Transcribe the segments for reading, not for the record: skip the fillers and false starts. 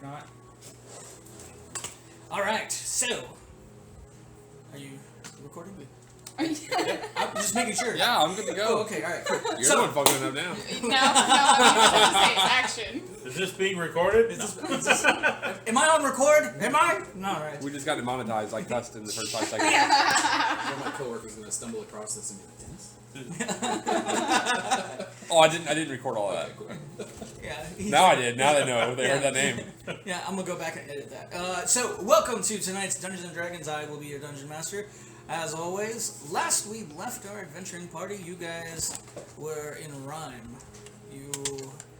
not. All right. So, are you recording? I'm just making sure. Yeah, I'm good to go. Oh, okay. All right. Cool. You're the one fucking it up now. No, I'm supposed to say action. Is this being recorded? Is this, am I on record? Am I? No, all right. We just got demonetized like Dust in the first 5 seconds. One of my coworkers is going to stumble across this and be like, Dennis? Oh, I didn't record all that. Okay, cool. Yeah. Now I did. Now they know. They heard that name. Yeah, I'm gonna go back and edit that. So, welcome to tonight's Dungeons and Dragons. I will be your dungeon master, as always. Last we left our adventuring party, you guys were in rhyme. I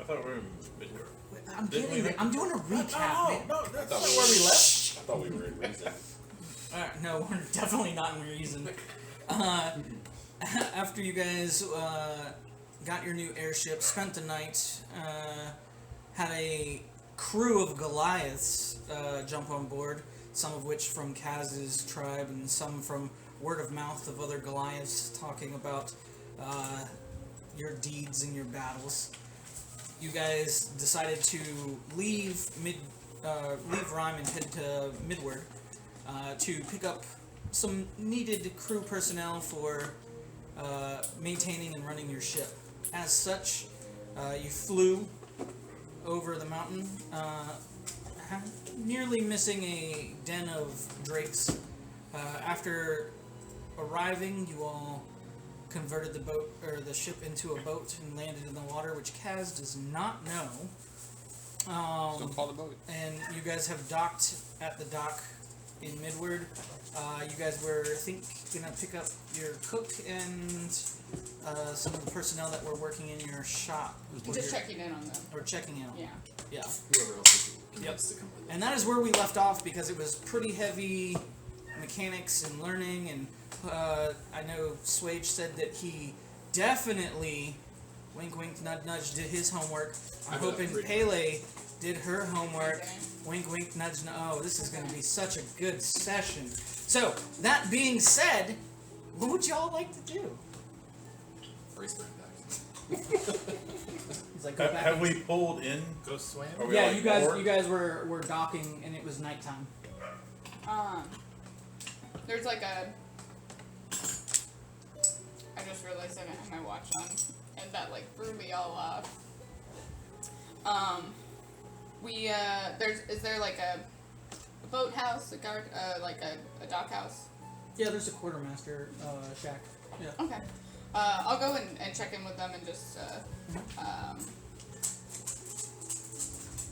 thought we were in Midgard. I'm getting it. I'm doing a recap, man. No, that's not where we left. I thought we were in reason. Alright, no, we're definitely not in reason. After you guys got your new airship, spent the night, had a crew of Goliaths jump on board, some of which from Kaz's tribe and some from word of mouth of other Goliaths talking about your deeds and your battles. You guys decided to leave Rhyme and head to Midward to pick up some needed crew personnel for maintaining and running your ship. As such, you flew over the mountain, nearly missing a den of drakes. After arriving, you all converted the ship into a boat and landed in the water, which Kaz does not know. Still call the boat. And you guys have docked at the dock in Midward. You guys were, I think, gonna pick up your cook and some of the personnel that were working in your shop. Just checking in on them. Or checking in on. Yeah. Yeah. Whoever else is convinced to come with And that is where we left off because it was pretty heavy mechanics and learning. And I know Swage said that he definitely, wink wink nudge nudge, did his homework. I'm hoping Pele did her homework. Okay. Wink wink nudge nudge. Oh, this is going to be such a good session. So, that being said, what would y'all like to do? Race bring back. He's like, go back Have and- we pulled in? Go swam? Are we Yeah, like you moored? guys were docking and it was nighttime. There's like a. I just realized I didn't have my watch on, and that like threw me all off. Is there like a boathouse, a guard, like a dock house? Yeah, there's a quartermaster shack. Yeah. Okay. I'll go and check in with them and just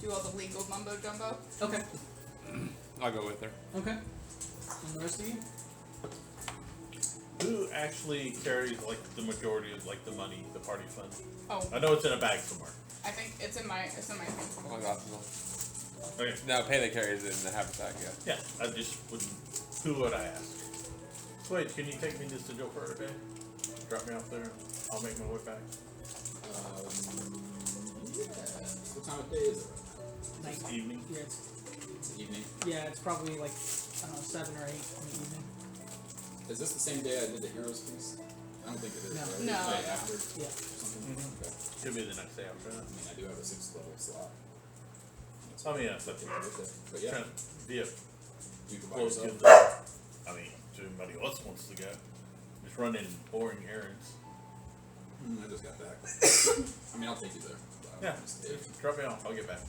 do all the legal mumbo jumbo. Okay. I'll go with her. Okay. And the rest of you? Who actually carries like the majority of like the money, the party fund? Oh, I know it's in a bag somewhere. I think it's in my thing. Oh my god. Okay. No, Pele carries it in the haversack, yeah. Yeah, I just wouldn't. Who would I ask? Wait, can you take me just to Joe for a day? Drop me off there. I'll make my way back. Yeah. What time of day is it right now? Night. Evening. Yeah, It's evening. it's probably like, I don't know, 7 or 8 in the evening. Is this the same day I did the Heroes Feast? I don't think it is. No. Right? No. The day after Yeah. something? Okay. Should be the next day after I that. mean, I do have a 6th level slot. I mean, that's something. But yeah, Trying to be a you can buy close yourself. to the. I mean, to anybody else wants to go. Just running boring errands. I just got back. I mean, I'll take you there. But I Yeah, don't wanna stay. just drop me off. I'll get back.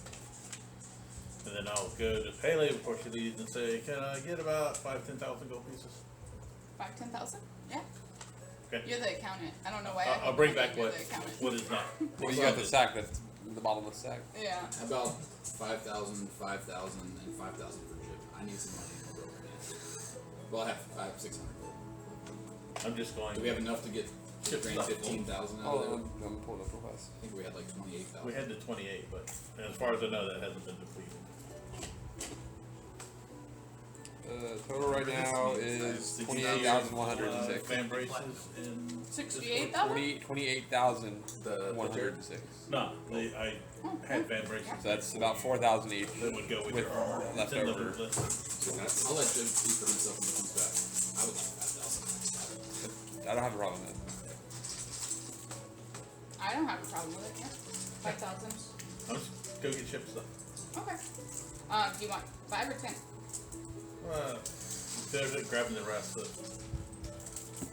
And then I'll go to Pele before she leaves and say, "Can I get about 5,000-10,000 gold pieces?" 5,000-10,000? Yeah. Okay. You're the accountant. I don't know why. I'll bring back you're what the accountant. what is not. Well, you got the sack, that's the bottomless sack. Yeah. How about 5,000, 5,000, and 5,000 for Jim? I need some money in the right now. Well, I have 600 gold. I'm just going. Do we have enough to get Chips drain left. 15,000 out Oh, of there? I'm pulling up real fast. I think we had like 28,000. We had the 28, but as far as I know, that hasn't been depleted. Total right now is 28,106. Fan braces in 68,000? 28,106. No, I had fan braces. So that's about 4,000 each. That would go with With your armor. It's left in the over. list. I'll let Jim speak for himself when he comes back. I would like 5,000. I don't have a problem with that. I don't have a problem with it. Yeah. 5,000. I'll just go get ship stuff. Okay. Do you want 5 or 10? They're grabbing the rest.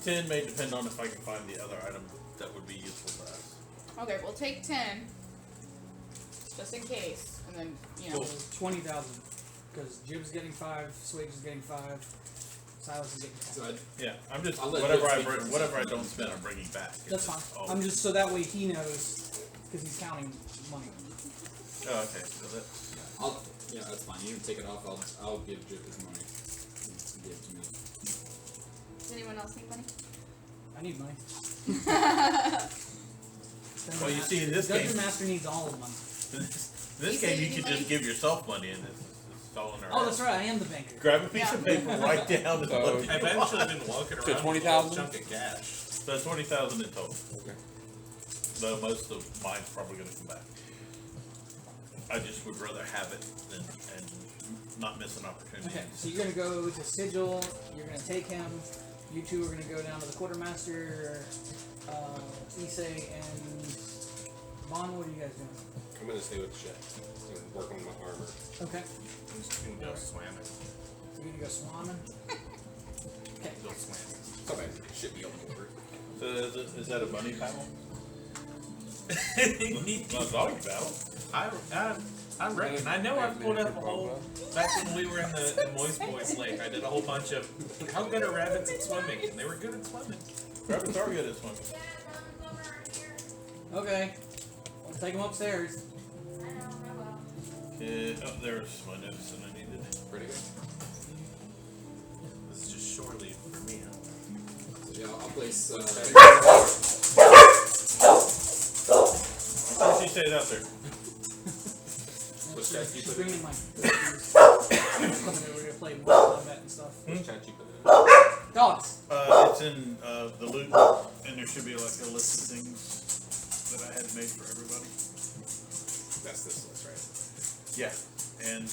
10 may depend on if I can find the other item that would be useful to us. Okay, we'll take 10. Just in case. And then, you know. So 20,000. Because Jib's getting 5, Swage is getting 5, Silas is getting 10. So Yeah, I'm just I'll let whatever Jib I speak for himself. whatever I don't spend, I'm bringing back. It's That's just fine. all- I'm just so that way he knows, because he's counting money. Oh, okay. So that. yeah, that's fine. You can take it off. I'll give Jip his money. And give it to me. Does anyone else need money? I need money. Well, you see, in this Dungeon game, Master needs all of money. in this You game, say you you can need just money? give yourself money, and it's all in our. Oh, that's right. I am the banker. Grab a piece Yeah. of paper, write down as So- much I've as you actually want. been walking around So with a 20,000? chunk of cash. So 20,000 in total. Okay. Though most of mine's probably going to come back. I just would rather have it than and not miss an opportunity. Okay, so you're gonna go to Sigil. You're gonna take him. You two are gonna go down to the quartermaster, Issei and Vaughn. What are you guys doing? I'm gonna stay with Chet and work on my armor. Okay, I'm just gonna go swamming. you're gonna go swamming. Okay. Go swamming. Somebody ship me over. So is that a bunny battle? I Not a doggy battle. reckon. I know I pulled up a whole. Back when we were in the Moist Boys Lake, I did a whole bunch of how good are rabbits at swimming, and they were good at swimming. Rabbits are good at swimming. Okay, I'll take him upstairs. Oh, there's my notes that I needed. Pretty good. This is just shore leave for me. So yeah, I'll place. How much you say it out there? What's chat you She's put in? bringing my coming over to play Mortal Kombat and stuff. What's chat you put in? Dogs. It's in the loot, and there should be like a list of things that I had made for everybody. That's this list, right? Yeah, and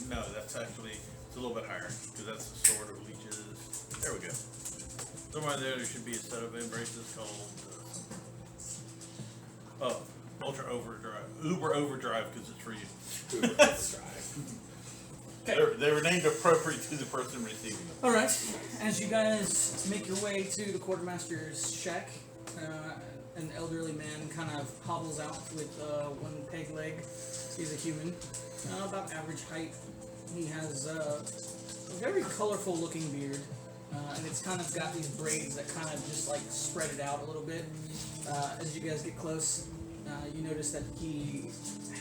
no, that's actually it's a little bit higher because that's the sword of leeches. There we go. Somewhere there should be a set of embraces called Ultra Overdrive, Uber Overdrive because it's for you. Ooh, let's try. They were named appropriate to the person receiving them. All right. As you guys make your way to the quartermaster's shack, an elderly man kind of hobbles out with one peg leg. He's a human, about average height. He has a very colorful looking beard, and it's kind of got these braids that kind of just like spread it out a little bit. As you guys get close, you notice that he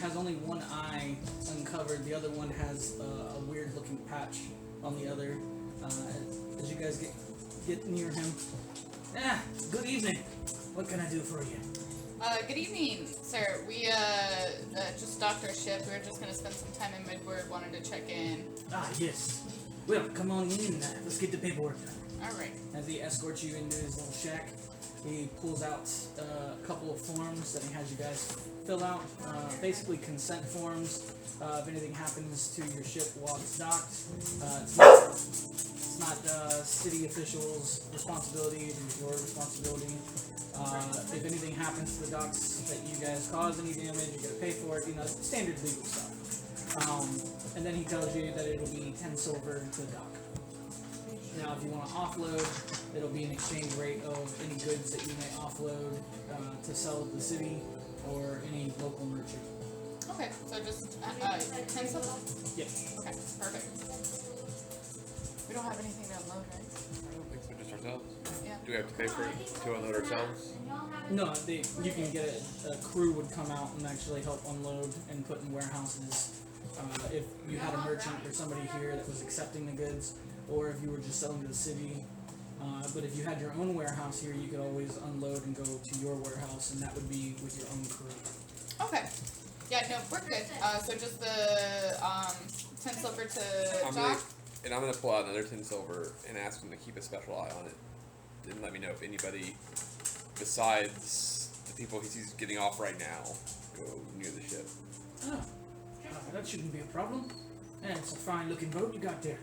has only one eye uncovered. The other one has a weird looking patch on the other. As you guys get near him, good evening. What can I do for you? Good evening, sir. We just docked our ship. We were just gonna spend some time in Midward. Wanted to check in. Ah, yes. Well, come on in. Let's get the paperwork done. All right. As he escorts you into his little shack, he pulls out a couple of forms that he has you guys fill out. Basically, consent forms. If anything happens to your ship while it's docked, it's not city officials' responsibility. It is your responsibility. If anything happens to the docks that you guys cause any damage, you gotta pay for it. You know, standard legal stuff. And then he tells you that it'll be 10 silver to dock. Now, if you want to offload, it'll be an exchange rate of any goods that you may offload to sell at the city or any local merchant. Okay. So just 10 silver. Yep. Okay. Perfect. We don't have anything to unload, right? I don't think so. Just ourselves. Yeah. Do we have to pay to unload ourselves? No, you can get a crew would come out and actually help unload and put in warehouses. If you had a merchant or somebody here that was accepting the goods, or if you were just selling to the city. But if you had your own warehouse here, you could always unload and go to your warehouse, and that would be with your own crew. Okay. Yeah. No, we're good. So just the 10 silver to I'm dock. gonna pull out another 10 silver and ask him to keep a special eye on it. And let me know if anybody besides the people he's getting off right now go near the ship. Oh, that shouldn't be a problem. Yeah, it's a fine looking boat you got there.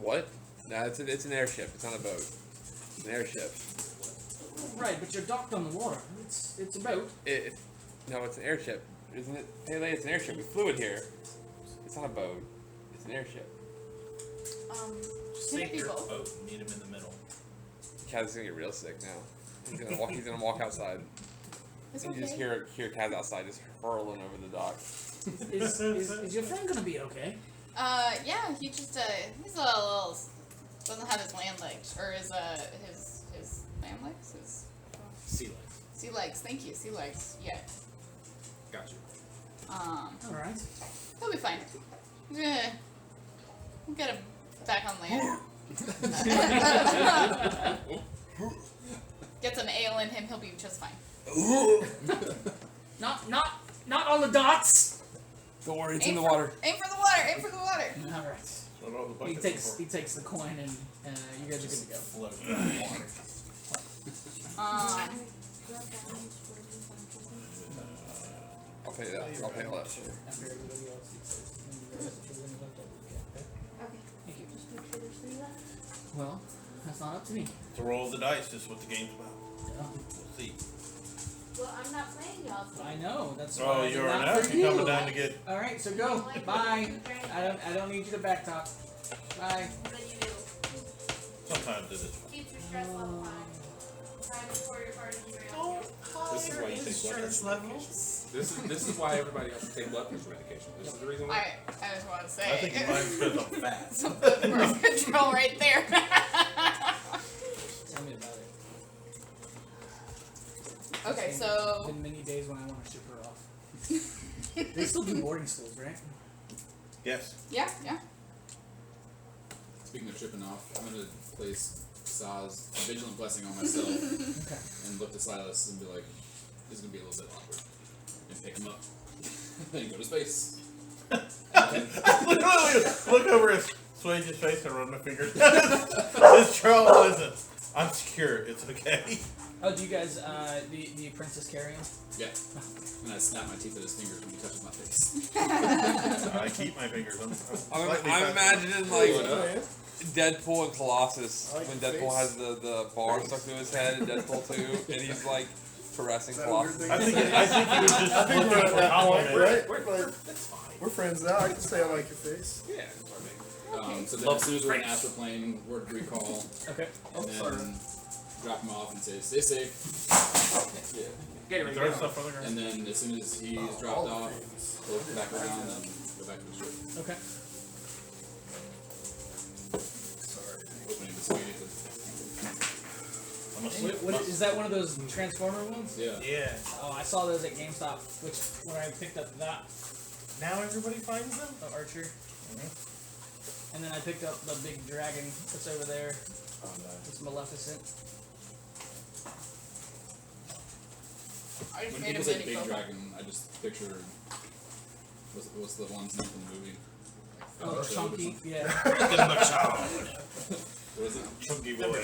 What? No, it's an airship. It's not a boat. It's an airship. Right, but you're docked on the water. It's a boat. No, it's an airship, isn't it? Hey, it's an airship. We flew it here. It's not a boat. It's an airship. Just Can it take be your both? boat and meet him in the middle. Kaz is gonna get real sick now. He's gonna walk outside. It's And you just okay. hear Kaz outside just hurling over the dock. Is your friend gonna be okay? Yeah, he just he's a little doesn't have his land legs or his land legs, his Sea legs. sea legs. Thank you, sea legs. Yeah. Got you. All right. He'll be fine. We'll get him back on land. Get some ale in him, he'll be just fine. Not on the dots. Don't worry, it's Aim in the for- water. Aim for the water. Aim for the water. All right. That's what all the He buckets takes the coin and you guys are good to go. float in the water. I'll pay that. I'll pay all that shit. After everybody else eats this, and you guys have everything left over. Okay. Thank you. Just make sure there's 3 left. Well, that's not up to me. It's a roll of the dice. That's what the game's about. Yeah. We'll see. Well, I'm not playing y'all's game. I know. That's why. Oh, I did you're not now for you're you. coming down to get. All right, so go. Bye. I don't need you to back talk. Bye. But you do. Sometimes it is. Keeps your stress level high. Try before your party derails you. This is why you take blood pressure medication. This is why everybody has to take blood pressure medication. This is the reason why. I just want to say. I think mine's because I'm fat. Some birth control right there. Tell me about it. Okay, It's so been many days when I want to ship her off. They still do boarding schools, right? Yes. yeah. Speaking of tripping off, I'm gonna place Saw's vigilant blessing on myself Okay. and look to Silas and be like, "This is gonna be a little bit awkward," and pick him up. Then go to space. Literally look over his Swage's face and run my fingers down his troll. Listen, I'm secure. It's okay. Oh, do you guys, the princess carry him? Yeah. And I snap my teeth at his fingers when he touches my face. I keep my fingers. I'm I'm slightly I'm fat. imagining like Yeah. Deadpool and Colossus I like when the Deadpool face. has the bar stuck to his head in Deadpool 2, and he's like caressing Is that a weird Colossus. thing? I think he was just I think looking we're for at that point, compliments. right? But we're friends now. I can say I like your face. Yeah, that's what I mean. So then as soon as we're in astral plane, word recall, Okay. Oh, and sorry. then drop him off and say, "Stay safe." Get it. Throw stuff on the ground. And then as soon as he's All dropped the off, things. we'll go back around and go back to the ship. Okay. Sorry. Opening the suite. I'm asleep. What, is that one of those Transformer ones? Yeah. Yeah. Oh, I saw those at GameStop, which when I picked up that Now everybody finds them? the Archer, and then I picked up the big dragon that's over there. It's Maleficent. I just When made people a say mini big Coco. dragon, I just picture what's the ones in the movie? Oh, Chode or chunky. something. Yeah. What is it? Chunky boy.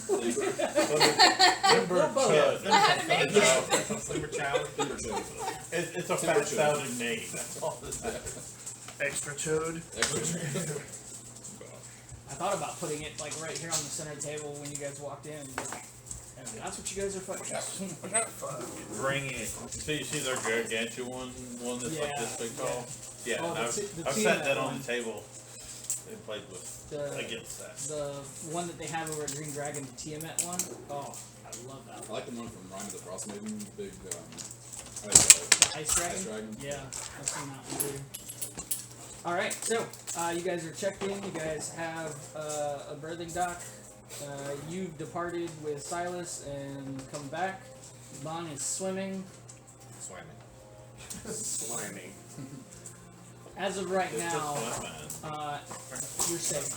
Limber Chud. I had to make it. Slimmer Chow. Limber chode. It's a Timber fat chud. sounding name. That's all this is. Extra chode. Extra. I thought about putting it like right here on the center table when you guys walked in. And that's what you guys are fucking. Bring it. So you see their gargantuan one that's like this big tall? Yeah, Oh, and the I've t- the set Tiamat that on one. the table and played with The against that. the one that they have over at Green Dragon, the Tiamat one. Oh, I love that I one. like the one from Rhyme of the Frost Maiden, big The Ice Dragon. Ice Dragon. Yeah, I've seen that one too. All right, so you guys are checked in. You guys have a berthing dock. You've departed with Silas and come back. Bon is swimming. Slamming. As of right It's just now, fun, man. you're safe.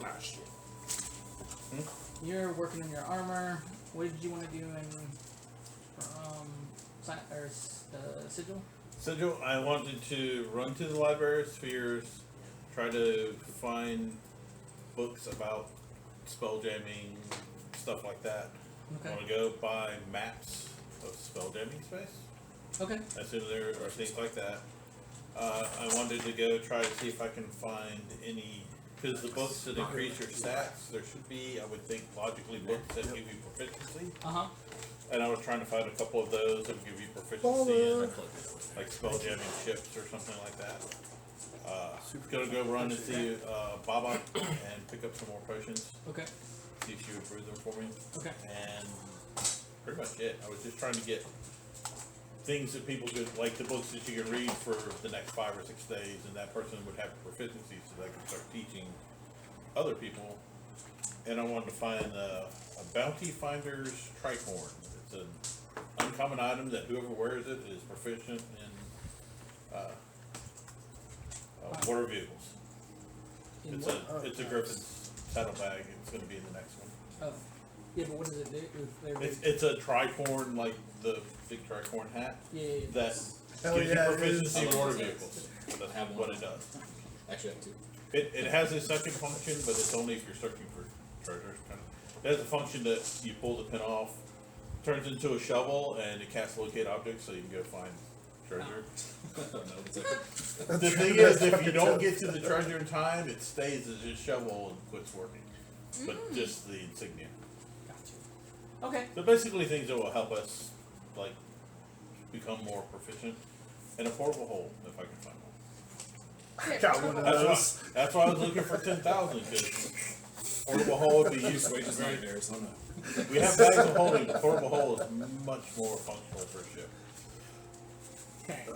Ah, shit. You're working on your armor. What did you want to do in sigil? Sigil, I wanted to run to the library of spheres, try to find books about spell jamming, stuff like that. I Okay. want to go buy maps of spell jamming space. Okay. I assume there are things like that. I wanted to go try to see if I can find any, because the books that increase your stats, there should be, I would think, logically books that give you proficiency. Uh huh. And I was trying to find a couple of those that would give you proficiency in, like spell jamming ships or something like that. gonna go run and see Baba and pick up some more potions. Okay. See if she would brew them for me. Okay. And pretty much it. I was just trying to get things that people could, like the books that you can read for the next 5 or 6 days, and that person would have proficiency so they can start teaching other people. And I wanted to find a Bounty Finder's Tricorn. It's an uncommon item that whoever wears it is proficient in water vehicles. It's a Griffin's saddlebag. It's going to be in the next one. Oh. Yeah, but what does it do? It's a tricorn, like the big tricorn hat. Yeah. That Hell gives yeah, you it proficiency is. in water vehicles. That's have what one. it does. Actually, I have two. It has a second function, but it's only if you're searching for treasure. Kind of. It has a function that you pull the pin off, turns into a shovel, and it casts locate objects, so you can go find treasure. The thing is, if you don't get to the treasure in time, it stays as a shovel and quits working. But just the insignia. Gotcha. Okay. So basically things that will help us, like, become more proficient. And a portable hole, if I can find one. Got one of those. That's why I was looking for 10,000, because portable hole would be useful. Wages right in Arizona. We have bags of holding, but portable hole is much more functional for a ship. Okay. All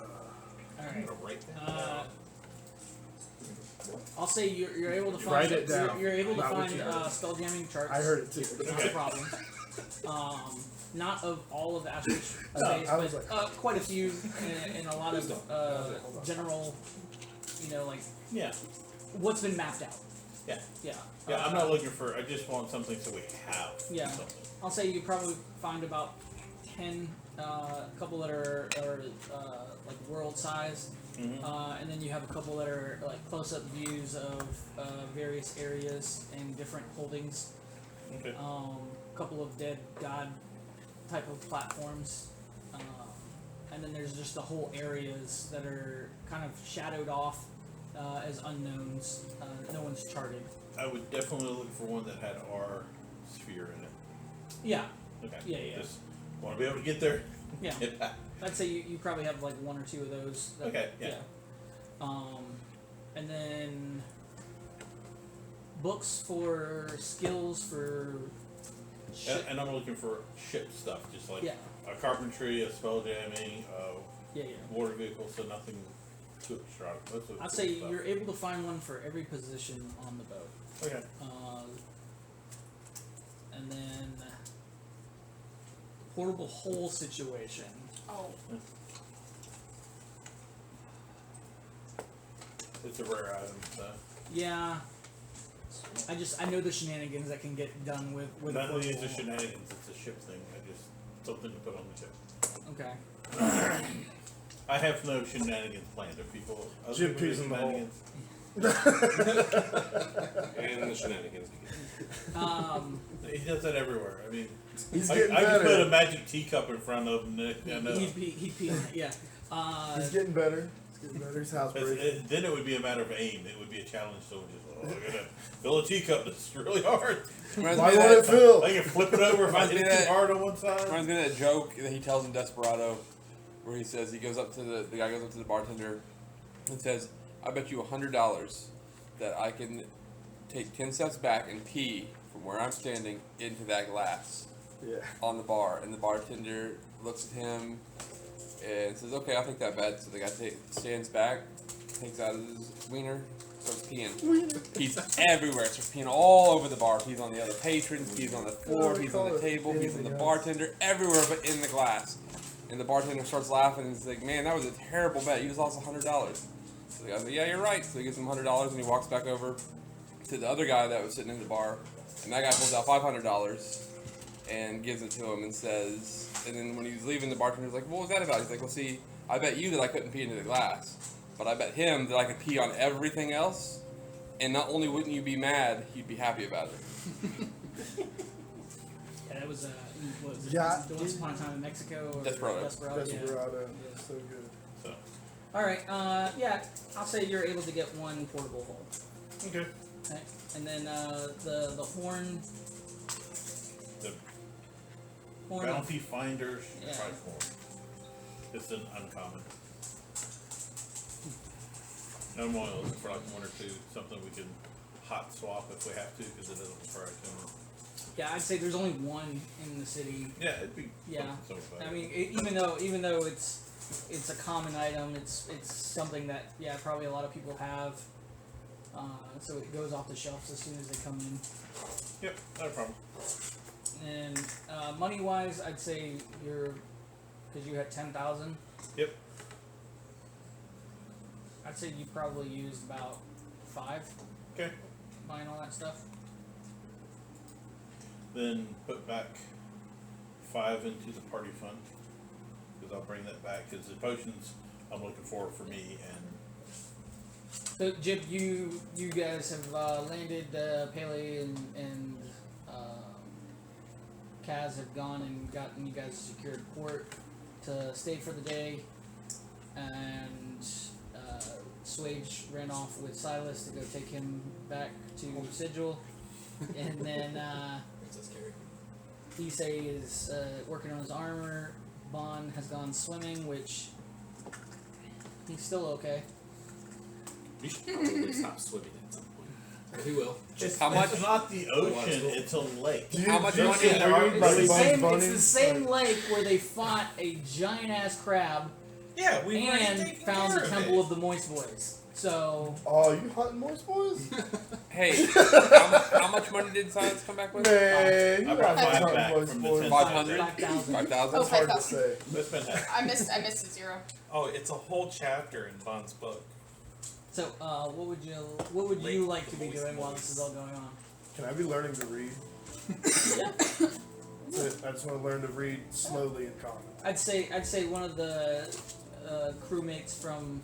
I'm right. gonna write that down. I'll say you're able to find Write it down. You're able to Not what find you heard. spell jamming charts. I heard it too. Not a problem. Not of all of the Astral Space, I was but like- quite a few, and a lot of general, like Yeah. what's been mapped out. Yeah. Yeah. Yeah, I'm not looking for, I just want something so we have Yeah. something. I'll say you probably find about 10, a couple that are like world size, and then you have a couple that are like close-up views of various areas and different holdings. Okay. A couple of dead god type of platforms, and then there's just the whole areas that are kind of shadowed off as unknowns. No one's charted. I would definitely look for one that had our sphere in it. Yeah. Okay. Yeah. Just want to be able to get there. Yeah. Get back. I'd say you probably have like 1 or 2 of those. Okay, yeah. And then books for skills for ship. And I'm looking for ship stuff, just like Yeah. a carpentry, a spell jamming, Yeah. water vehicle, so nothing too extravagant. That's what I'd cool say stuff. you're able to find one for every position on the boat. Okay. And then portable hole situation. Oh. It's a rare item, so. Yeah. I know the shenanigans that can get done with None of these portable are hole. shenanigans, it's a ship thing. I just, something to put on the ship. Okay. I have no shenanigans planned. Are people. other Jim people pees do in the hole. shenanigans? And the shenanigans begin. He does that everywhere. I mean, He's I getting can put a better. magic teacup in front of him. I know. He'd pee on it, yeah. He's getting better. He's getting better. His housebreaking. Then it would be a matter of aim. It would be a challenge. So just, I gotta fill a teacup. It's really hard. Reminds Why me of won't it that- fill? I can flip it over if I Reminds me hit of it too that- hard on one side. Reminds me of that joke that he tells in Desperado, where he says he goes up to the guy goes up to the bartender and says, "I bet you $100 that I can take 10 steps back and pee from where I'm standing into that glass Yeah. on the bar." And the bartender looks at him and says, "Okay, I'll take that bet." So the guy stands back, takes out his wiener, starts peeing. Pees everywhere. Starts peeing all over the bar. Pees on the other patrons. Pees on the floor. they Pees on call the it table. Pees on anything the else. bartender. Everywhere but in the glass. And the bartender starts laughing and he's like, "Man, that was a terrible bet. You just lost $100. So the guy's like, "Yeah, you're right." So he gives him $100 and he walks back over to the other guy that was sitting in the bar. And that guy pulls out $500 and gives it to him and says, and then when he's leaving, the bartender's like, "What was that about?" He's like, "Well, see, I bet you that I couldn't pee into the glass, but I bet him that I could pee on everything else, and not only wouldn't you be mad, you'd be happy about it." Yeah, that was what was it? Yeah. The Once Upon a Time in Mexico or Desperado. Desperado, yeah. Desperado. So good. So, All right. Yeah, I'll say you're able to get one portable hole. okay. Okay. And then the horn. The Horn. Bounty Finder's Yeah. Tricorn. It's an uncommon. I'm only looking for like one or two, something we can hot swap if we have to, because it doesn't require a tune. Yeah, I'd say there's only one in the city. Yeah, it'd be Yeah. so I mean, even though it's a common item, it's something that probably a lot of people have. So it goes off the shelves as soon as they come in. Yep, not a problem. And money wise, I'd say because you had 10,000. Yep. I'd say you probably used about 5. Okay. Buying all that stuff. Then put back 5 into the party fund, because I'll bring that back, because the potions I'm looking for me, and So, Jib, you guys have landed. Pele and Kaz have gone and gotten you guys a secured port to stay for the day, and Swage ran off with Silas to go take him back to Sigil, and then Princess Carrie. Issei is working on his armor. Bon has gone swimming, which he's still okay. You should probably stop swimming at some point. But he will. How much? It's not the ocean; it's a lake. How much Did you money? get married by It's Bugs Bunny? the same lake where they fought a giant ass crab Yeah, we were and taking found care the of Temple it. of the Moist Boys. So Oh, you hunting moist boys? Hey, how much money did Silence come back with? Man, you I brought not 5 hunting back moist from the boys. 10. 500? 5,000. 5,000? Oh, It's hard to 5,000. say. Let's spend half. I missed a 0. Oh, it's a whole chapter in Bond's book. So what would you like to be doing while this is all going on? Can I be learning to read? I just want to learn to read slowly and calmly. I'd say one of the crewmates from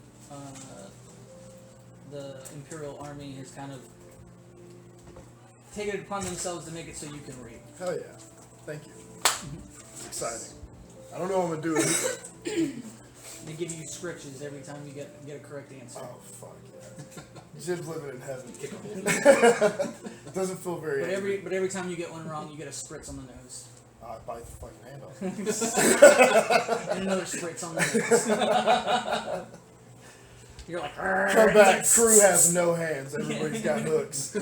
the Imperial Army has kind of taken it upon themselves to make it so you can read. Hell yeah. Thank you. It's exciting. I don't know what I'm going to do with it. They give you scritches every time you get a correct answer. Oh, fuck yeah. Jib's living in heaven. It doesn't feel very But every time you get one wrong, you get a spritz on the nose. I bite the fucking hand off. And another spritz on the nose. You're like, Come back, crew has no hands. Everybody's got hooks.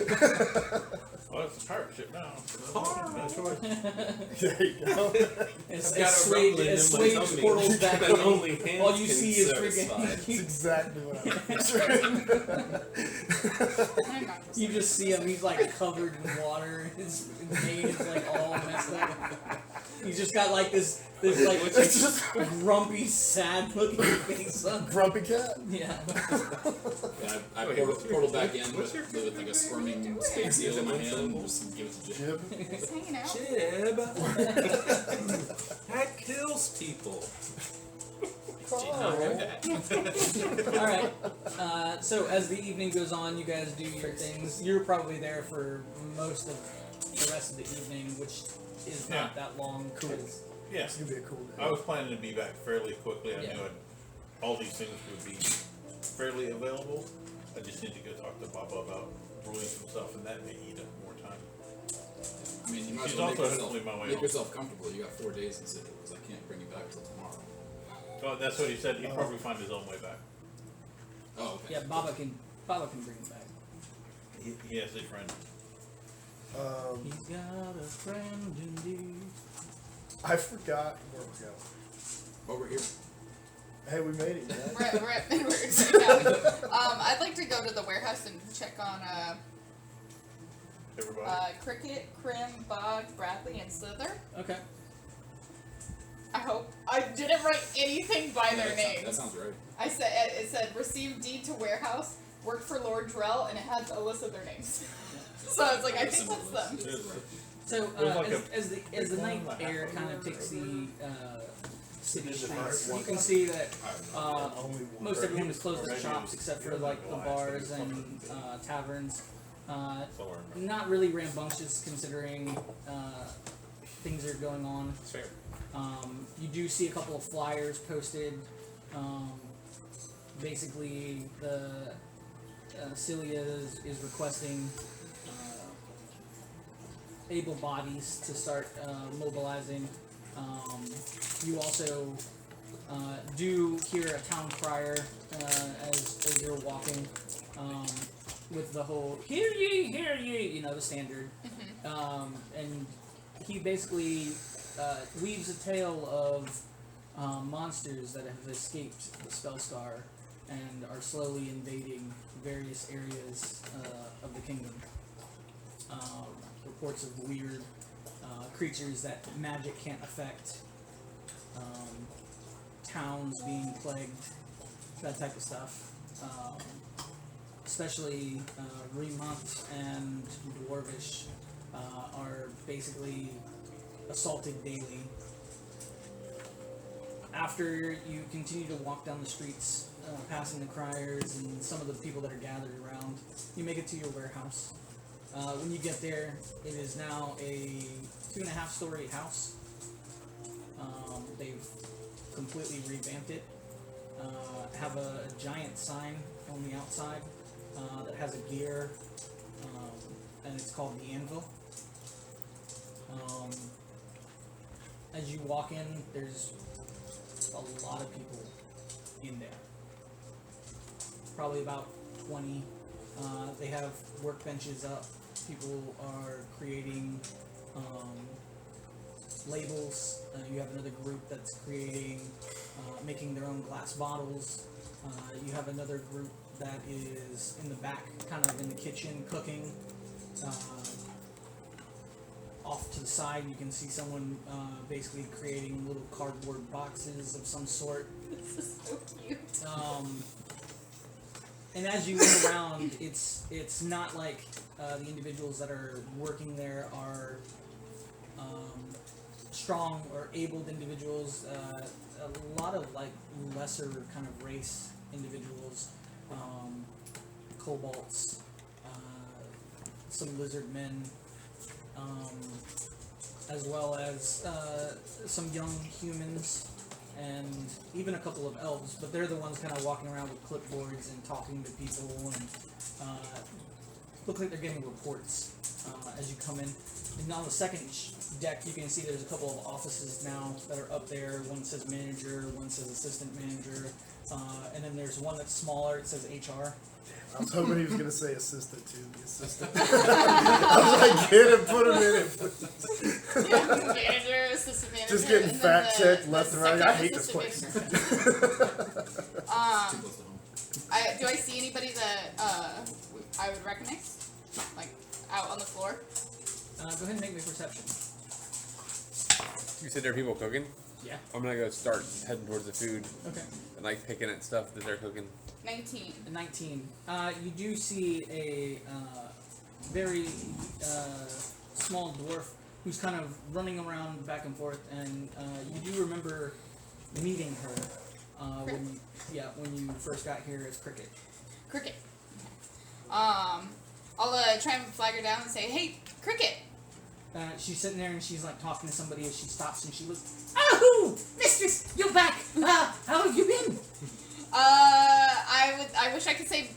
Well, it's a pirate ship now. No choice. There you go. As got a rumbling in my Swage tummy portals back that in, only hands all you can see is satisfy. That's freaking. exactly what I'm picturing. I'm not You just see him. He's like covered in water. His mane is like all messed up. He's just got like this like It's just grumpy, sad looking face on. grumpy cat. Yeah. Yeah, I portal back in with like a squirming space seal in my hand and just give it to Jim. Jib. Just hanging out. Jib. That kills people. All right. So as the evening goes on, you guys do your things. You're probably there for most of the rest of the evening, which is not that long. Cool. Yeah. It's going to be a cool day. I was planning to be back fairly quickly. I Yeah. knew all these things would be fairly available. I just need to go talk to Baba about brewing some stuff, and that may eat up more time. I mean, you might as She's well also hopefully my way make home. yourself comfortable. You got 4 days in Sigil because I can't bring you back till tomorrow. Oh, that's what he said. He'd probably find his own way back. Oh, okay. Yeah, Baba can bring it back. He has a friend. He's got a friend indeed. I forgot where we're going. Over here. Hey, we made it, man. We're sitting down. I'd like to go to the warehouse and check on Everybody. Cricket, Krim, Bog, Bradley, and Slither. Okay. I hope I didn't write anything by their That names. sounds right. I said it said received deed to warehouse, worked for Lord Drell, and it had a list of their names. So I was like, I think that's them. So There's like as the night air kind of takes the city streets, you can see that most everyone is closed their shops except for like the bars and taverns. Not really rambunctious considering things are going on. Fair. You do see a couple of flyers posted. Basically, the Celia is requesting able bodies to start mobilizing. You also do hear a town crier as you're walking, with the whole "hear ye," you know, the standard. And he basically weaves a tale of monsters that have escaped the Spellscar and are slowly invading various areas of the kingdom. Reports of weird creatures that magic can't affect, towns being plagued, that type of stuff. Especially Remont and Dwarvish are basically assaulted daily. After you continue to walk down the streets, passing the criers and some of the people that are gathered around, you make it to your warehouse. When you get there, it is now a 2.5-story house. They've completely revamped it. Have a giant sign on the outside that has a gear, and it's called the Anvil. As you walk in, there's a lot of people in there. Probably about 20. They have workbenches up. People are creating labels. You have another group that's creating, making their own glass bottles. You have another group that is in the back, kind of in the kitchen, cooking. Off to the side, you can see someone basically creating little cardboard boxes of some sort. This is so cute. And as you look around, it's not like the individuals that are working there are strong or abled individuals. A lot of like lesser kind of race individuals, kobolds, some lizard men, as well as some young humans. And even a couple of elves, but they're the ones kind of walking around with clipboards and talking to people, and look like they're getting reports as you come in. And on the second deck, you can see there's a couple of offices now that are up there. One says manager, one says assistant manager, and then there's one that's smaller. It says HR. I was hoping he was gonna say assistant too. The assistant. I was like, get him, put him in it. Yeah, manager, assistant manager. Just getting and fact then checked the left and right. I hate this second place. assistant manager. Too close to home. Do I see anybody that I would recognize? Like, out on the floor? Go ahead and make me perception. You said there are people cooking? Yeah. I'm gonna go start heading towards the food Okay. and like picking at stuff that they're cooking. 19. 19. You do see a very small dwarf who's kind of running around back and forth, and you do remember meeting her when you first got here as Cricket. Cricket. I'll try and flag her down and say, "Hey, Cricket." She's sitting there and she's like talking to somebody as she stops and she looks, "Oh, mistress, you're back! How have you been?" I wish I could say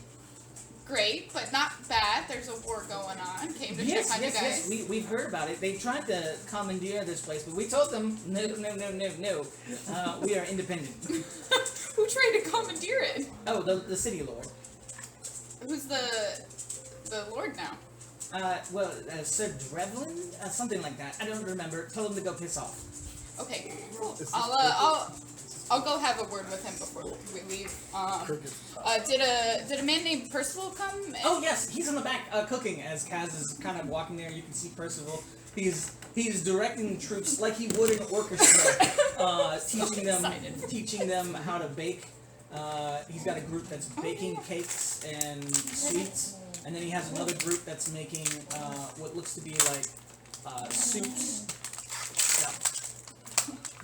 great, but not bad. There's a war going on. Came to check on you guys. Yes. We've heard about it. They tried to commandeer this place, but we told them, no. We are independent. Who tried to commandeer it? Oh, the city lord. Who's the lord now? Sir Drevlin? Something like that. I don't remember. Told him to go piss off. Okay, cool. I'll go have a word with him before we leave. Did a man named Percival come? Oh yes, he's in the back cooking as Kaz is kind of walking there. You can see Percival. He's directing the troops like he would an orchestra, teaching them how to bake. He's got a group that's baking cakes and sweets, and then he has another group that's making what looks to be like soups.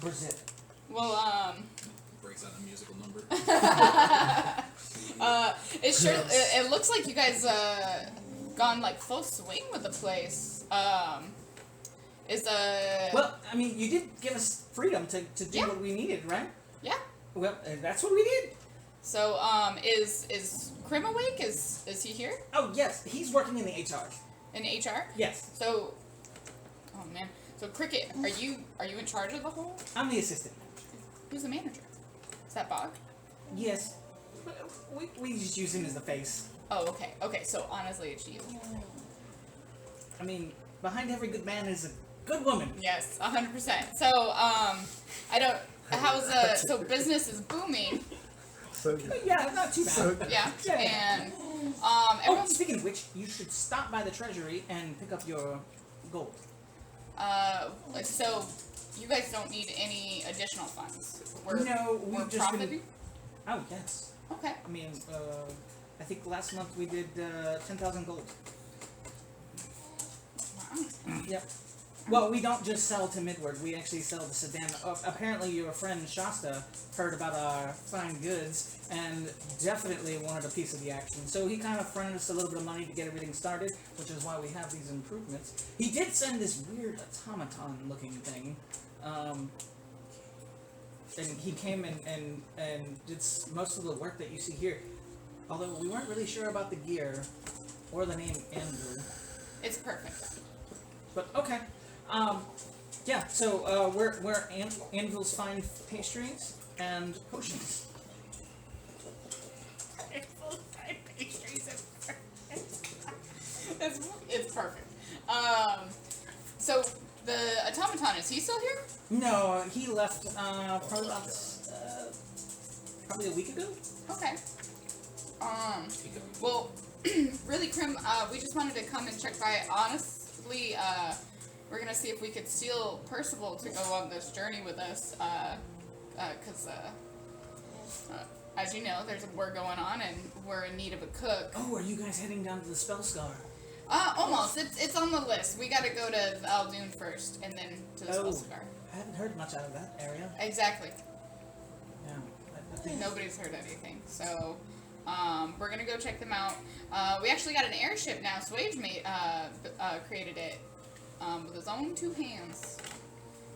Brazil. Well, Breaks out a musical number. it looks like you guys gone like full swing with the place. Well, I mean, you did give us freedom to do what we needed, right? Yeah. Well, that's what we did. So, is Krim awake? Is he here? Oh yes, he's working in the HR. In HR? Yes. So, oh man. So Cricket, are you in charge of the whole? I'm the assistant. Who's the manager? Is that Bog? Yes. We just use him as the face. Oh, okay. Okay, so honestly, it's you. I mean, behind every good man is a good woman. Yes, 100%. So, I don't. So business is booming. So good. Yeah, not too bad. So Yeah. Yeah. And Oh, everyone's speaking of which, you should stop by the treasury and pick up your gold. so you guys don't need any additional funds. No, we're we've just been. profiting. Oh yes. Okay. I mean, I think last month we did 10,000 gold. Wow. Yep. Well, we don't just sell to Midward. We actually sell to Sedan. Apparently, your friend Shasta heard about our fine goods and definitely wanted a piece of the action. So he kind of fronted us a little bit of money to get everything started, which is why we have these improvements. He did send this weird automaton-looking thing. And he came and did most of the work that you see here. Although we weren't really sure about the gear or the name Andrew. It's perfect. But okay. Yeah, so we're Anvil's fine pastries and potions. Anvil's fine pastries and it's perfect. So the automaton, is he still here? No, he left probably a week ago. Okay. Well, really, Krim, we just wanted to come and check by. Honestly, we're gonna see if we could steal Percival to go on this journey with us, because as you know, there's a war going on, and we're in need of a cook. Oh, are you guys heading down to the Spellscar? Almost. It's on the list. We gotta go to Aldun first, and then to the Spellscar. I haven't heard much out of that area. Exactly. Yeah, I think Nobody's heard anything, so we're gonna go check them out. We actually got an airship now. Swage created it with his own 2 hands.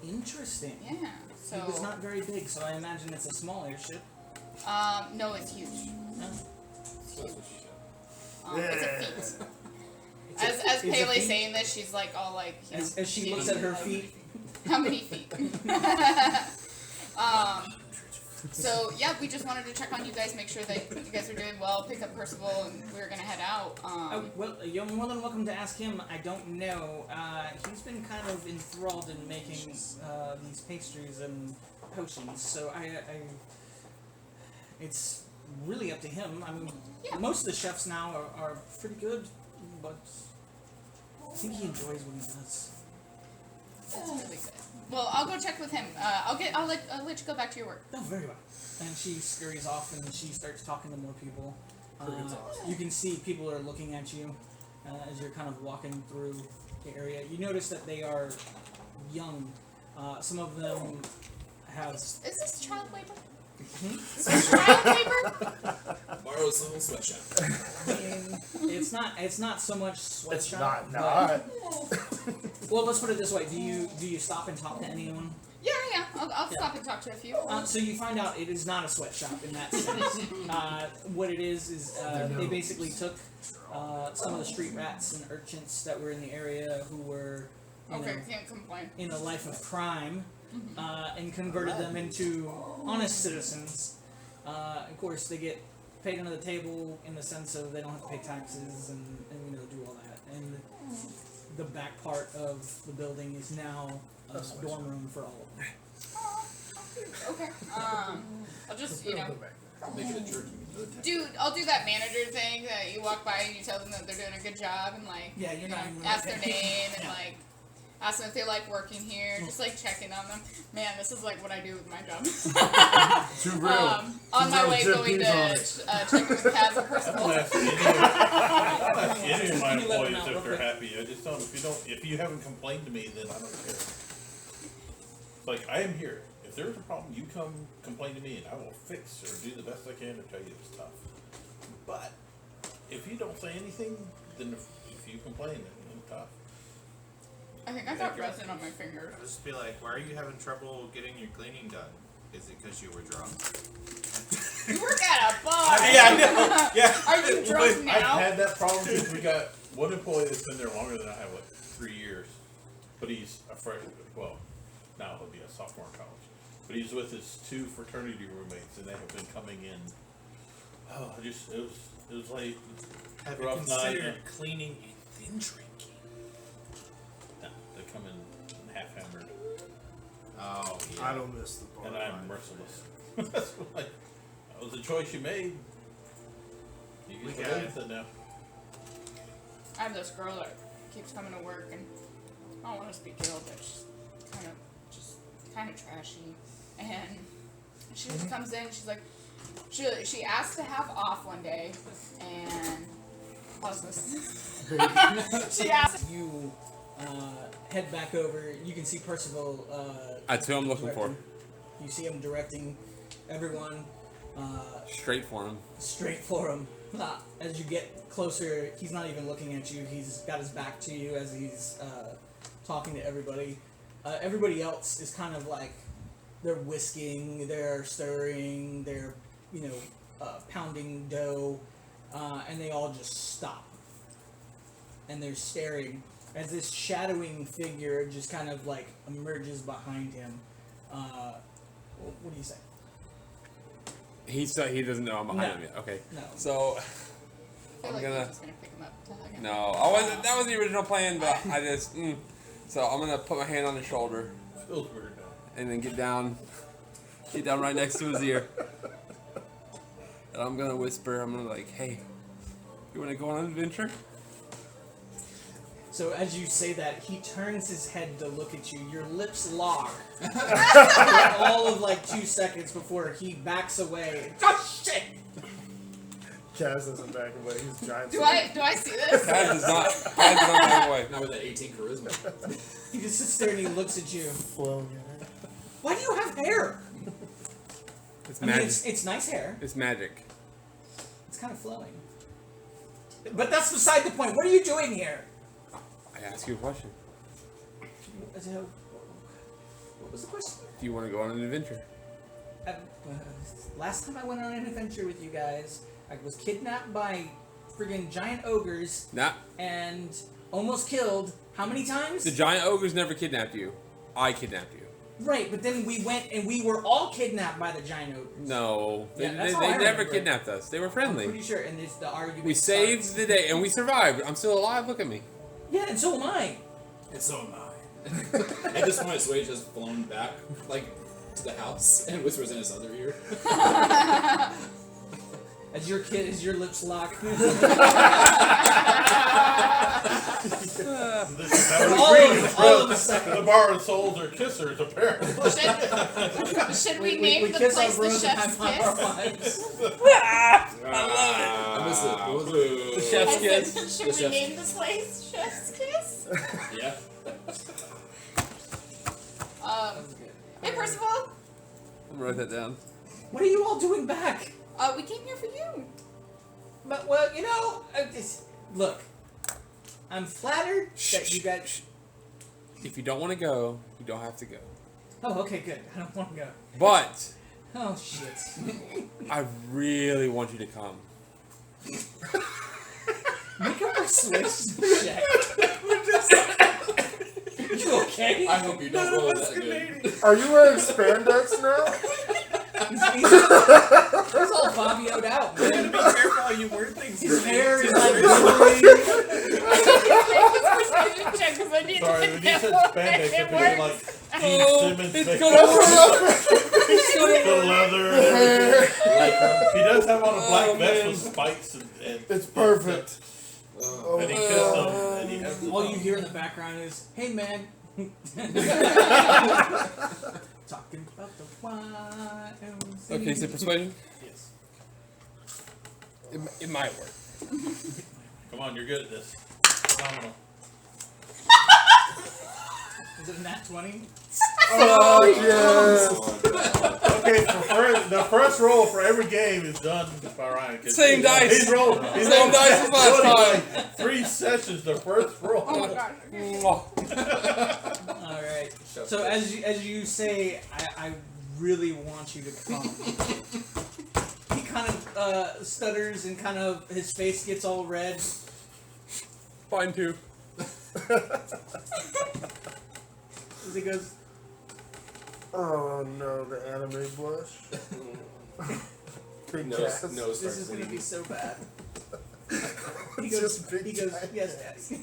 interesting. Yeah. So It was not very big, so I imagine it's a small airship. no, it's huge. No. That's what she said. It's a feat. As it's a Pele feat? saying this, she's like all like. You know, As she looks at her feet. How many feet? So yeah, we just wanted to check on you guys, make sure that you guys are doing well. Pick up Percival, and we were gonna head out. Oh, well, you're more than welcome to ask him. I don't know. He's been kind of enthralled in making these pastries and potions, so it's really up to him. I mean, Yeah. most of the chefs now are pretty good, but I think he enjoys what he does. That's really good. Well, I'll go check with him. I'll let you go back to your work. Oh, very well. And she scurries off and she starts talking to more people. You can see people are looking at you as you're kind of walking through the area. You notice that they are young. Some of them have. Is this child labor? Hmm? Is this child labor? Borrow's little sweatshop. I mean, it's not so much It's sweatshop. not. Well, let's put it this way: do you stop and talk to anyone? Yeah. I'll stop and talk to a few. So you find out it is not a sweatshop in that sense. What it is they basically took some of the street rats and urchins that were in the area who were Can't complain. in a life of crime and converted them into honest citizens. Of course, they get paid under the table in the sense of they don't have to pay taxes and do all that. And the back part of the building is now a dorm room for all of them. Okay. I'll just Make it a church. I'll do that manager thing that you walk by and you tell them that they're doing a good job and like Yeah, you're not even ask their name and Yeah. like ask them if they like working here, just like checking on them. Man, this is like what I do with my job. Too real. On my real way Jim going Pease to on it. check with Kaz and I'll Percival. ask any of my Can you let them employees out if real they're quick? happy. I just tell them if you haven't complained to me, then I don't care. Like, I am here. If there's a problem, you come complain to me and I will fix or do the best I can to tell you it's tough. But if you don't say anything, then if you complain, then it's tough. I think I got resin on my fingers. I'll just be like, why are you having trouble getting your cleaning done? Is it because you were drunk? You work at a bar. Yeah, I know. Yeah. Are you drunk But now? I've had that problem because we got one employee that's been there longer than I have, like 3 years. But he's a freshman. Well, now he'll be a sophomore in college. But he's with his 2 fraternity roommates, and they have been coming in Oh, it was like Have you rough night. considered cleaning and then drinking? No, they come in half hammered, Oh, yeah. I don't miss the bar. and I'm merciless. That's like that was the choice you made. You We get to got live it. with it now. I have this girl that keeps coming to work, and I don't want to speak ill, but she's kind of trashy. And she just comes in, she's like, she asked to have off one day, and pause this. She asked. You head back over. You can see Percival. That's who I'm looking for. directing- You see him directing everyone Straight for him. straight for him. As you get closer, he's not even looking at you. He's got his back to you as he's talking to everybody. Everybody else is kind of like they're whisking, they're stirring, they're pounding dough, and they all just stop. And they're staring as this shadowing figure just kind of like emerges behind him. What do you say? He doesn't know I'm behind No. him yet. Okay. No. So I feel I'm like gonna. you're just gonna pick him up to hug him. No, I wasn't. That was the original plan, but I just. So I'm gonna put my hand on his shoulder Feels weird now. and then get down right next to his ear, and I'm gonna whisper. I'm gonna like, hey, you wanna go on an adventure? So as you say that, he turns his head to look at you. Your lips lock for all of like 2 seconds before he backs away. Oh shit! Kaz doesn't back away. He's giant. Do I see this? Kaz does not back away. Not with that 18 charisma. He just sits there and he looks at you. Flowing hair. Why do you have hair? It's I mean, magic. it's nice hair. It's magic. It's kind of flowing. But that's beside the point. What are you doing here? I ask you a question. What was the question? Do you want to go on an adventure? Last time I went on an adventure with you guys, I was kidnapped by friggin' giant ogres Nah. and almost killed. How many times? The giant ogres never kidnapped you. I kidnapped you. Right, but then we went and we were all kidnapped by the giant ogres. No, Yeah, they that's all I never remember. kidnapped us. They were I'm friendly. pretty sure, and there's the argument. We saved the day and we survived. I'm still alive. Look at me. Yeah, and so am I. And so am I. At this point, Swage has flown back, like, to the house and whispers in his other ear. As your lips lock. all of a second. The bar of souls are kissers, apparently. Should we name the kiss place our the bros and Chef's high five our Kiss? wives. I missed it. What was it? The chef's I kiss. said, should The we chef's- name this place Chef's Kiss? Yeah. Hey Percival, I'm gonna write that down. What are you all doing back? we came here for you. But well, look. I'm flattered that you guys. If you don't want to go, you don't have to go. Oh, okay, good. I don't want to go. But Oh shit. I really want you to come. Make a persuasion check. You okay? I hope you don't roll that good. Are you wearing spandex now? He's all Fabio'd out, You man. gotta be careful how you word things. His Grenade. hair is like glittering. Check because I need Sorry, to when you get said one. spandex, It I figured works. like Gene Simmons it's makeup, gonna the leather and everything. Like, he does have on a black Oh, vest man. with spikes and It's perfect. and he kissed him and he has All you hear in the background is, "Hey man." Talking about the wild. Okay, so persuasion. Yes. It might work. Come on, you're good at this. Phenomenal. Is it a nat 20? Oh yes. Okay, the first roll for every game is done by Ryan. 'Cause Same dice. He's rolled. He's Same rolled dice as last like 3 sessions. The first roll. Oh my gosh. Mwah. All right. So as you say, I really want you to come. He kind of stutters and kind of his face gets all red. Fine too. As he goes, Oh no, the anime blush. Big Nose, Cass. nose This starts is gonna be bleeding. so bad. It's just Big Cass. yes, Daddy.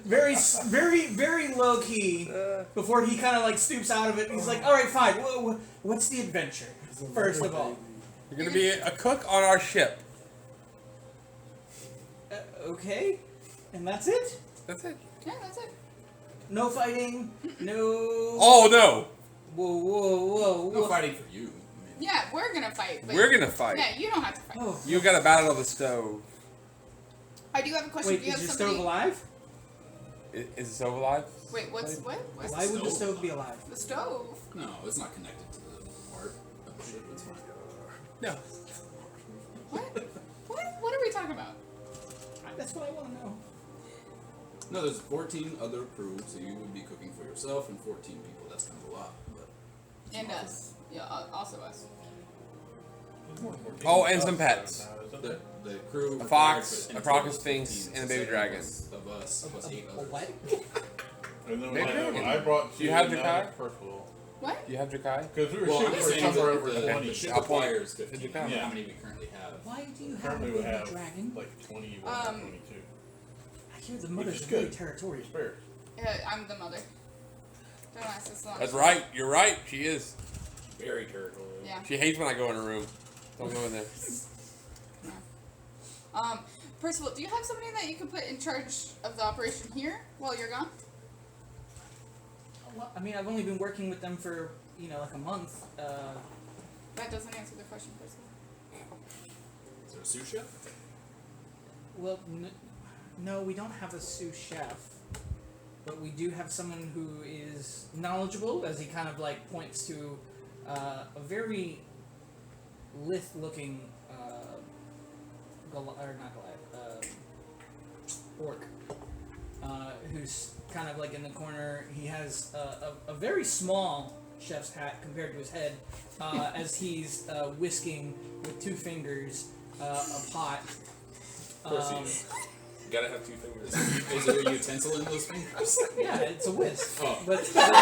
Very low key. Before he kind of like stoops out of it, he's like, "All right, fine. What's the adventure? First of all, You're gonna be a cook on our ship. okay, and that's it. That's it. Yeah, that's it. No fighting. No. Oh no, Whoa. No fighting for you. I mean, Yeah, we're gonna fight. But we're gonna fight. Yeah, you don't have to fight. Oh. You gotta battle the stove. I do have a question. Wait, do you is have your somebody? stove alive? Is the stove alive? Wait, what's what? What's Why would the stove? stove be alive? the stove? no, it's not connected to the part of the ship. It's fine. No. What? What are we talking about? That's what I want to know. No, there's 14 other crew, so you would be cooking for yourself and 14 people. That's kind of a lot, but And us. Yeah, also us. Oh, and some pets. the crew. A fox, required a for- in total crocus is sphinx, 15, and a so baby say dragon. Of us, plus 8 others. What? And then Maybe when we I brought You have now Jakai? first of all, What? Do you have Jakai? because we were Well, I'm shooting just for saying somewhere that over the 20. ship I'll point. requires 15. I don't know Yeah. how many we currently have. Why do you have a Currently we baby have dragon? like 21 Um, or 22. I hear the Which mother's is very good. territorial. Spare. I'm the mother. Don't ask this long. That's right. You're right. She is. Very territorial. Yeah. She hates when I go in her room. Don't go in there. Percival, do you have somebody that you can put in charge of the operation here while you're gone? Well, I mean, I've only been working with them for like a month. That doesn't answer the question, Percival. Is there a sous chef? Well, no, we don't have a sous chef, but we do have someone who is knowledgeable, as he kind of like points to a very lithe-looking orc, who's kind of like in the corner. He has a very small chef's hat compared to his head, as he's whisking with 2 fingers a pot. Of course he is. You gotta have 2 fingers. Is there a utensil in those fingers? Yeah, it's a whisk. Oh. But he can't.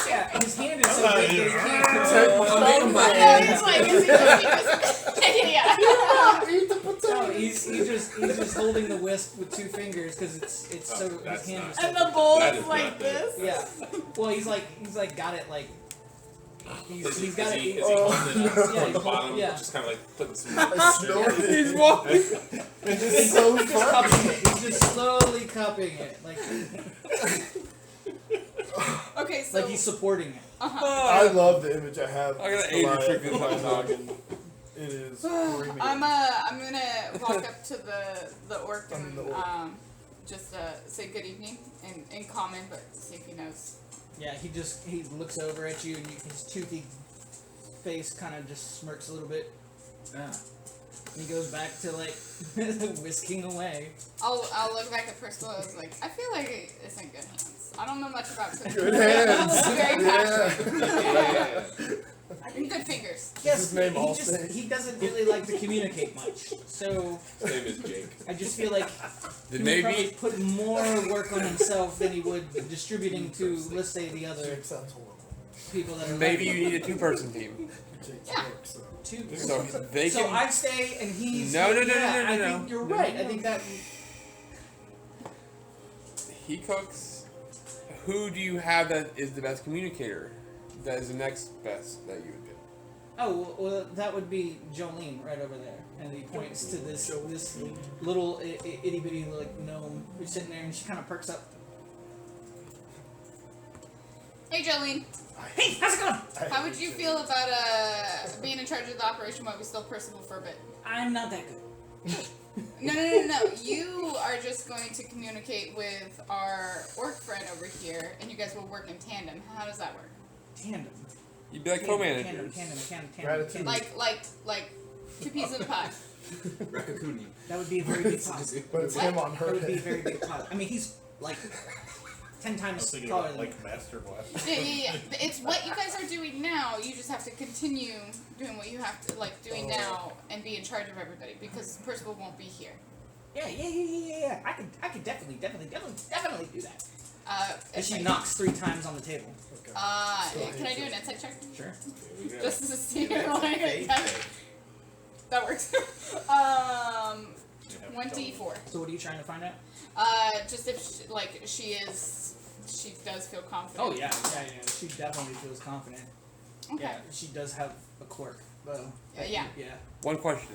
Yeah, his hand is so big that he can't. It's like, is he yeah. No, he's just holding the whisk with 2 fingers because it's so his that's hand not- is so And the bowl That is is like not the- this. yeah. Well, he's like got it like he's got Is it. he holding it up yeah, from he's the bottom? yeah. Just kind of like putting some. I snorted. He's walking. It's so He's just funny. cupping it. He's just slowly cupping it, like Okay, so he's supporting it. I love the image I have. I gotta age Goliath restrict this in my one noggin. It is creamy. I'm gonna walk up to the orc I mean, and the orc. just say good evening in common, but see if he knows. Yeah, he looks over at you and his toothy face kind of just smirks a little bit. Ah. And he goes back to like whisking away. I'll look back at Percival and I was like, I feel like it's in good hands. I don't know much about cooking. Good hands. Very passionate. Yeah. And good fingers. Yes, his name he Allstate? he doesn't really like to communicate much. So His name is Jake. I just feel like Then he would probably maybe put more work on himself than he would distributing to, let's say, the other Jake sounds horrible. people that are maybe like you need a 2-person team. Jake's Yeah. work, so. two. So they So can. I stay and he's No, no, no, yeah, no, no, I no, think no. you're No, right. no, I think that He cooks. Who do you have that is the best communicator? That is the next best that you would do. oh well that would be Jolene right over there, and he points to this little itty bitty like gnome who's sitting there, and she kind of perks up. Hey, Jolene. Hey, how's it going? How would you feel about being in charge of the operation while we still Percival for a bit? I'm not that good. No. You are just going to communicate with our orc friend over here, and you guys will work in tandem. How does that work? Tandem. You'd be like Tandem, co-managers. tandem. Gratitude. Like 2 pieces of the pie. Rakakuni. That would be a very big pot. But it's What? him on That her would be a head. very big pot. I mean, he's like 10 I was times thinking taller about than me. like Master Blast. Yeah. It's what you guys are doing now. You just have to continue doing what you have to doing now and be in charge of everybody because Percival won't be here. Yeah. I could definitely do that. And she okay. knocks 3 times on the table. Can I do an insight check? Sure. Just to see like Hey, that works. 1d4. So what are you trying to find out? Just if she does feel confident. Oh yeah. She definitely feels confident. Okay. Yeah, she does have a quirk, though. Yeah. One question: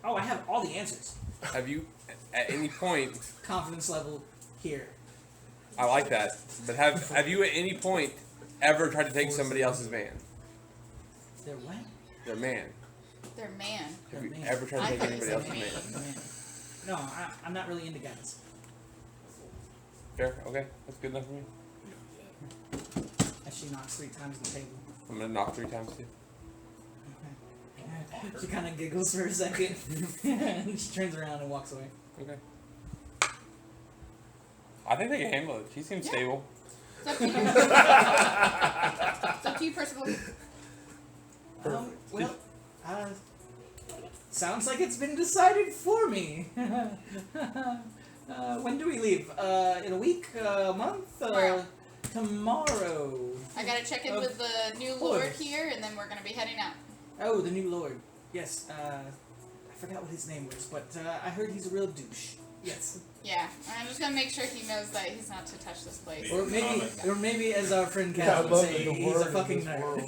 Oh, I have all the answers. have you, at any point, Confidence level here. I like that, but have you at any point ever tried to take somebody else's man? They're what? Their man. They're man. Have you Their man. ever tried to I take thought you anybody said else's man? man. No, I'm not really into guys. Fair. Okay, that's good enough for me. As she knocks 3 times on the table. I'm gonna knock 3 times too. Okay. She kind of giggles for a second, and she turns around and walks away. Okay. I think they can handle it. She seems Yeah. stable. It's up to you. It's up to you, Percival. Well, sounds like it's been decided for me. When do we leave? In a week? A month? Tomorrow. Tomorrow. I gotta check in with the new lord here, and then we're gonna be heading out. Oh, the new lord. Yes. I forgot what his name was, but I heard he's a real douche. Yes. Yeah, I'm just gonna make sure he knows that he's not to touch this place. Or maybe as our friend Yeah, I Kat would love say, the he's word a in fucking this nerd. world.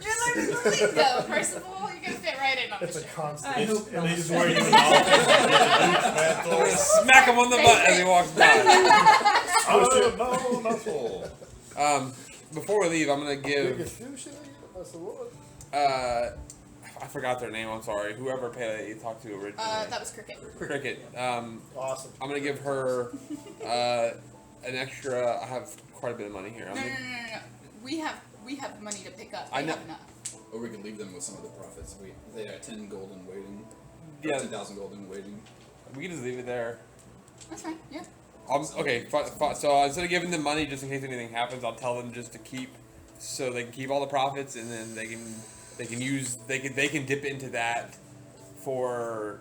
You're learning the lingo, Percival. You're gonna fit right in on It's the a show. constant. I hope not. He's wearing the knowledge. Smack him on the butt as he walks by. Before we leave, I'm gonna give. I forgot their name. I'm sorry. Whoever Pele talked to originally. That was Cricket. Cricket. Awesome. I'm gonna give her an extra. I have quite a bit of money here. No. We have money to pick up. I They know. have enough. Or we could leave them with some of the profits. They are 10 gold in waiting. Yeah. 10,000 gold in waiting. We can just leave it there. That's fine. Yeah. Okay. So instead of giving them money just in case anything happens, I'll tell them just to keep, so they can keep all the profits, and then they can dip into that for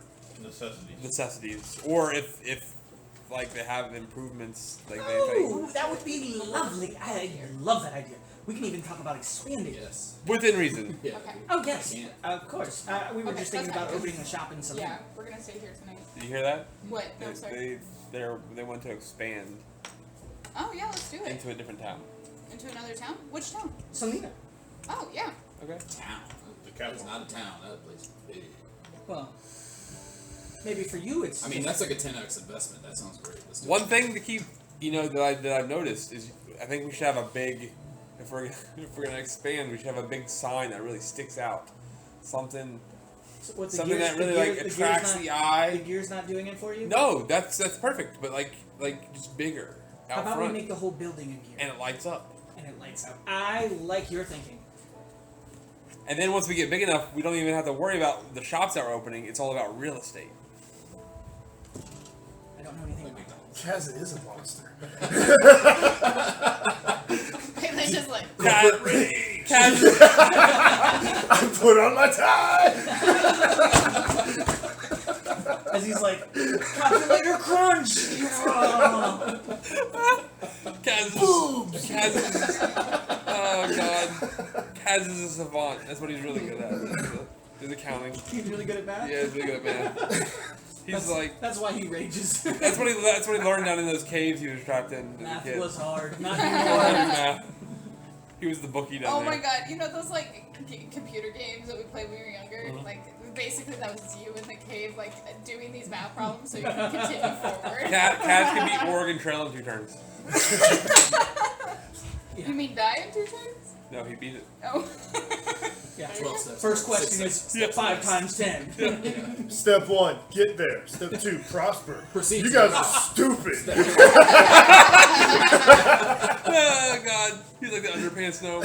necessities, or if like they have improvements, like Oh, that would be lovely. I love that idea. We can even talk about expanding. Yes. within reason. Yeah. Okay. Oh yes, Yeah. of course. We were Okay, just thinking that's about fine. opening a shop in Salina. Yeah, we're gonna stay here tonight. Did you hear that? What? No, sorry. They want to expand Oh yeah, let's do it. into a different town. Into another town? Which town? Salina. Oh yeah. Okay. Town. That is not a town. That place is big. Well, maybe for you it's. I mean, that's like a 10x investment. That sounds great. Let's do One it. thing to keep, that I've noticed is I think we should have a big, if we're gonna expand, we should have a big sign that really sticks out, something Something that really like attracts the eye. The gear's not doing it for you. No, that's perfect, but like just bigger How out about front, we make the whole building a gear and it lights up. and it lights up? I like your thinking. And then once we get big enough, we don't even have to worry about the shops that we're opening. It's all about real estate. I don't know anything about that. Kaz is a monster. It's just like I put on my tie. As he's like, calculator crunch. Kaz is, oh god, Kaz is a savant. That's what he's really good at. He's accounting. He's really good at math. Yeah, he's really good at math. He's That's why he rages. that's what he learned down in those caves he was trapped in as a Math kid. was hard. Not He anymore. learned math. He was the bookie down oh there. my god, you know those like computer games that we played when we were younger? Like basically that was you in the cave like doing these math problems so you can continue forward. Kaz can beat Oregon Trail in 2 turns. You mean die in 2 turns? No, he beat it. Oh. Yeah. 12 steps. First question is 5 times 10. Step 1, get there. Step 2, prosper. Proceed You to guys the are top. stupid. Oh god, he's like the underpants gnome.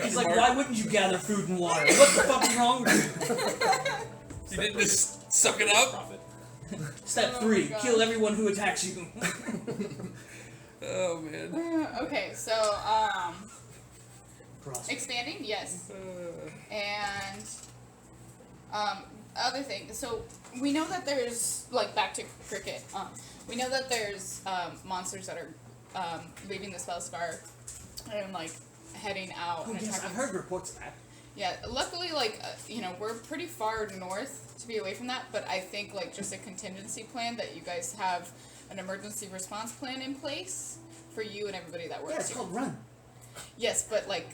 He's like, why wouldn't you gather food and water? What the fuck is wrong with you? You didn't just suck it up? Profit. Step Oh 3, my God. kill everyone who attacks you. Oh man. Okay, so expanding, yes. And other thing. So we know that there's like back to cricket. We know that there's monsters that are leaving the Spellscar and like heading out. Oh and yes, attacking. I've heard reports of that. Yeah, luckily, like, we're pretty far north to be away from that, but I think, like, just a contingency plan that you guys have an emergency response plan in place for you and everybody that works Yeah, it's here. called Run. Yes, but, like,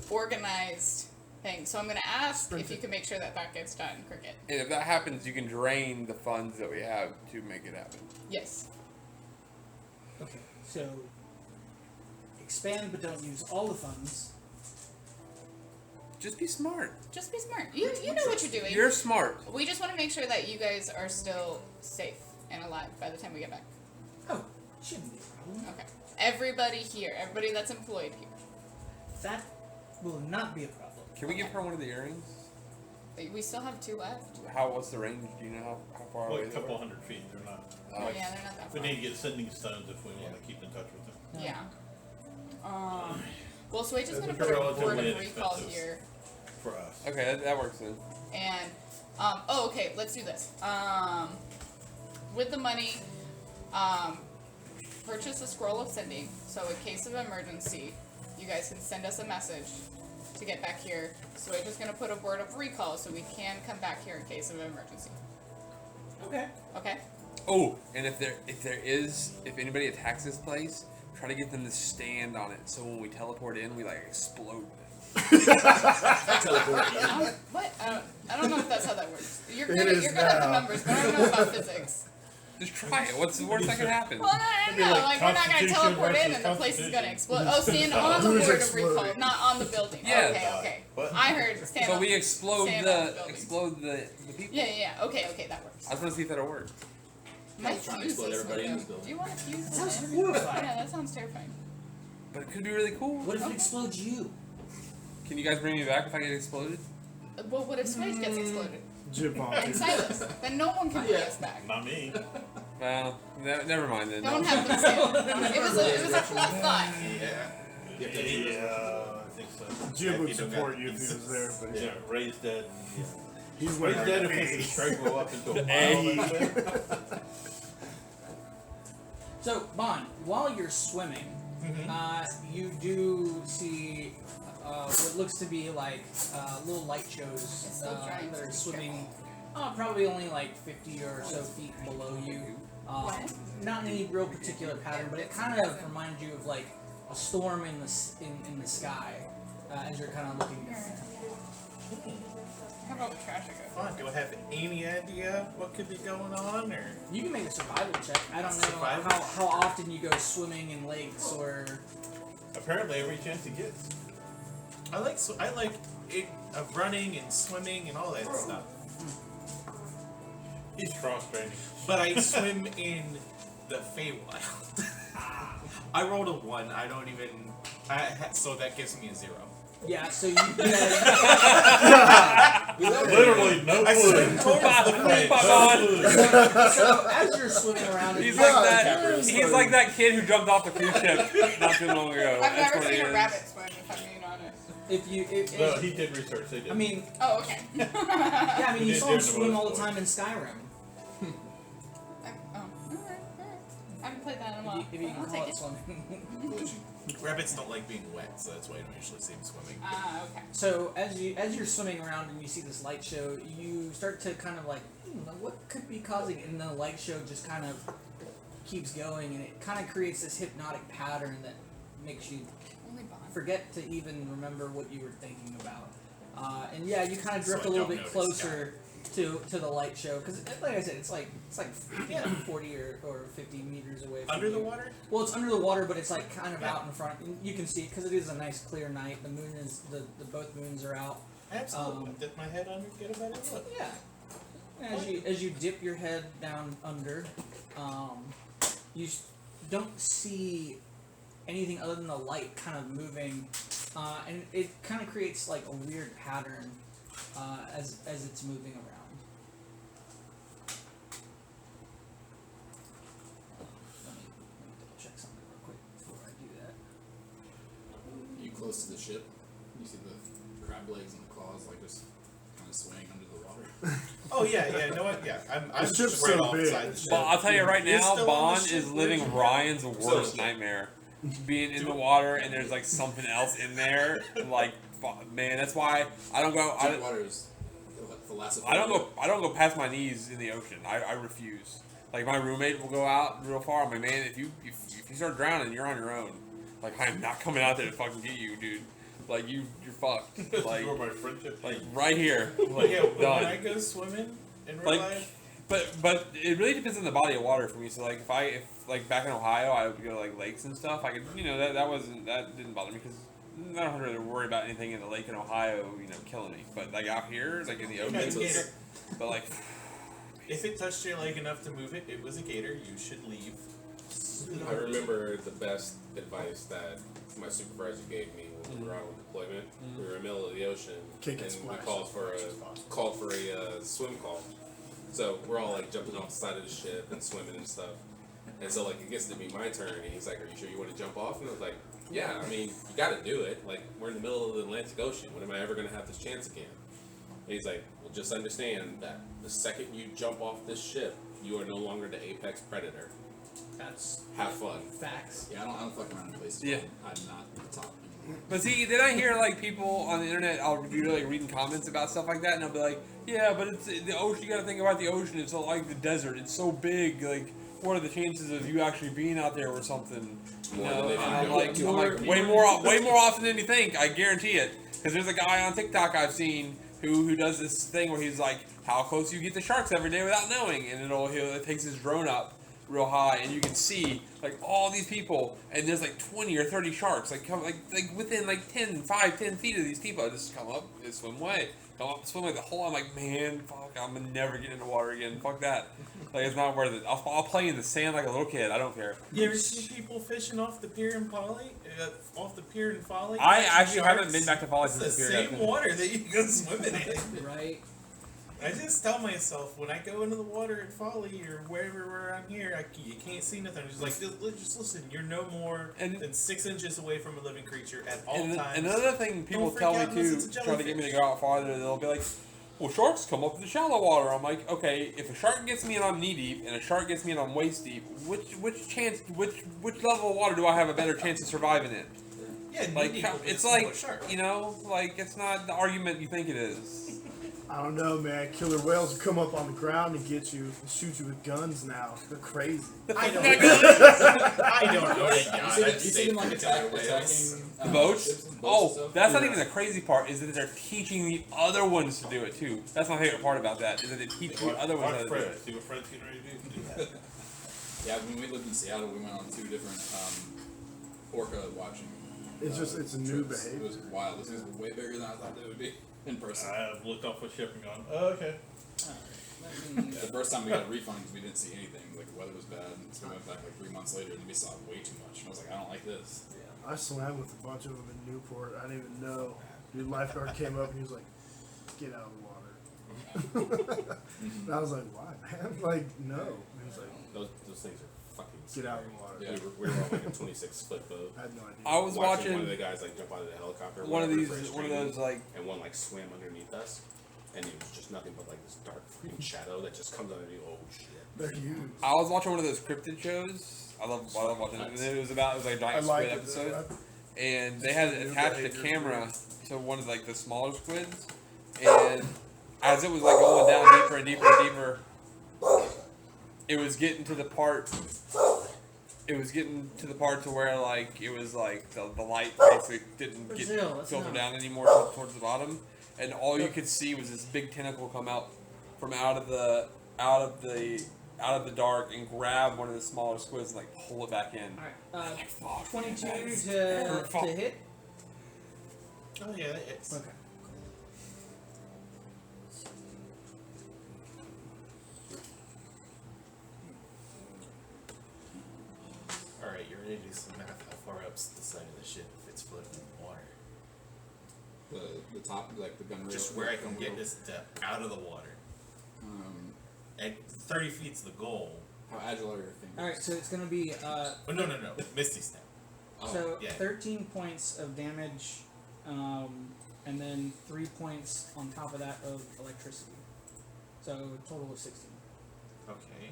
organized thing. So I'm going to ask if you can make sure that that gets done, Cricket. And if that happens, you can drain the funds that we have to make it happen. Yes. Okay, so expand but don't use all the funds. Just be smart. Just be smart. You know what you're doing. You're smart. We just want to make sure that you guys are still safe and alive by the time we get back. Oh, shouldn't be a problem. Okay. Everybody here, everybody that's employed here. That will not be a problem. Can we give her one of the earrings? We still have 2 left. What's the range? Do you know how far away Like a they couple were? hundred feet. They're not. Oh, yeah, they're not that We far. need to get sending stones if we want to keep in touch with them. Yeah. Well, so we're just gonna They're put a word relatively of recall inexpensive. here, For us. Okay, that works then. and okay, let's do this. With the money, purchase a scroll of sending. So in case of emergency, you guys can send us a message to get back here. So we're just gonna put a word of recall so we can come back here in case of emergency. Okay. Okay. Oh, and if anybody attacks this place, try to get them to stand on it so when we teleport in, we like explode them. What? I don't know if that's how that works. You're It good. is You're good at the now. numbers, but I don't know about physics. Just try it. What's the worst that could happen? Well, It'd be no. like Like we're not gonna Constitution teleport in versus and the place is gonna Constitution. explode. Oh, stand on the Who's board of exploding? recall, not on the building. Yeah. Okay. What? I heard stand So on. we explode stand on the building. people. Yeah. Okay, that works. I just want to see if that'll work. My was trying to fuse explode is everybody in lit this up. building. Do you want to fuse? That sounds in? horrifying. Yeah, that sounds terrifying. But it could be really cool. What if it explodes you? Can you guys bring me back if I get exploded? Well, what if Swage gets exploded? Jib on And it. Silas? Then no one can bring us back. Not me. Well, never mind then. Don't have them stand. It was a cool thought. Yeah. You have to Yeah, I think so. Jib would You don't support got- you if he was there, but Yeah, Ray's dead. he's Ray's wearing dead a if we can face. strike go up into a Hey. mile. That's it. So, Bond, while you're swimming, you do see what looks to be like little light shows It's still drying, that so are be swimming probably only like 50 or so feet below you. What? Not in any real particular pattern, but it kind of reminds you of like a storm in the sky as you're kind of looking down. How about the trash I got? Fun. Do I have any idea what could be going on, or You can make a survival check. I don't know Survival? how often you go swimming in lakes or. Apparently, every chance he gets. I like it of running and swimming and all that stuff. He's cross training. But I swim in the Feywild. I rolled a 1. I don't even. So that gives me a 0. Yeah, so you Literally no I clue. swim towards the fridge. so as you're swimming around, He's you- like that. He's like that kid who jumped off the cruise ship not too long ago. I've That's never what he seen a is. rabbit swim, if I'm being honest. if you, if, No, he did research. They did. I mean, Oh, okay. yeah, I mean, you did saw do him the swim most all the part. time in Skyrim. Alright. I haven't played that in a If while. you, if you can I'll call take it it. swimming. Rabbits don't like being wet, so that's why you don't usually see them swimming. Okay. So as you're swimming around and you see this light show, you start to kind of like, what could be causing it? And the light show just kind of keeps going, and it kind of creates this hypnotic pattern that makes you Only Bond. forget to even remember what you were thinking about. And yeah, you kind of So drift I a little don't bit notice, closer to the light show because, like I said, it's like 40 or 50 meters away. From Under the you. water? Well, it's under the water, but it's like kind of out in front. And you can see it because it is a nice clear night. The moon is the both moons are out. Absolutely. Dip my head under, get a better look. Yeah. As you dip your head down under, you don't see anything other than the light kind of moving, and it kind of creates like a weird pattern as it's moving around. Let me double check something real quick before I do that. You close to the ship. You see the crab legs and the claws like just kind of swaying under the water. Oh yeah, yeah. No, yeah. I'm The ship's right so off big. side of the ship. But I'll tell you right It's now, still on the Bond ship, is where'd you living go? Ryan's So- worst nightmare. Being in the water and there's like something else in there. Like, man, that's why I don't go. Deep water is philosophy. I don't go past my knees in the ocean. I refuse. Like my roommate will go out real far. I'm like, man, if you start drowning, you're on your own. Like I am not coming out there to fucking get you, dude. Like you're fucked. Like You're my friendship. like right here. Like Yeah, when done. I go swimming in real Like, life, but it really depends on the body of water for me. So like if like back in Ohio, I would go to like lakes and stuff. I could that didn't bother me because I don't really worry about anything in the lake in Ohio killing me. But like out here, like in the you know, ocean, gator. but like If it touched your leg enough to move it, it was a gator. You should leave. I remember the best advice that my supervisor gave me when we were out on deployment. We were in the middle of the ocean, Kick and and we splash. called for a swim call. So we're all like jumping off the side of the ship and swimming and stuff. And so like it gets to be my turn, and he's like, "Are you sure you want to jump off?" And I was like, "Yeah, I mean, you got to do it. Like we're in the middle of the Atlantic Ocean. When am I ever going to have this chance again?" And he's like, "Well, just understand that the second you jump off this ship, you are no longer the apex predator. That's Have fun." facts. Yeah, I don't fuck around in places. Yeah. I'm not at the top anymore. But see, then I hear like people on the internet. I'll be like reading comments about stuff like that, and I'll be like, "Yeah, but it's the ocean. You got to think about the ocean. It's not like the desert. It's so big. Like, what are the chances of you actually being out there or something?" More than if And you I'm do. like, way more often than you think. I guarantee it. Because there's a guy on TikTok I've seen who does this thing where he's like, how close you get to sharks every day without knowing, and it takes his drone up real high, and you can see like all these people, and there's like 20 or 30 sharks like come like within like 10 feet of these people. I just come up, just swim away, come up, swim like the whole. I'm like, man, fuck, I'm gonna never get into water again. Fuck that. Like it's not worth it. I'll play in the sand like a little kid. I don't care. You ever see people fishing off the pier in Folly? Off the pier in Folly? I catching actually haven't sharks? been back to Folly It's the since the period. same water that you go swimming in. Right. I just tell myself when I go into the water at Folly or wherever I'm here, you can't see nothing. I'm just like, just listen. You're no more than 6 inches away from a living creature at all times. And another thing people Don't tell freak me out unless too, it's a trying to get me to jellyfish. go out farther, they'll be like, well, sharks come up to the shallow water. I'm like, okay, if a shark gets me and I'm knee deep, and a shark gets me and I'm waist deep, which level of water do I have a better chance of surviving in? Yeah, Like, knee deep with it's a like, shark. like it's not the argument you think it is. I don't know, man. Killer whales will come up on the ground and get you and shoot you with guns now. They're crazy. I don't know. You see them like attacking The boats? Oh, that's not even the crazy part, is that they're teaching the other ones to do it too. That's my favorite part about that, is that they teach the other ones how to do it. See what Fred's getting ready to do that. Yeah, when we lived in Seattle, we went on 2 different orca watching. It's a new trips. behavior. It was wild. This things were way bigger than I thought they would be in person. I've looked off the ship and gone, oh, okay. The first time we got a refund because we didn't see anything. Like the weather was bad, and so we went back like 3 months later, and we saw way too much. And I was like, I don't like this. I swam with a bunch of them in Newport. I didn't even know. Dude, lifeguard came up and he was like, "Get out of the water." And I was like, "Why, man?" Like, no. And he was like, Those things are fucking "Get out of scary. the water." Yeah. We were on like a 26-foot boat. I had no idea. I was watching one watching of the guys like jump out of the helicopter. one of whatever, these, for one of training, those like, and one like swam underneath us, and it was just nothing but like this dark freaking shadow that just comes underneath. Oh shit! They're huge. I was watching one of those cryptid shows. I love watching it. And it was like a I giant like squid it. episode. And they had attached a camera to one of like the smaller squids, and as it was like going down deeper and deeper and deeper, it was getting to the part. It was getting to the part to where like it was like the light basically didn't get Brazil, that's filtered not- down anymore towards the bottom, and all you could see was this big tentacle come out from out of the dark and grab one of the smaller squids and like pull it back in. Alright, Fuck, 22 man, that is to terrifying. hit. Oh yeah, it's Okay. all right. You're ready to do some math. How far up's the side of the ship if it's floating in the water? The top, like the gun rail. Just where I can get this depth out of the water. At 30 feet's the goal. How agile are your fingers? Alright, so it's gonna be Oh no, Misty Step. so yeah. 13 points of damage, and then 3 points on top of that of electricity. So a total of 16. Okay.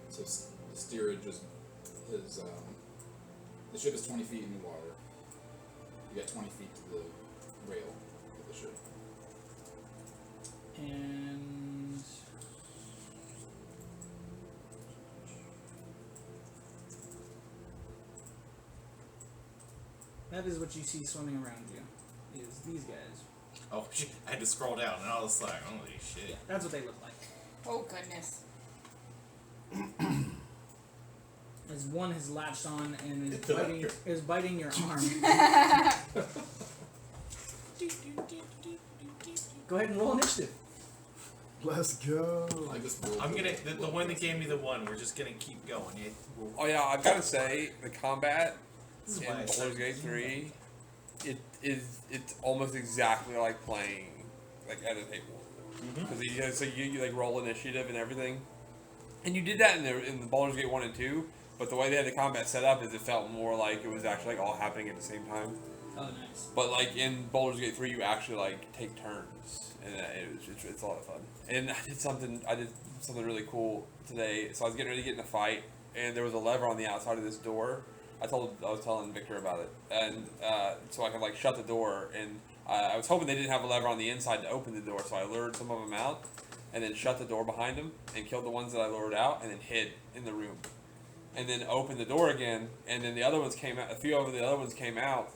So the steerage is the ship is 20 feet in the water. You got 20 feet to the rail of the ship. And that is what you see swimming around you. Is these guys. Oh shit! I had to scroll down, and I was like, "Holy shit!" That's what they look like. Oh goodness. As one has latched on and It's electric. is biting your arm. Go ahead and roll initiative. Let's go. I just rolled I'm gonna the one that gave me the one. We're just gonna keep going. Oh yeah, I've got to say the combat This is in why I Baldur's started Gate using 3, it's almost exactly like playing like at a table. Because so you like roll initiative and everything, and you did that in the Baldur's Gate 1 and 2. But the way they had the combat set up is it felt more like it was actually like all happening at the same time. Oh, nice. But like in Baldur's Gate 3, you actually like take turns, and it's a lot of fun. And I did something really cool today. So I was getting ready to get in a fight, and there was a lever on the outside of this door. I was telling Victor about it, and so I could like shut the door. And I was hoping they didn't have a lever on the inside to open the door, so I lured some of them out, and then shut the door behind them, and killed the ones that I lured out, and then hid in the room. And then opened the door again, and then the other ones came out. A few of the other ones came out,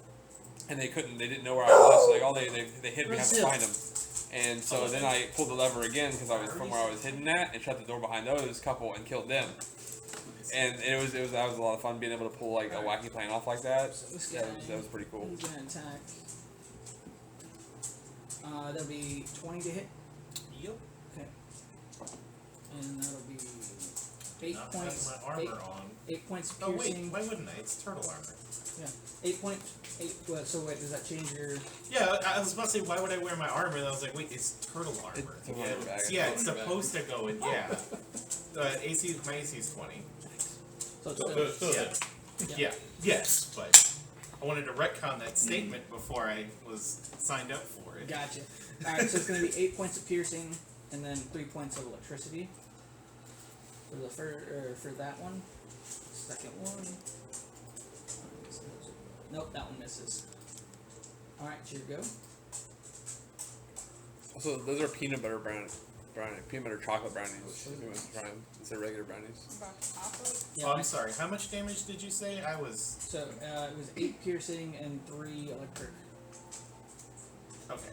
and they didn't know where I was. So like all they hid behind behind them. And so then I pulled the lever again because I was from where I was hidden at, and shut the door behind those couple and killed them. And that was a lot of fun being able to pull like a wacky plan off like that. So this That guy, was pretty cool. he's gonna attack. That'll be 20 to hit. Yep. Okay. And that'll be 8 Not points. having my armor on. 8 points of Oh wait, piercing. why wouldn't I? It's turtle armor. Yeah. 8 points. 8. Well, so wait, does that change your? Yeah, I was about to say, why would I wear my armor? And I was like, wait, it's turtle armor. It's a rubber bag. Yeah, it's supposed to go in. Yeah. My AC is 20. So it's So, still, Yeah. Yeah. Yeah. Yes, but I wanted to retcon that statement before I was signed up for it. Gotcha. All right, so it's gonna be 8 points of piercing, and then 3 points of electricity. For the for that one. Second one. Nope, that one misses. All right, here you go. Also, those are peanut butter peanut butter chocolate brownies. If you want to try them, instead of regular brownies. About to pop it. Yeah, Oh, I'm nice. sorry. How much damage did you say? I was So it was 8 piercing and 3 electric. okay.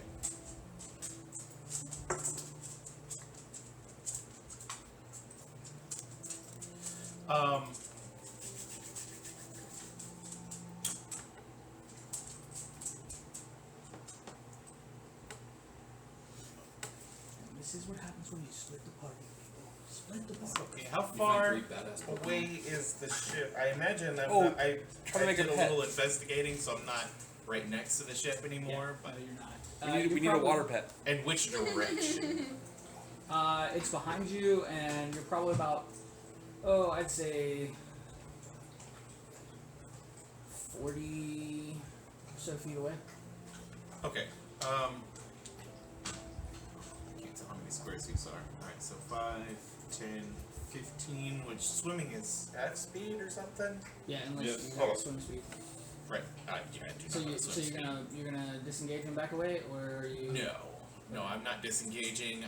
And this is what happens when you split the party, people. Split the party. Okay, how You find far 3 badass Pokemon. away is the ship? I imagine Try to make did a a pet. little investigating, so I'm not right next to the ship anymore. No, But you're not. We need a water pet. in which direction? It's behind you, and you're probably about, I'd say 40 or so feet away. Okay. Can't tell how many squares these are. Alright, so 5, 10, 15, which swimming is at speed or something? Yeah, unless Yes. you have swim speed. Right. Yeah, I do So not you have so swim you're gonna disengage and back away, or are you? speed. No, I'm not disengaging.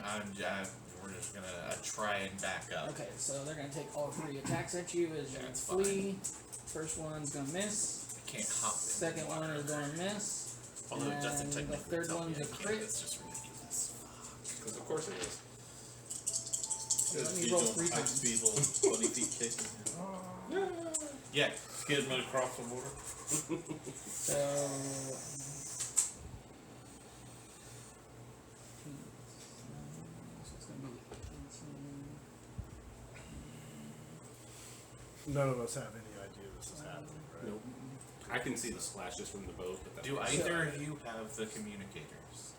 We're just gonna try and back up. Okay, so they're gonna take all 3 attacks at you as you That's flee. First one's gonna miss. I can't hop. in the Second one water. is gonna miss. Although it doesn't and the technically third tell me one's I a can't, crit. It's just ridiculous. Because of course it is. Let me These roll little 3 high times. speed little 20 feet kicking. Yeah. Skid me across the water. So. So it's gonna be 18. None of us have any idea this is happening, right? Nope. I can see the splashes from the boat, but that's Do about either it. of you have the communicators?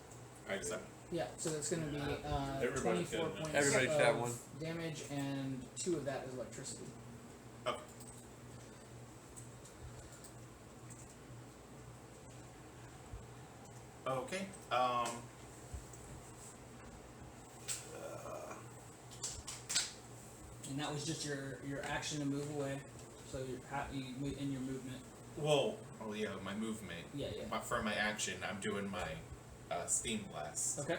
I do. Yeah, so it's gonna be Everybody's 24 got it. points Everybody should of have one. damage, and 2 of that is electricity. Okay. Okay. And that was just your action to move away. So in your movement. Whoa. Oh yeah, my movement. Yeah. For my action, I'm doing my steam blast. Okay.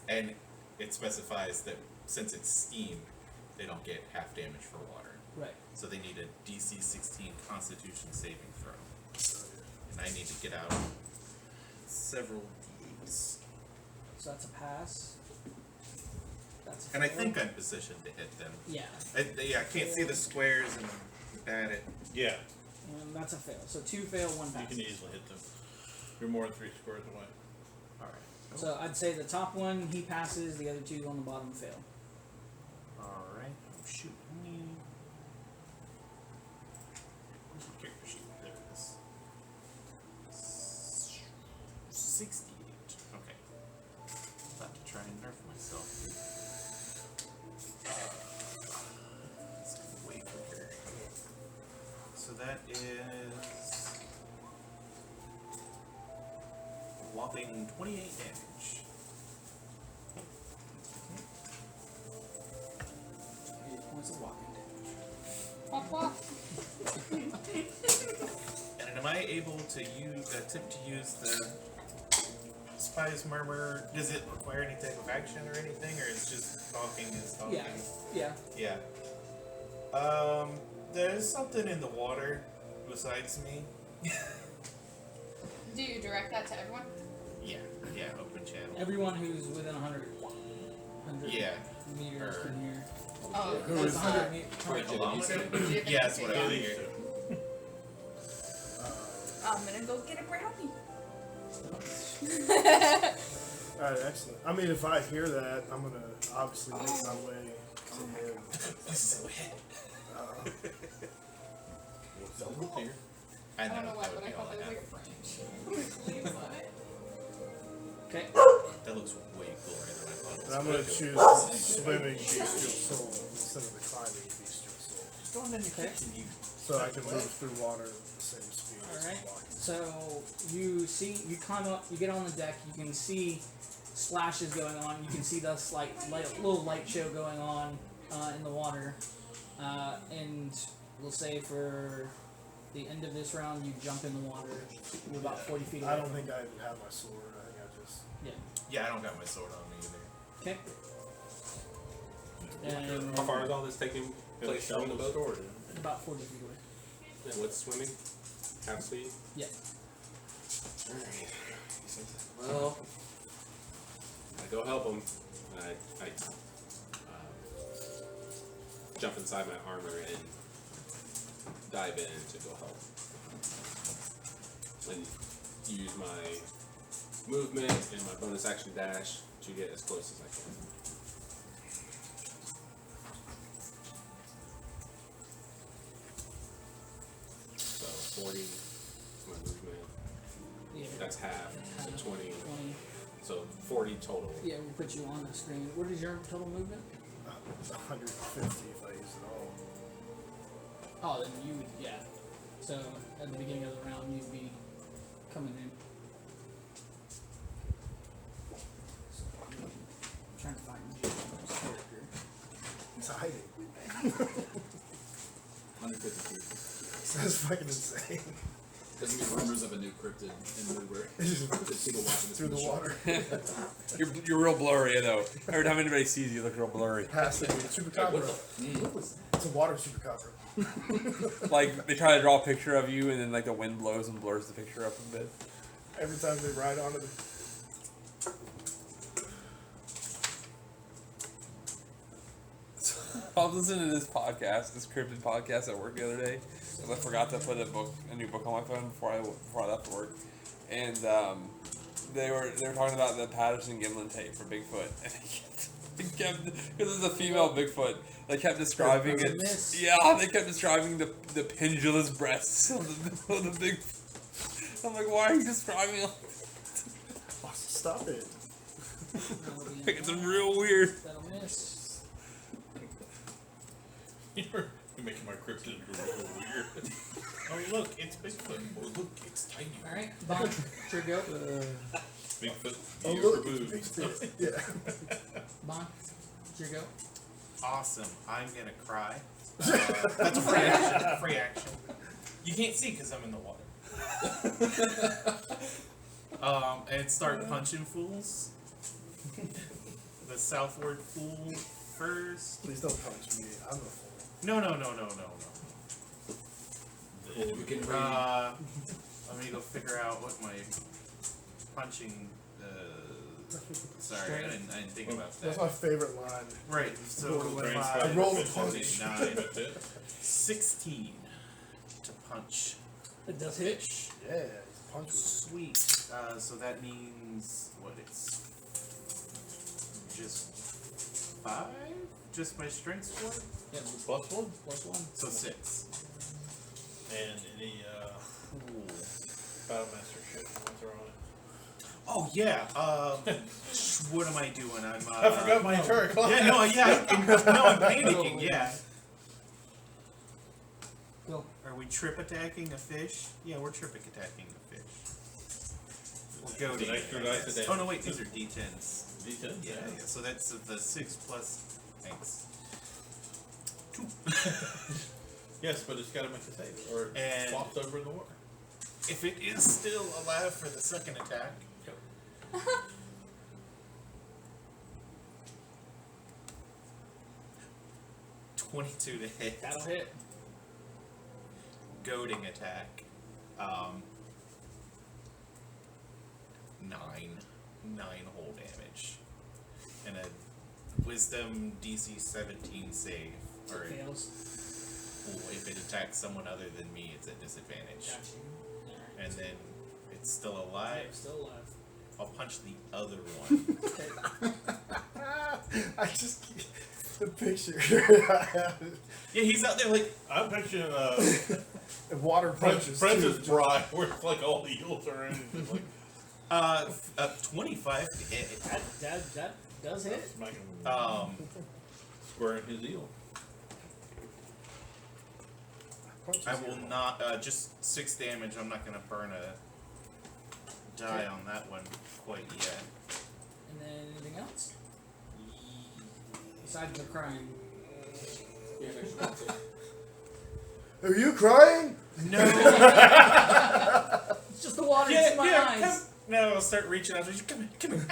And it specifies that since it's steam, they don't get half damage for water. Right. So they need a DC 16 Constitution saving throw. And I need to get out several D8s. So that's a pass. That's a And I fail. think I'm positioned to hit them. Yeah. I can't see the squares and bad at. Yeah. And that's a fail. So 2 fail, 1 pass. You can easily hit them. You're more than 3 squares away. Alright. So I'd say the top one he passes, the other 2 on the bottom fail. Alright. Oh shoot. Where's my character sheet? There it is. 68. Okay. About to try and nerf myself. It's way quicker. So that is a whopping 28 damage. 8 points of walking damage. Wop, wop. And am I able to attempt to use the Spy's Murmur? Does it require any type of action or anything, or it's just talking and talking? Yeah. Yeah. There's something in the water besides me. Do you direct that to everyone? Yeah, open channel. Everyone who's within 100 Yeah. meters from here. Oh, That's that's 100 meters. Kilometer? Yeah, that's what I hear. I'm gonna go get a brownie. Alright, excellent. I mean, if I hear that, I'm gonna obviously make my way to him. So hit. I don't know why, but I thought that was like a branch. Okay. That looks way cooler than I thought it was. And I'm gonna choose swimming bestial soul instead of the climbing bestial soul. Just going in your kitchen, you. So I can move through water at the same speed as Alright. walking. So you climb up, you get on the deck, you can see splashes going on, you can see the little light show going on in the water. And we'll say for the end of this round, you jump in the water. You're about 40 feet away. I don't think I even have my sword. I think I just. Yeah, I don't got my sword on me either. Okay. And How far is all this taking place on the boat? about 40 feet away. And what's swimming? Half speed? Yeah. Alright. Well, I go help him. I jump inside my armor and dive in to go help. And use my movement and my bonus action dash to get as close as I can. So 40 is my movement. Yeah. That's half, so 20. 20. So 40 total. Yeah, we'll put you on the screen. What is your total movement? 150 if I use it all. Oh, then you would, yeah. So at the beginning of the round, you'd be coming in. So, I'm trying to find Jim's character. He's hiding. 153. That's fucking insane. Doesn't get rumors of a new cryptid in Uber. It's just There's people watching this through from the show. water. You're real blurry though. Every time anybody sees you, you look real blurry. Has to be chupacabra. It's a water chupacabra. Like they try to draw a picture of you, and then like the wind blows and blurs the picture up a bit. Every time they ride onto the. I was listening to this podcast, this cryptid podcast at work the other day, because I forgot to put a new book on my phone before I left work, and they were talking about the Patterson Gimlin tape for Bigfoot, and they kept because it's a female Bigfoot. They kept describing it. Yeah, they kept describing the pendulous breasts of the Bigfoot. I'm like, why are you describing it? Stop it. Like, it's real weird. That'll miss. You're making my cryptid real weird. Oh, look, it's Bigfoot. Oh, look, it's tiny. Alright, Bond, it's your go. Bigfoot, Oh, your look, boobs. it's a big stick. Yeah. Bond, it's your go. awesome. I'm gonna cry. That's a free action. Free action. You can't see because I'm in the water. And start punching fools. The southward fool first. Please don't punch me. I'm a fool. No. We can Let me go figure out what my punching. Sorry, I didn't think about that. That's my favorite line. Right. So I rolled a punch. 16 to punch. It does hit. Yeah, punch was Sweet. So that means what? It's just 5. Just my strength score. Yeah, +1. +1. So 6. And any Battlemaster shit once they're on it. Oh yeah. What am I doing? I'm. I forgot my entire class. Yeah. No. Yeah. I'm panicking. Yeah. Go. Are we trip attacking a fish? Yeah, we're trip attacking a fish. We'll go It's an extra dice a day. Oh no, wait, these are D10s. D10? Yeah. So that's the 6 plus. Thanks. 2. Yes, but it's got to make a save, or it And- flops over in the water. If it is still alive for the second attack. 22 to hit. That'll hit. Goading attack. 9 whole damage. And a wisdom DC 17 save. Or Fails. if it attacks someone other than me, it's at disadvantage. Got you. Alright. And then it's still alive. Still alive. I'll punch the other one. I just the picture. Yeah, he's out there like. I'm picturing The water punches. Princess too. Bride, where it's like all the heels are in. It's like, 25 to hit. That does hit. smacking Square in his eel. Punches I will you. not, just 6 damage. I'm not gonna burn a die on that one quite yet. And then anything else? Besides the crying. Are you crying? No! It's just the water in my eyes. No, I'll start reaching out. Come here.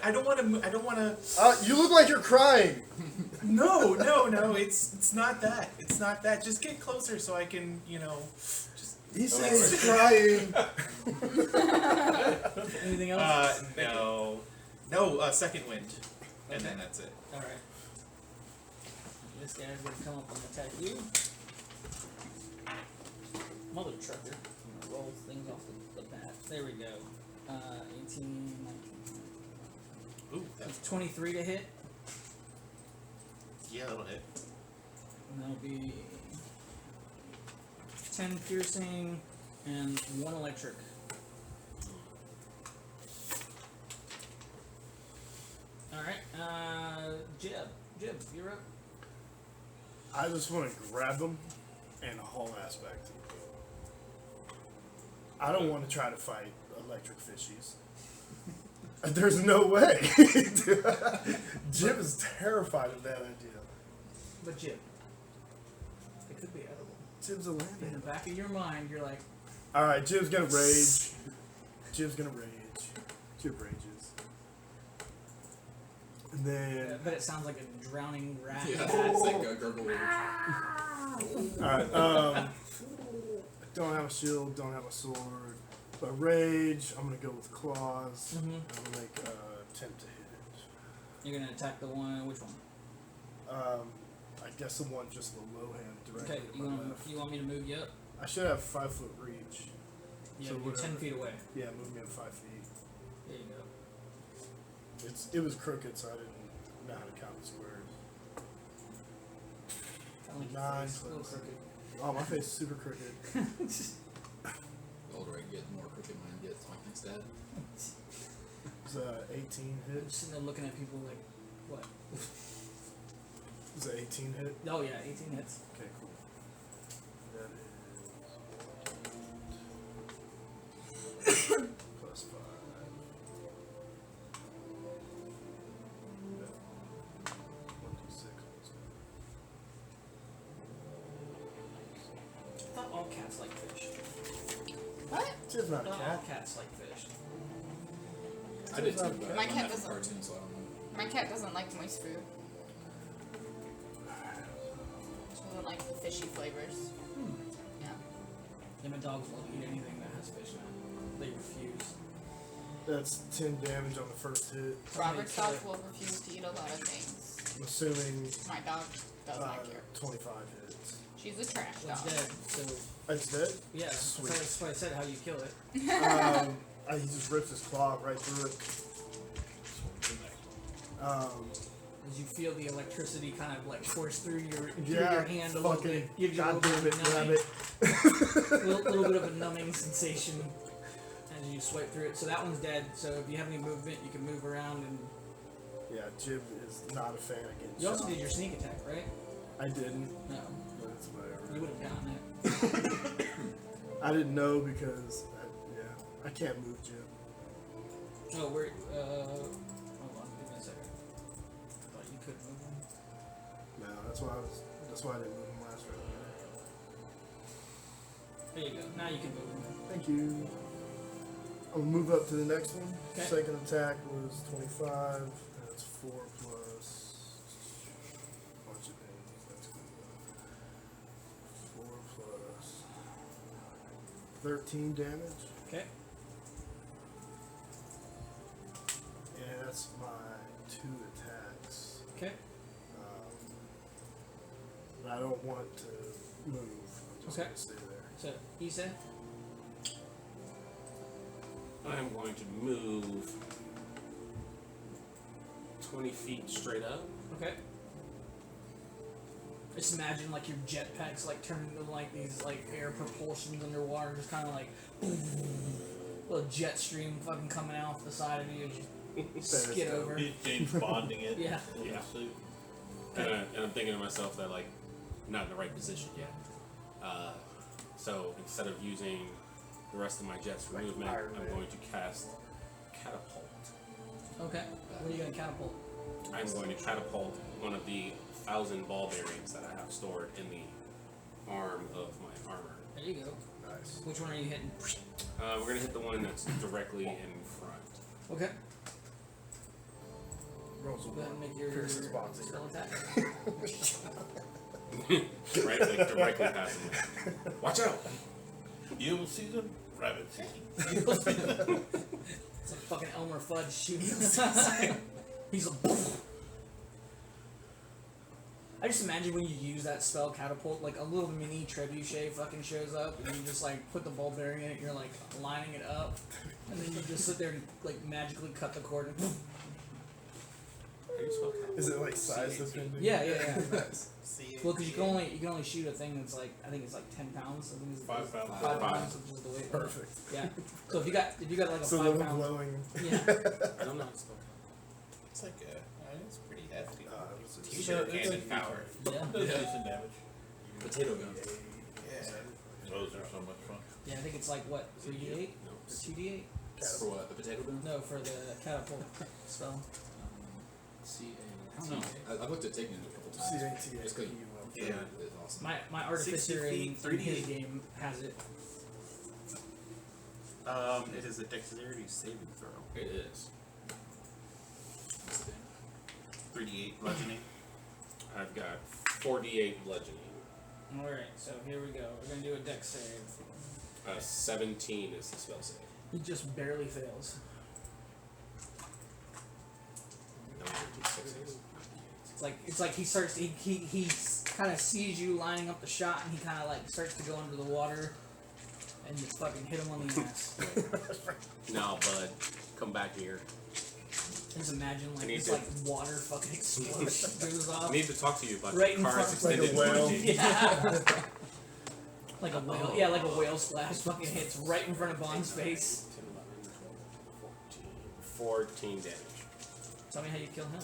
I don't want to. I don't want to. You look like you're crying. No. It's not that. It's not that. Just get closer so I can, just. He says he's crying. Anything else? No, second wind. And then that's it. Alright. This guy's gonna come up and attack you. Mother trucker. I'm gonna roll things off the bat. There we go. 18, 19. Ooh, That's 23 to hit. Yeah, that'll hit. And that'll be 10 piercing and 1 electric. Alright, Jib, you're up. I just want to grab them and haul ass back to the boat. I don't want to try to fight electric fishies. There's no way. Jib is terrified of that idea. But Jib, it could be edible. Jib's a In the landman. back of your mind, you're like, Alright, Jib's gonna rage. Jib's gonna rage. Jib rages. And then. I bet it sounds like a drowning rat. Yeah, it's like a gurgle rage. Alright, don't have a shield, don't have a sword. But rage, I'm gonna go with claws. Mhm. I'm gonna make attempt to hit You're gonna attack the one, which one? it. I guess the one just the low hand directly Okay, to you my want left. me to move you up? I should have 5 foot reach. Yeah, So you're whatever. 10 feet away. Yeah, move me up 5 feet. There you go. It was crooked, so I didn't know how to count the squares. Kinda like your 9 face, a little plus. crooked. Oh, my face is super crooked. The older I get, the more crooked mine gets. My thing's dead. It's 18 I'm hit. just sitting there looking at people like, what? It's 18 hit. Oh yeah, 18 hits. Okay, cool. That is plus 5. Yeah. 1d6 plus 5. cats like fish. What? Jib's not a Not all cat. cats like fish. I did too, but My I cat learned that from doesn't. cartoons, so I don't know. My cat doesn't like moist food. She doesn't like the fishy flavors. Yeah. Yeah, my dogs won't eat anything that has fish in it. They refuse. That's 10 damage on the first hit. Robert's kill dog it. will refuse to eat a lot of things. I'm assuming My dog does not care. 25 hits. She's a trash So it's dog. dead. So It's dead? yeah, that's why I said how you kill it. He just rips his claw right through it. As you feel the electricity kind of like force through your Yeah, hand a little fucking, bit, gives you a God little bit damn of it, a grab numbing, it. little bit of a numbing sensation as you swipe through it. So that one's dead. So if you have any movement, you can move around. And Yeah, Jib is not a fan of getting you also shot. did your sneak attack, right? I didn't, No, but it's whatever. you would have gotten it. I didn't know because, I can't move Jib. Oh, where? Hold on, give me a second. I thought you could move him. No, that's why I didn't move him last round. There you go. Now you can move him. Thank you. I'll move up to the next one. Okay. Second attack was 25. That's 4 plus bunch of things. That's good. 4 plus 13 damage. Okay. And that's my 2 attacks. Okay. But I don't want to move. I'm just Okay. going to stay there. So Issa. I'm going to move 20 feet straight up. Okay. Just imagine like your jetpacks like turn into like these like air propulsions underwater, just kind of like little jet stream fucking coming out the side of you as you skid over. He's James Bonding it. Yeah. in the Yeah. suit. And I'm thinking to myself that, like, I'm not in the right position yet. So instead of using the rest of my jets for movement, Iron I'm Man. going to cast Catapult. Okay. What are you gonna catapult? I'm going to catapult one of the 1,000 ball bearings that I have stored in the arm of my armor. There you go. Nice. Which one are you hitting? We're going to hit the one that's directly in front. Okay. Rolls a Go ahead and 1. make your Pierces box spell ear. attack. Right, like directly past me. Watch out! Eel season, rabbit season. It's like fucking Elmer Fudd shooting. He's like. I just imagine when you use that spell catapult, like a little mini trebuchet fucking shows up, and you just like put the ball bearing in it. You're like lining it up, and then you just sit there and like magically cut the cord. And How do you spell catapult? Is it like size depending? yeah. See, Well, because you can only shoot a thing that's like I think it's like 10 pounds. I think it's 5 pounds. 5 pounds, which is the weight. Perfect. Yeah. So if you got like a So 5 little pound, glowing. yeah. I don't know how to spell catapult. it's like it's pretty hefty. What's it? T-shirt cannon power. Yeah. Does decent damage. Potato gun. Yeah. Those are so much fun. Yeah, I think it's like what 3d8 No. or 2d8. For what? The potato gun? No, for the catapult spell. I don't know. I've looked at taking it a couple times. C-A-T-A-P-U-L. Just 'cause Yeah. it's awesome. My artificer 60 in feet, 3D8. his game has it. It is a dexterity saving throw. It is. 3d8 bludgeoning. I've got 48 bludgeoning. Alright, so here we go. We're gonna do a dex save. 17 is the spell save. He just barely fails. No, 56. It's like he starts he kind of sees you lining up the shot and he kind of like starts to go under the water and you fucking hit him on the ass. Now, bud, come back here. Just imagine like I need this to- like water fucking explosion goes I off. need to talk to you about Right your in car's front, like a extended whale. warranty. Yeah. Like a whale, yeah, like a whale splash fucking hits right in front of Bond's face. 10, 11, 12, 14 damage. Tell me how you kill him.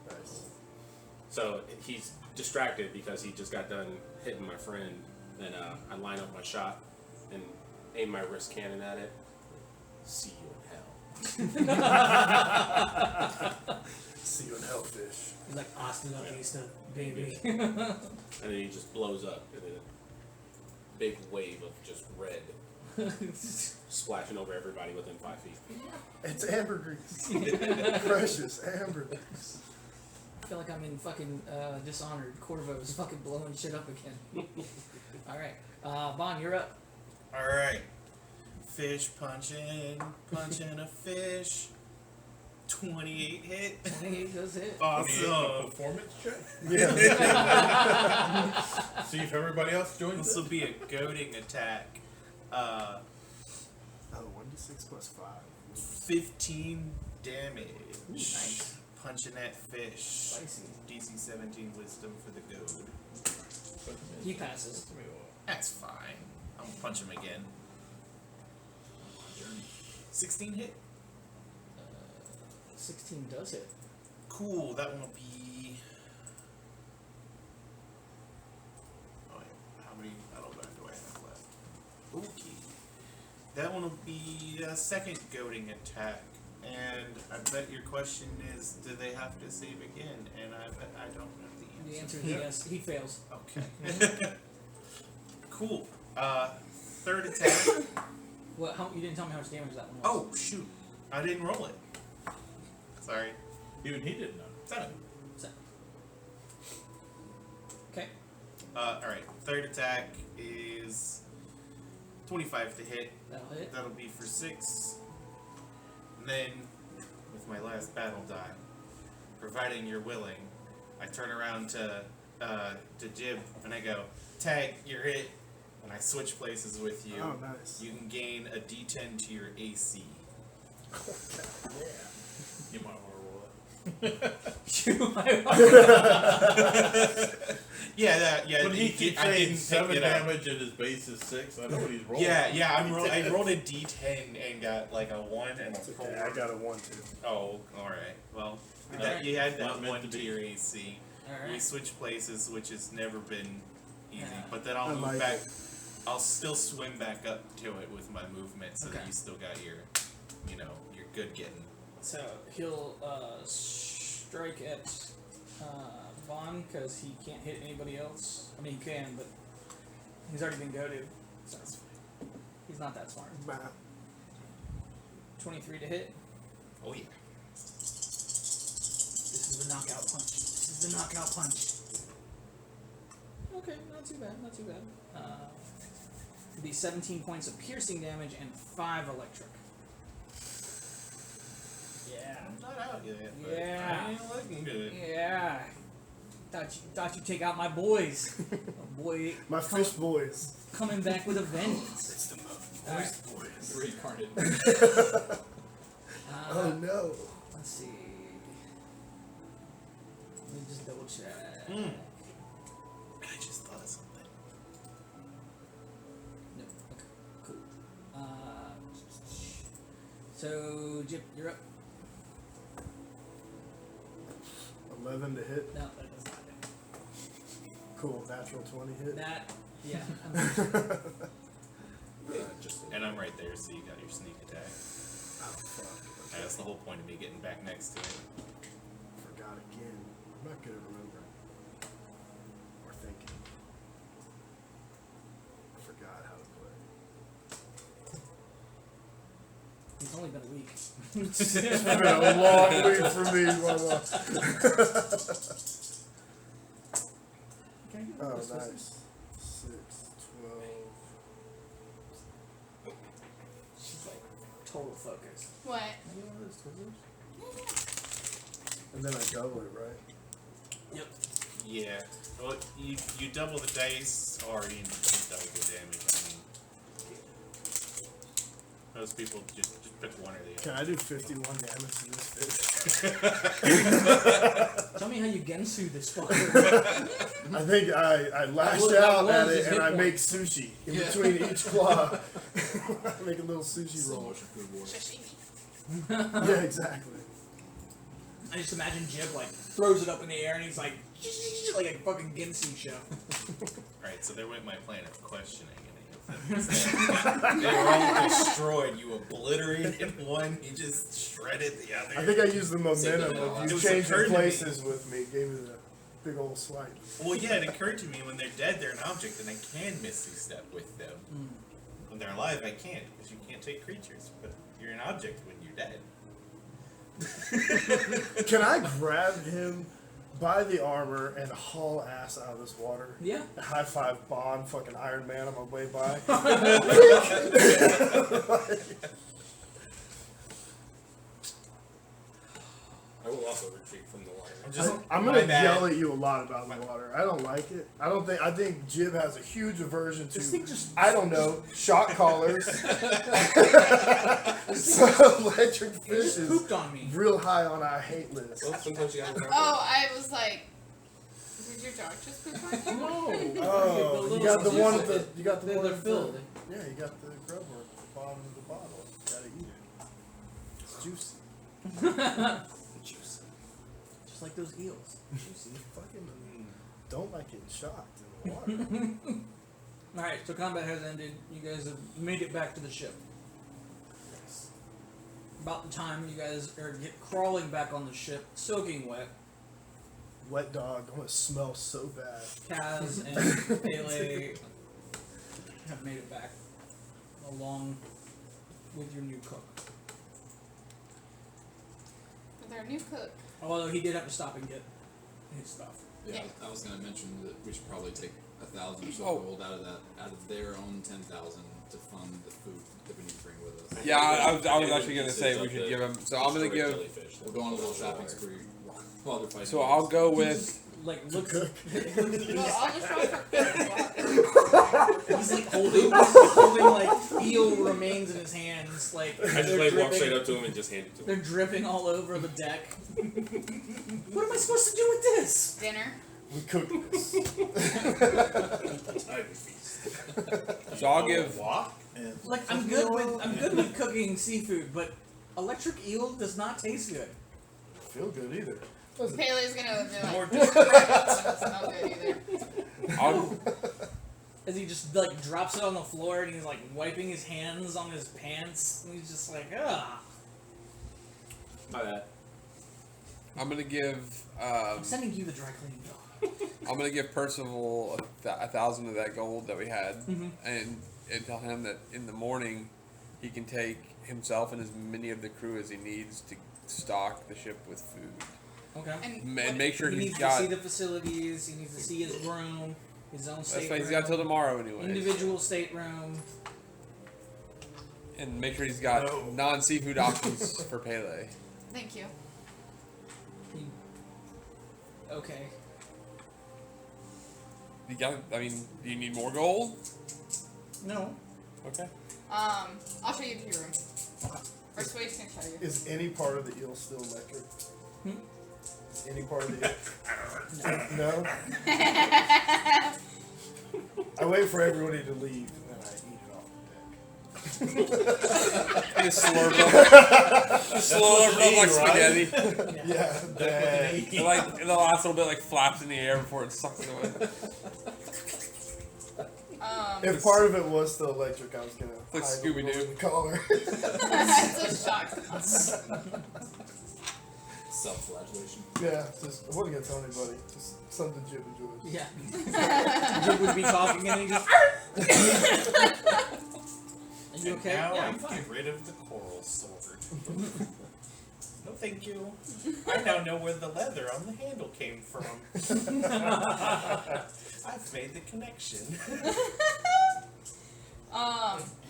Nice. So he's distracted because he just got done hitting my friend. Then I line up my shot and aim my wrist cannon at it. See you in hell. See you in Hellfish. He's like Austin La Vista, baby. And then he just blows up. And then big wave of just red splashing over everybody within 5 feet. It's ambergris. Precious ambergris. I feel like I'm in fucking Dishonored. Corvo's fucking blowing shit up again. Alright. Bon, you're up. Alright. Fish punching a fish. 28 hit. 28 does hit. Awesome. Performance check. Yeah. See if everybody else joins This us. will be a goading attack. 1d6 plus 5. 15 damage. Nice. Punching that fish. Spicy. DC 17 wisdom for the goad. He passes. That's fine. I'm gonna punch him again. 16 hit. 16 does hit. Cool. That one will be. Oh, wait, how many battle die do I have left? Okay. That one will be a second goading attack. And I bet your question is, do they have to save again? And I bet I don't know the The answer. answer is yes. He fails. Okay. Cool. Third attack. What? How, you didn't tell me how much damage that one was. Oh, shoot. I didn't roll it. Sorry. Even he didn't know. 7. Okay. Alright. Third attack is 25 to hit. That'll hit. That'll be for 6. And then, with my last battle die, providing you're willing, I turn around to Jib and I go, tag, you're hit. And I switch places with you. Oh, nice. You can gain a D10 to your AC. You might want to roll it. Yeah, When he keeps I saying didn't 7 pick it up. damage and his base is 6, I know what he's rolling. Yeah, I rolled a D10 and got like a 1 and a 4. Okay, I got a 1 too. Oh, alright. Well, Alright. you had Not that meant 1 to to be. your AC. We Alright. switched places, which has never been easy. Yeah. But then I'll I move like back. it. I'll still swim back up to it with my movement, so Okay. that you still got your, your good getting. So he'll strike at Vaughn because he can't hit anybody else. I mean, he can, but he's already been goaded. So it's fine. He's not that smart. Bah. 23 to hit. Oh yeah. This is the knockout punch. This is the knockout punch. Okay, not too bad. Not too bad. It'd be 17 points of piercing damage and 5 electric. Yeah. I'm not out yet. But Yeah. I ain't looking good. Yeah. Thought you'd take out my boys. Oh, boy, My fish boys. coming back with a vengeance. It's the Alright. boys. Reincarnated. Oh no. Let's see. Let me just double check. I just thought of something. No. Okay. Cool. So Jip, you're up. 11 to hit. No, that does not hit. Cool. Natural 20 hit. That. Yeah. And I'm right there, so you got your sneak attack. Oh fuck. And that's the whole point of me getting back next to it. Forgot again. I'm not good at remembering. Or thinking. I forgot how to play. It's only been a week. It's been a long week for me, mama. Oh, nice. 6, 12. She's like total focus. What? Maybe one of those Twizzlers? And then I double it, right? Yep. Yeah. Well, you double the dice, or you double the damage. I mean, most people just pick one or the Can other. I do 51 damage to this fish? Tell me how you Gensu this fucker. I think I lashed That out was at his it and hit I point. make sushi in between each claw. I make a little sushi So roll. much food war. Yeah, exactly. I just imagine Jib like throws it up in the air and he's like a fucking Gensu show. Alright, so there went my plan of questioning any of them. They were all destroyed. You obliterated one, you just shredded the other. I think I used the momentum It of you was changing occurred to me. places with me. Gave me the. big old swipe. Well, yeah, it occurred to me when they're dead, they're an object, and I can misty step with them. When they're alive, I can't, because you can't take creatures. But you're an object when you're dead. Can I grab him by the armor and haul ass out of this water? Yeah. High five Bond, fucking Iron Man on my way by. I will also retreat from the water. I'm gonna yell at you a lot about the water. I don't like it. I think Jib has a huge aversion to. I don't know, shock collars. So electric fish is Pooped on me. real high on our hate list. Well, sometimes you have to. Oh, I was like, did your dog just poop on you? No. Oh, you got the one with the. You got the They're one with filled. the. Yeah, you got the grub work at the bottom of the bottle. You gotta eat it. It's juicy. Juice. Just like those eels. Juicy. Fucking don't like getting shocked in the water. Alright, so combat has ended. You guys have made it back to the ship. About the time you guys get crawling back on the ship, soaking wet, Wet dog. I'm gonna smell so bad. Kaz and Pele have made it back, along with your new cook. With our new cook. Although he did have to stop and get his stuff. Yeah, I was gonna mention that we should probably take 1,000 or so gold out of their own 10,000 to fund the food that we need to bring with us. Yeah, I was actually gonna say we should give him. So I'm gonna give. We'll go on a little shopping spree while they're fighting. So I'll go with. Like, look, Well, I'll just try for he's like holding like eel remains in his hands, like I just they're like walk dripping- straight up to him and just hand it to him. They're dripping all over the deck. What am I supposed to do with this? dinner. We cooked this. So I'll give. Walk and Like I'm good with cooking seafood, but electric eel does not taste good. Feel good either. Doesn't it? Paley's gonna be like, More doesn't smell good either. I'll, As he just like drops it on the floor and he's like wiping his hands on his pants and he's just like, ah. My bad. I'm gonna give. I'm sending you the dry cleaning job. I'm gonna give Percival 1,000 of that gold that we had, and tell him that in the morning he can take himself and as many of the crew as he needs to stock the ship with food. Okay. And make sure he he's needs got. to see the facilities. He needs to see his room, his own That's stateroom. why he's got till tomorrow anyway. Individual stateroom. And make sure he's got non-seafood options for Pele. Thank you. Okay. You got. I mean, do you need more gold? No. Okay. I'll show you to your room. First Wade's gonna show you. Is any part of the eel still electric? Is any part of the eel? No? I wait for everybody to leave and then I eat it off the deck. Just slurp up. Just slurp up like spaghetti. Yeah, that. And like the last little bit like flaps in the air before it sucks it away. If part of it was still electric, I was gonna like hide the Scooby-Doo. little in the collar. That's a shock. Self-flagellation. Yeah, just I wasn't gonna tell anybody. Just something Jib enjoys. Yeah. Jib would be talking and he just. Are you okay? now Yeah, I I'm fine. get rid of the coral sword. No, thank you. I now know where the leather on the handle came from. I've made the connection.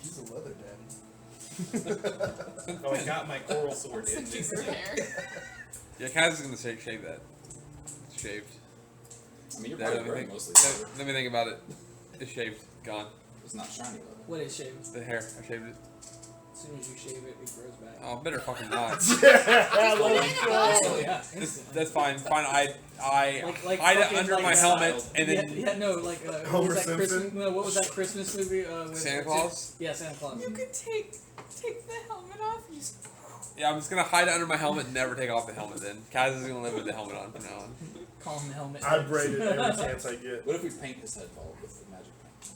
He's a leather daddy. Oh, I got my coral sword in Keep this. your hair. Yeah, Kaz is gonna say shave that. It's shaved. I mean, you're Let probably me wearing think- mostly let- silver. let me think about it. It's shaved. Gone. It's not shiny though. What is shaved? The hair. I shaved it. As soon as you shave it, it grows back. Oh, better fucking not. Oh yeah. That's fine. Fine. I Like hide it fucking, under like, my helmet and then no, like what Homer was that Simpson? Christmas? No, what was that Christmas movie? With Santa Claus? Yeah, Santa Claus. You could take the helmet off and just. yeah, I'm just gonna hide it under my helmet and never take off the helmet. Then Kaz is gonna live with the helmet on from now on. Call him the helmet. I braid it every chance I get. What if we paint his head bald with the magic paint?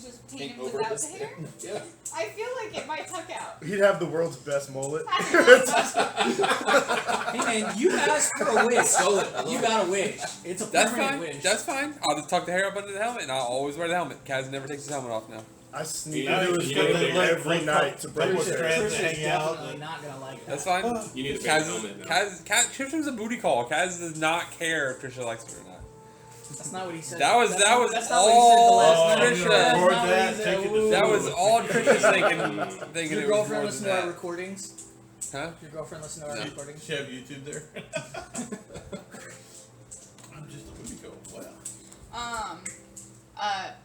Just paint him over without this the hair? Yeah. I feel like it might tuck out. He'd have the world's best mullet. Hey man, you asked for a wish. Stole it. I love You it. got a wish. It's a That's permanent fine. wish. That's fine. I'll just tuck the hair up under the helmet, and I'll always wear the helmet. Kaz never takes his helmet off now. I sneak Yeah, into his you need room to every night to break Trish his is hair. Trish Trish is hang out definitely and- not gonna like that. That's fine. You need to make a Kaz, helmet now. Trisham's a booty call. Kaz does not care if Trisha likes it or not. That's not what he said. That was That's not what he said all the last Oh, night. I'm Trisha. gonna That's record not what that, he said. take it to Ooh. That was all Trisha's thinking. Does Thinking your it was girlfriend more listen than to our that. recordings? Huh? Your girlfriend listen to our No. recordings? Does she have YouTube there? I'm just a booty call. Wow.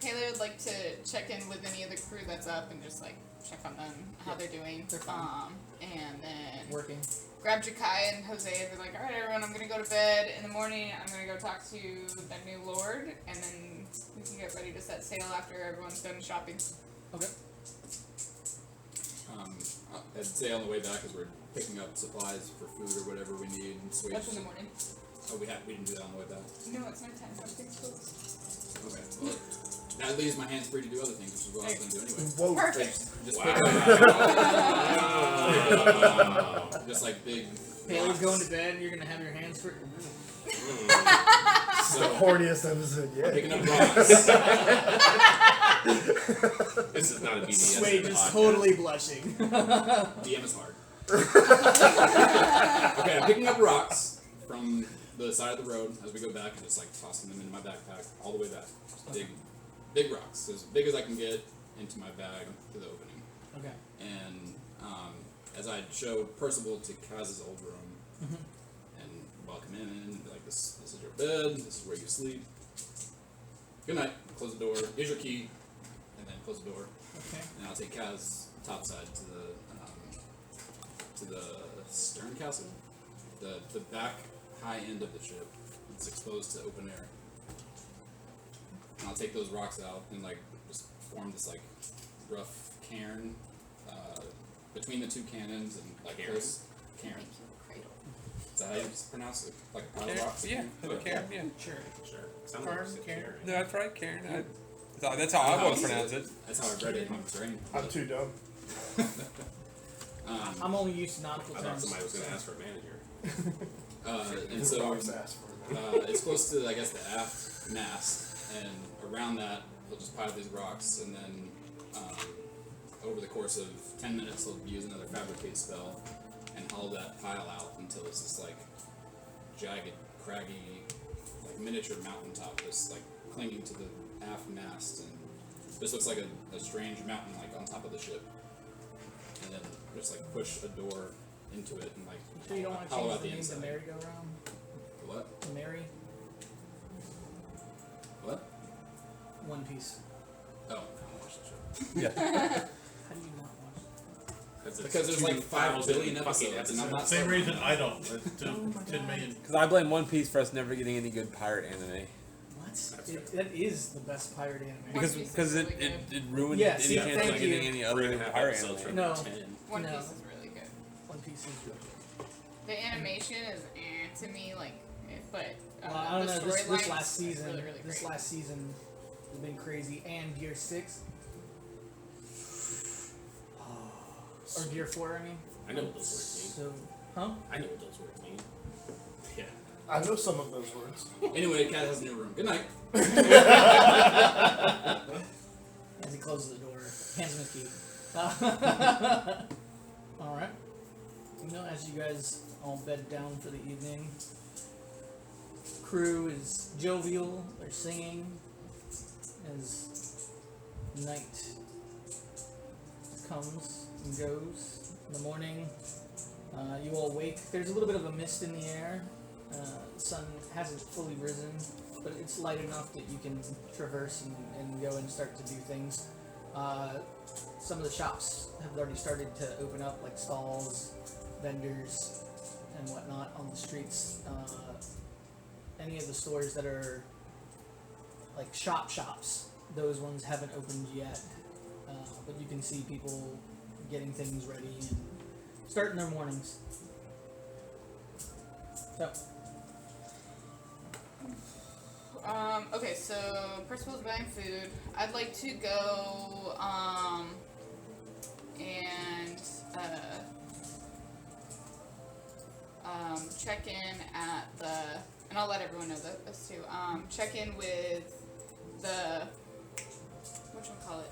Taylor would like to check in with any of the crew that's up and just like check on them, how they're doing. They're fine. And then Working. grab Jakai and Jose and be like, alright everyone, I'm gonna go to bed. In the morning I'm gonna go talk to the new lord and then we can get ready to set sail after everyone's done shopping. Okay. I'd say on the way back as we're picking up supplies for food or whatever we need and switch. That's in the morning. Oh, we didn't do that on the way back. No, it's nighttime. Everything's closed. Okay. Well, that leaves my hands free to do other things, which is what I was going to do anyway. Whoa. Perfect. Just Wow. just like big. Taylor's rocks. going to bed and you're gonna have your hands free. So The horniest episode yet. picking up rocks. This is not a BDS. Wade is podcast. totally blushing. DM is hard. Okay, I'm picking up rocks from the side of the road as we go back and just like tossing them into my backpack all the way back. Just big rocks, as big as I can get into my bag to the opening. Okay. And as I show Percival to Kaz's old room and welcome him in and be like, this is your bed, this is where you sleep. Good night. Close the door. Here's your key, and then close the door. Okay. And I'll take Kaz topside to the stern castle, the back high end of the ship. It's exposed to open air. And I'll take those rocks out and like just form this like rough cairn between the two cannons and like close cairn. Cradle. Is that how you pronounce it? Like a pile of rocks? Yeah, Karen, yeah. Sure. Sure. Sounds Karen, like Karen. No, that's right, Karen. That's how I want to pronounce it. That's how I read it in my brain. I'm too dumb. I'm only used to nautical I thought terms. somebody was going to ask for a manager. And so Rocks asked for it. it's close to, I guess, the aft mast, and around that, they'll just pile these rocks, and then over the course of 10 minutes, they'll use another fabricate spell and hollow that pile out until it's this, like, jagged, craggy, like, miniature mountaintop that's, like, clinging to the aft mast, and this looks like a strange mountain, like, on top of the ship. And then just, like, push a door into it and, like, So you don't want to hollow change out the the name to inside. merry-go-round? What? To Mary? What? One Piece. Oh, I don't watch that show. Yeah. How do you not watch Because there's like 5 billion 2,000 fucking episodes, and I'm not Same starting reason on I don't. It's 10 million. Because I blame One Piece for us never getting any good pirate anime. What? That is the best pirate anime. Because Piece is because really it ruined Yeah, any see, chance thank of getting you. any 3.5 other pirate episodes anime. from No. 10. One No. Piece is really good. One Piece is good. The animation is to me, like, but Well, I don't the know. This storyline last is season, really, really this great. last season has been crazy, and Gear 6 or Gear 4, I mean. I know what those words So, huh? mean. I know what those words mean. Yeah. I know some of those words. Anyway, Cat has a new room. Good night. As he closes the door, hands him his key. All right. You know, as you guys all bed down for the evening, crew is jovial. They're singing as night comes and goes. In the morning, you all wake. There's a little bit of a mist in the air. The sun hasn't fully risen, but it's light enough that you can traverse and go and start to do things. Some of the shops have already started to open up, like stalls, vendors, and whatnot on the streets. Any of the stores that are like shops, those ones haven't opened yet. But you can see people getting things ready and starting their mornings. So, Okay, so Percival's buying food. I'd like to go, and, check in at the, and I'll let everyone know this too, check in with the, whatchamacallit,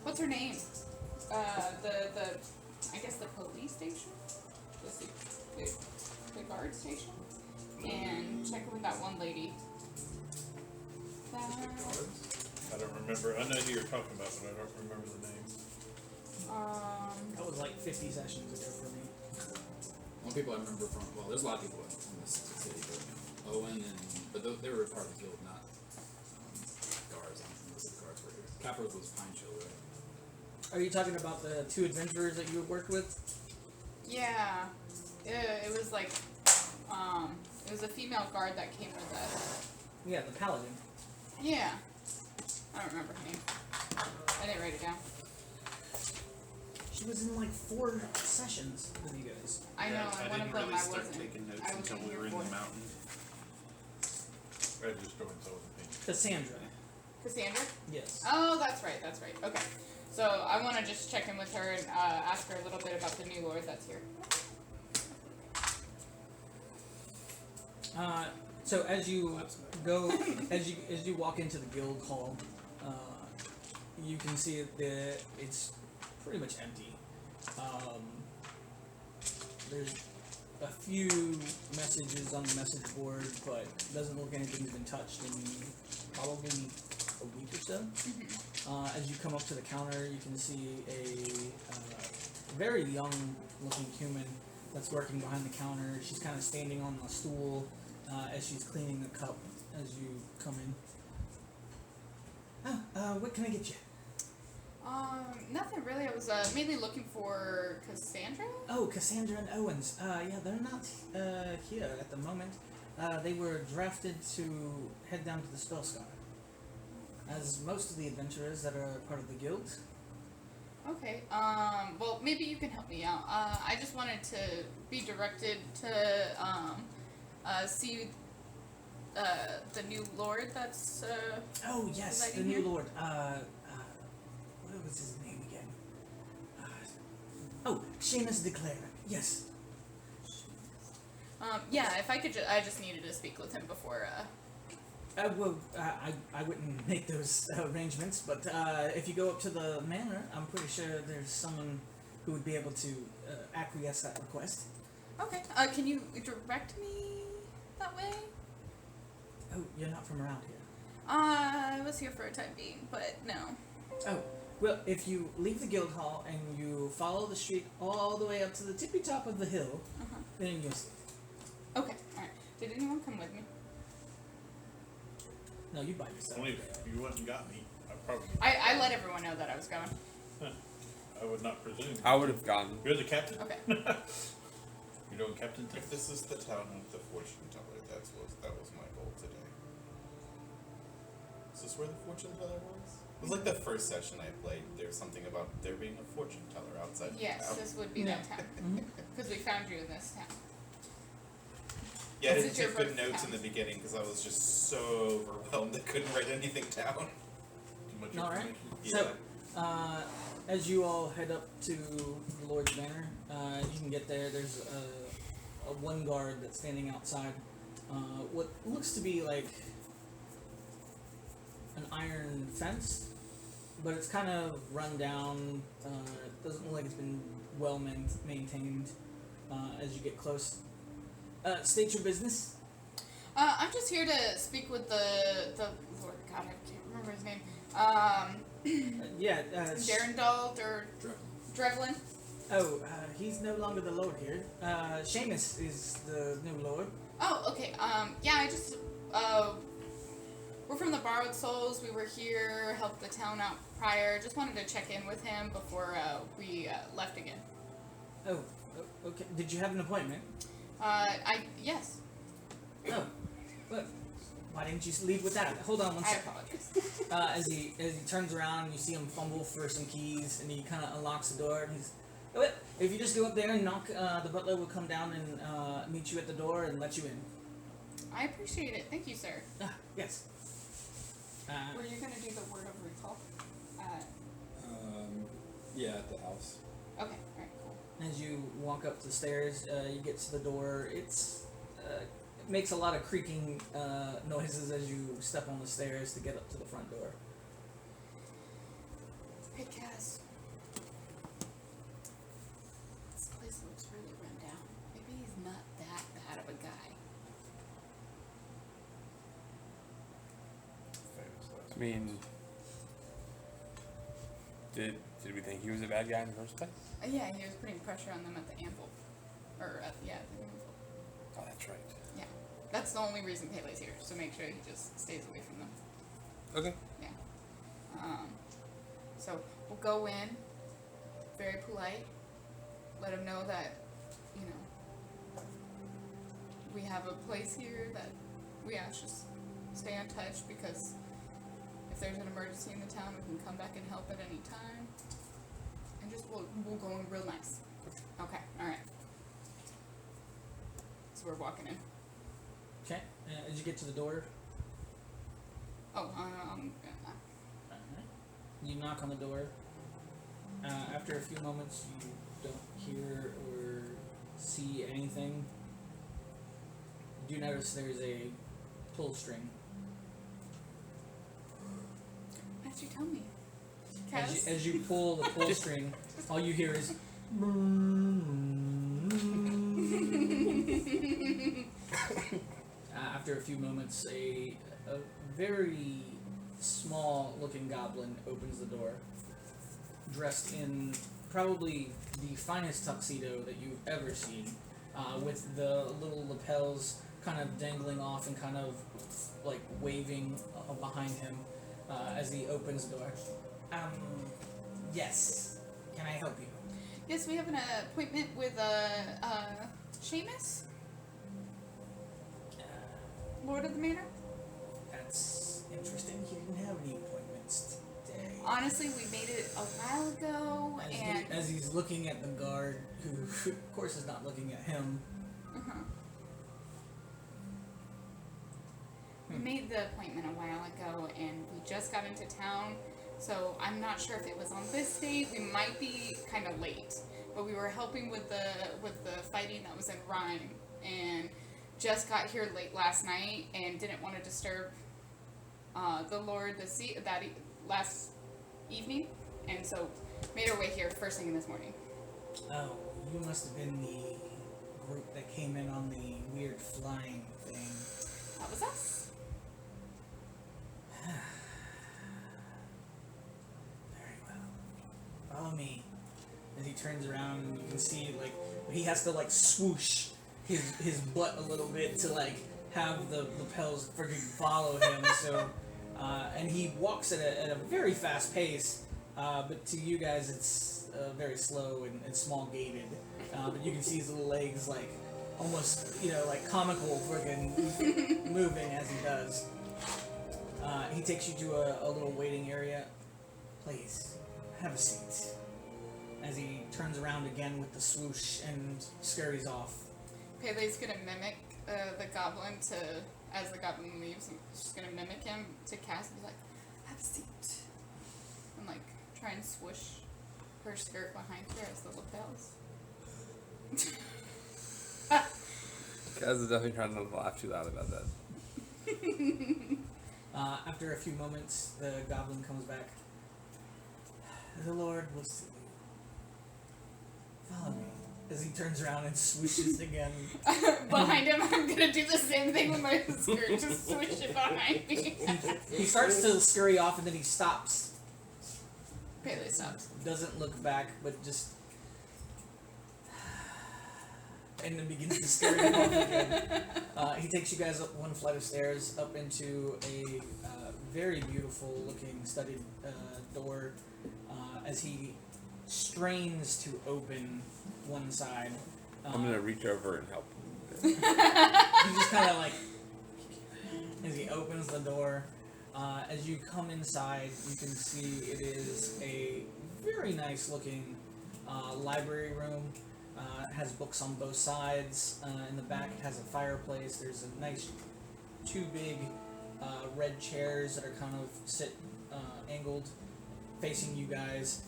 what's her name? I guess the police station? The guard station? And check in with that one lady. I don't remember. I know who you're talking about, but I don't remember the name. That was like 50 sessions ago for me. One people I remember from, well, there's a lot of people in this city, but Owen but they were part of the guild, not guards. I don't think most of the guards were here. Capros was Pine Chill, right? Are you talking about the 2 adventurers that you worked with? Yeah. It was like, it was a female guard that came with us. Yeah, the paladin. Yeah. I don't remember her name. I didn't write it down. She was in like 4 sessions with you guys. I know, and one of didn't them really I start wasn't. taking notes I until wasn't we were in here the for. mountain. I just joined, so I wasn't paying. Cassandra. Cassandra? Yes. Oh, that's right. Okay. So I want to just check in with her and ask her a little bit about the new lord that's here. So as you go, as you walk into the guild hall, you can see that it's pretty much empty. There's a few messages on the message board, but it doesn't look like anything's been touched in probably a week or so. As you come up to the counter, you can see a very young-looking human that's working behind the counter. She's kind of standing on a stool as she's cleaning the cup as you come in. What can I get you? Nothing really. I was mainly looking for Cassandra. Oh, Cassandra and Owens. Yeah, they're not here at the moment. They were drafted to head down to the Spellscar. As most of the adventurers that are part of the guild. Okay. Well, maybe you can help me out. I just wanted to be directed to see the new lord that's Oh yes, the residing new here? lord. What was his name again? Seamus de Clare. Yes. Yeah, if I could I just needed to speak with him before I wouldn't make those arrangements, but if you go up to the manor, I'm pretty sure there's someone who would be able to acquiesce that request. Okay. Can you direct me that way? Oh, you're not from around here. I was here for a time being, but no. Oh, well, if you leave the guild hall and you follow the street all the way up to the tippy top of the hill, then you'll see. Okay, alright. Did anyone come with me? No, you by yourself. Only if you went and got me, I probably. I let everyone know that I was going. I would not presume. I would have gotten. You're the captain. Okay. You're doing captain things. This is the town of the fortune teller. That was my goal today. Is this where the fortune teller was? It was like the first session I played. There's something about there being a fortune teller outside Yes, town. this would be that town. Because we found you in this town. Yeah, I This didn't is your take good first notes town. in the beginning because I was just so overwhelmed I couldn't write anything down. Too much All right. information. Yeah. So, as you all head up to the Lord's Manor, you can get there. There's a one guard that's standing outside. What looks to be like an iron fence, but it's kind of run down. It doesn't look like it's been well maintained. As you get close, state your business. I'm just here to speak with the Lord. God, I can't remember his name. Yeah. Darendald or Drevlin. He's no longer the Lord here. Seamus is the new Lord. Oh, okay. Yeah, I just we're from the Borrowed Souls. We were here, helped the town out prior. Just wanted to check in with him before we left again. Oh, okay. Did you have an appointment? Yes. Oh, well, why didn't you leave with that? Hold on one I second. apologize. As he turns around, you see him fumble for some keys, and he kind of unlocks the door. And he's, oh, wait, if you just go up there and knock, the butler will come down and meet you at the door and let you in. I appreciate it. Thank you, sir. Yes. Were you gonna do the word of recall? Yeah, at the house. Okay. All right. Cool. As you walk up the stairs, you get to the door. It makes a lot of creaking noises as you step on the stairs to get up to the front door. Hey, Cass. This place looks really run down. Maybe he's not that bad of a guy. I mean, did we think he was a bad guy in the first place? Yeah, he was putting pressure on them at the anvil. Or, the anvil. Oh, that's right. Yeah. That's the only reason Pele's here, so make sure he just stays away from them. Okay. Yeah. So we'll go in, very polite, let him know that, you know, we have a place here that we ask just stay in touch because if there's an emergency in the town, we can come back and help at any time. And just we'll go in real nice. Okay, alright. So we're walking in. Okay. As you get to the door, you knock on the door. After a few moments, you don't hear or see anything. You do notice there's a pull string. Why'd you tell me? Cass? As you pull the pull string, all you hear is. After a few moments, a very small-looking goblin opens the door, dressed in probably the finest tuxedo that you've ever seen, with the little lapels kind of dangling off and kind of like waving behind him as he opens the door. Yes. Can I help you? Yes, we have an appointment with Seamus, Lord of the Manor. That's interesting. He didn't have any appointments today. Honestly, we made it a while ago, As he's looking at the guard, who of course is not looking at him. We made the appointment a while ago, and we just got into town, so I'm not sure if it was on this date. We might be kind of late, but we were helping with the fighting that was in Rhyme, and just got here late last night, and didn't want to disturb the Lord last evening, and so made our way here first thing this morning. Oh, you must have been the group that came in on the weird flying thing. That was us. Very well. Follow me. As he turns around, and you can see like he has to like swoosh his butt a little bit to like have the lapels freaking follow him. So, and he walks at a very fast pace. But to you guys, it's very slow and small gated. But you can see his little legs like almost, like comical freaking moving as he does. He takes you to a little waiting area. Please, have a seat. As he turns around again with the swoosh and scurries off. Pele's gonna mimic the goblin as the goblin leaves, she's gonna mimic him to Cass and be like, have a seat. And like, try and swoosh her skirt behind her as the lapels. Guys are definitely trying not to laugh too loud about that. After a few moments, the goblin comes back. The Lord will see you. Follow me. As he turns around and swooshes again. Behind him, I'm gonna do the same thing with my skirt, just swoosh it behind me. He starts to scurry off and then he stops. Pele stops. Doesn't look back, but just... and then begins to scurry off again. He takes you guys up one flight of stairs, up into a very beautiful looking studded door as he strains to open one side. I'm gonna reach over and help. He just kind of like, as he opens the door, as you come inside, you can see it is a very nice looking library room. It has books on both sides. In the back, it has a fireplace. There's a nice two big red chairs that are kind of angled, facing you guys,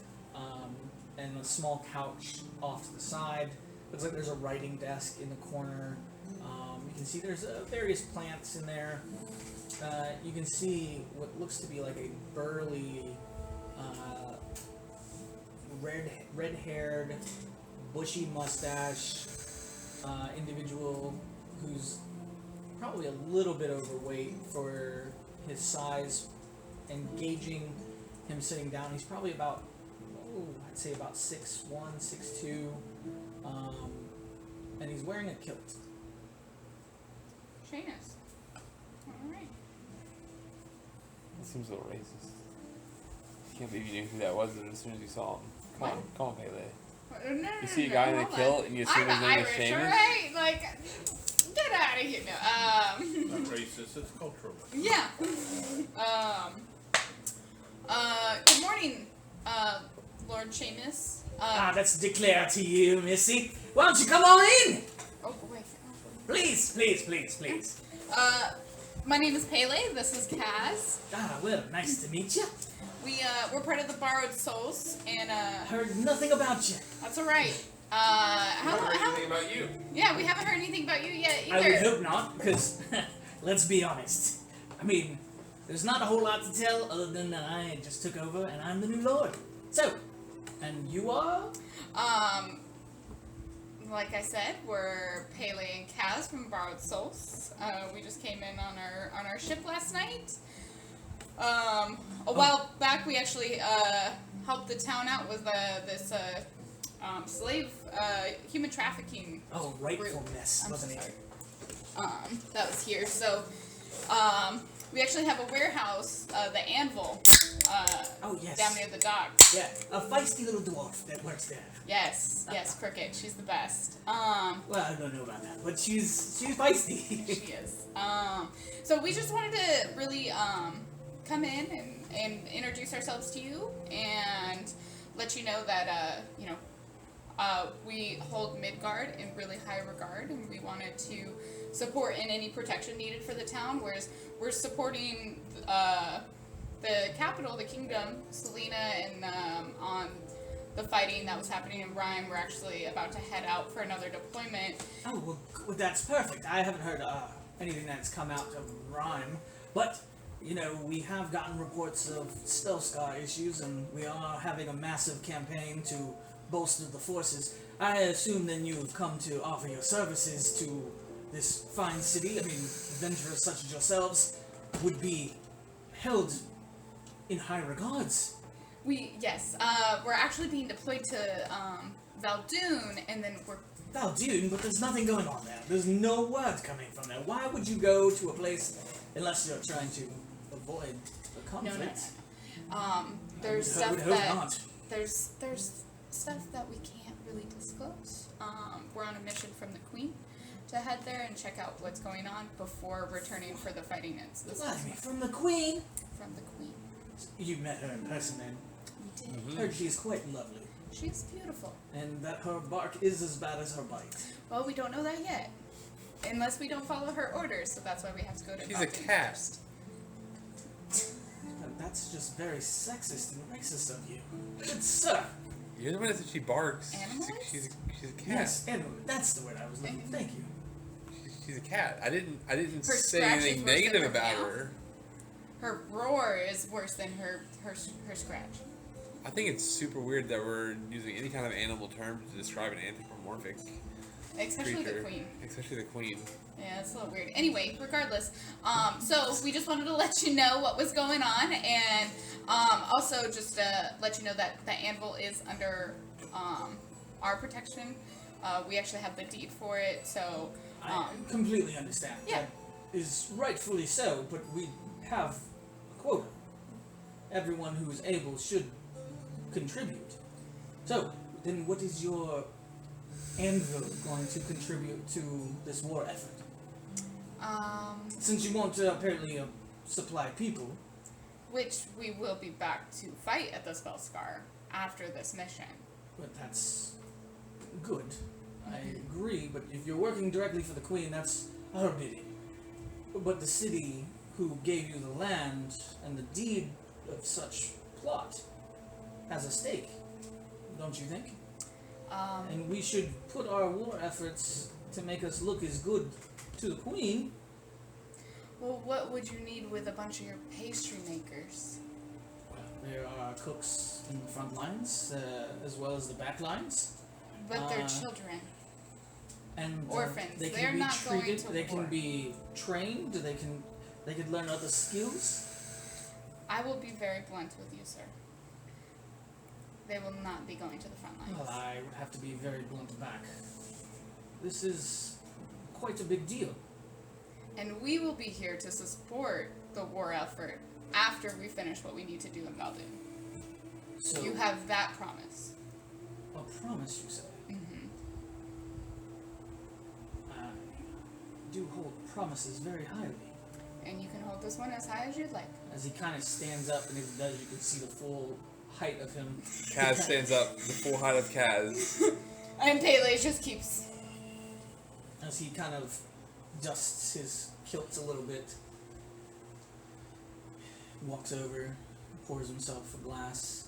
and a small couch off to the side. Looks like there's a writing desk in the corner. You can see there's various plants in there. You can see what looks to be like a burly, red-haired, bushy mustache individual who's probably a little bit overweight for his size. And gauging him sitting down, he's probably about, I'd say about 6'1", 6'2", and he's wearing a kilt. Seamus. Alright. That seems a little racist. I can't believe you knew who that was as soon as you saw him. Come on, Pele. No, You see a guy in a kilt and you assume his name is Irish, Seamus? alright? Like, get out of here. No, Not racist, it's cultural. yeah. Good morning, Lord Seamus. That's declared to you, Missy. Why don't you come on in? Oh, wait. Please. My name is Pele. This is Kaz. Well, nice to meet you. We're part of the Borrowed Souls, and Heard nothing about you. that's all right. I don't heard anything about you. Yeah, we haven't heard anything about you yet I would either. hope not, because let's be honest. I mean, there's not a whole lot to tell other than that I just took over and I'm the new lord. So, and you are? Like I said, we're Pele and Kaz from Borrowed Souls. We just came in on our ship last night. A while back, we actually helped the town out with this slave human trafficking. Oh, rightful group. mess, I'm wasn't so it? sorry. That was here. So, we actually have a warehouse, the Anvil, Oh, yes. down near the dock. Yeah, a feisty little dwarf that works there. Yes, Cricket. She's the best. Well, I don't know about that, but she's feisty. She is. So we just wanted to really come in and introduce ourselves to you and let you know that we hold Midgard in really high regard, and we wanted to support in any protection needed for the town. Whereas we're supporting the capital, the kingdom, Selena, and on the fighting that was happening in Rhyme. We're actually about to head out for another deployment. Oh, well, that's perfect. I haven't heard anything that's come out of Rhyme, but, we have gotten reports of Spellscar issues, and we are having a massive campaign to bolster the forces. I assume then you've come to offer your services to this fine city. I mean, adventurers such as yourselves would be held in high regards. We're actually being deployed to Valdoon, and then we're Valdoon, but there's nothing going on there. There's no word coming from there. Why would you go to a place unless you're trying to avoid the conflict? No. There's I would stuff hope that not. there's stuff that we can't really disclose. We're on a mission from the Queen to head there and check out what's going on before returning for the fighting ends. From the Queen? From the Queen. You met her in person then. We did. Heard she's quite lovely. She's beautiful. And that her bark is as bad as her bite. Well, we don't know that yet. Unless we don't follow her orders, so that's why we have to go to She's a Valdoon cat. first. That's just very sexist and racist of you. Good sir. You're the one that said she barks. Animals? She's a cat. Yes, anyway, that's the word I was looking for. Thank you. She's a cat. I didn't Her say scratch is anything worse than negative her about meow. her. Her roar is worse than her scratch. I think it's super weird that we're using any kind of animal term to describe an anthropomorphic Especially creature. the Queen. Especially the queen. Yeah, it's a little weird. Anyway, regardless, so we just wanted to let you know what was going on, and also just let you know that the anvil is under our protection. We actually have the deed for it, so I completely understand. Yeah. That is rightfully so, but we have a quota. Everyone who is able should contribute. So, then what is your anvil going to contribute to this war effort? Since you want to apparently supply people. which we will be back to fight at the Spellscar after this mission. But that's good. I agree, but if you're working directly for the Queen, that's her bidding. But the city who gave you the land and the deed of such plot has a stake, don't you think? And we should put our war efforts to make us look as good to the queen. Well, what would you need with a bunch of your pastry makers? There are cooks in the front lines, as well as the back lines. But they're children. And Orphans. they can They're be not going treated. to They war. can be trained. They can learn other skills. I will be very blunt with you, sir. They will not be going to the front lines. Well, I would have to be very blunt back. This is quite a big deal. And we will be here to support the war effort after we finish what we need to do in Valdin. So You have that promise. a promise, you say? Mm-hmm. I do hold promises very highly. And you can hold this one as high as you'd like. As he kind of stands up, and if he does, you can see the full height of him. Kaz stands up, the full height of Kaz. And Pele just keeps. As he kind of dusts his kilts a little bit, walks over, pours himself a glass,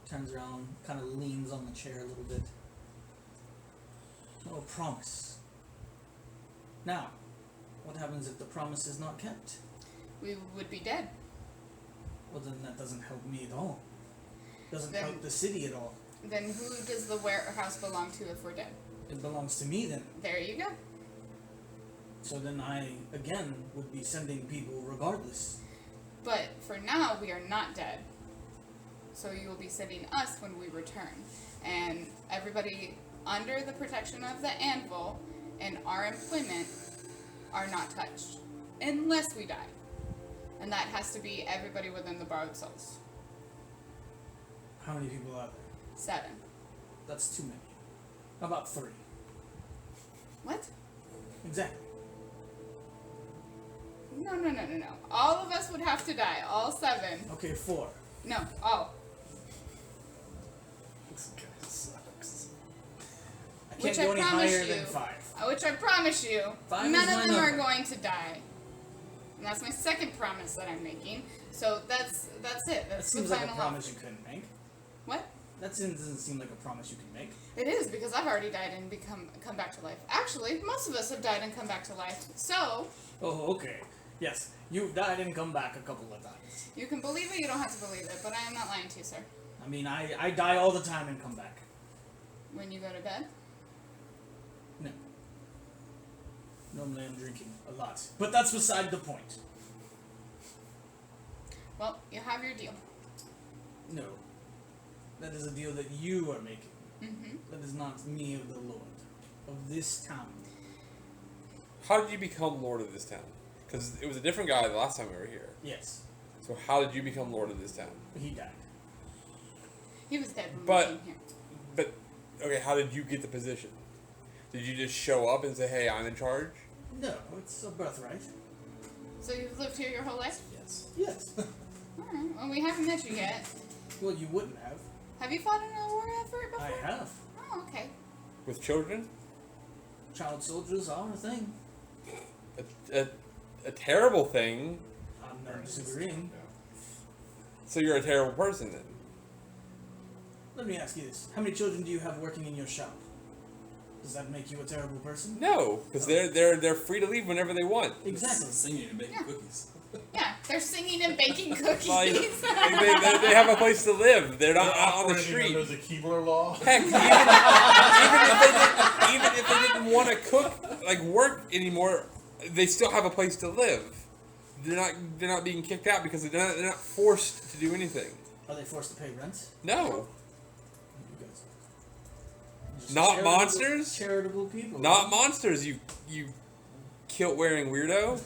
turns around, kind of leans on the chair a little bit. Oh, promise. Now, what happens if the promise is not kept? We would be dead. Well, then that doesn't help me at all. Doesn't Then- help the city at all. Then who does the warehouse belong to if we're dead? It belongs to me then. There you go. So then I, again, would be sending people regardless. But for now, we are not dead. So you will be sending us when we return. And everybody under the protection of the anvil and our employment are not touched. Unless we die. And that has to be everybody within the borrowed souls. How many people are there? 7. That's too many. How about 3? What? Exactly. No. All of us would have to die. All 7. Okay, 4. No, all. This guy sucks. I can't Which go I any promise higher you. than 5. Which I promise you, 5 none is my of them are number. going to die. And that's my second promise that I'm making. So that's it. That That's the seems like a final promise offer. you couldn't make. What? That doesn't seem like a promise you can make. It is because I've already died and come back to life. Actually, most of us have died and come back to life. So Oh, okay. Yes, you've died and come back a couple of times. you can believe it, you don't have to believe it, but I am not lying to you, sir. I mean, I die all the time and come back. When you go to bed, No. Normally I'm drinking a lot. But that's beside the point. well, you have your deal. No. That is a deal that you are making. Mm-hmm. That is not me of the Lord. Of this town. How did you become Lord of this town? Because it was a different guy the last time we were here. Yes. So how did you become Lord of this town? He died. He was dead when But- we came here. But, okay, how did you get the position? Did you just show up and say, hey, I'm in charge? No, it's a birthright. So you've lived here your whole life? Yes. Yes. Alright, well we haven't met you yet. Well, you wouldn't have. Have you fought in a war effort before? I have. Oh, okay. With children? Child soldiers are a thing. A terrible thing. I'm not disagreeing. So you're a terrible person then. Let me ask you this. How many children do you have working in your shop? Does that make you a terrible person? No, because they're free to leave whenever they want. Exactly. Singing and baking Yeah. cookies. Yeah, they're singing and baking cookies. Like, they have a place to live. They're not out on the Operating street. under the Keebler law. Heck, even if they didn't want to cook, like work anymore, they still have a place to live. They're not being kicked out because they're not forced to do anything. Are they forced to pay rent? No, You guys. Just Not charitable- monsters? Charitable people. not monsters. You kilt wearing weirdo.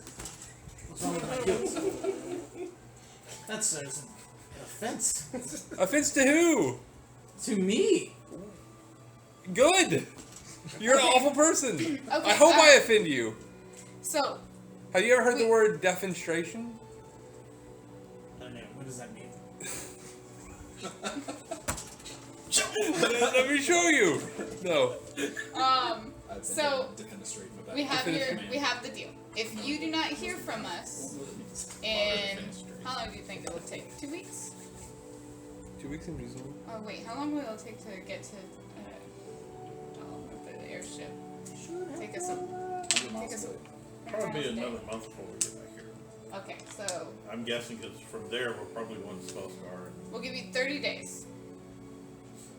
What's wrong with my guilt? That's an offense. Offense to who? To me. Good. You're an awful person. Okay, I hope I offend you. So, Have you ever heard the word defenstration? I don't know. What does that mean? Let me show you. No. I've been So, defenestrating with that. we have the deal. If you do not hear from us in how long do you think it will take? 2 weeks? 2 weeks in reasonable. Oh wait, how long will it take to get to the airship? Take us Probably a another day. month before we get back here. Okay, so I'm guessing because from there we'll probably want to Spellscar. we'll give you 30 days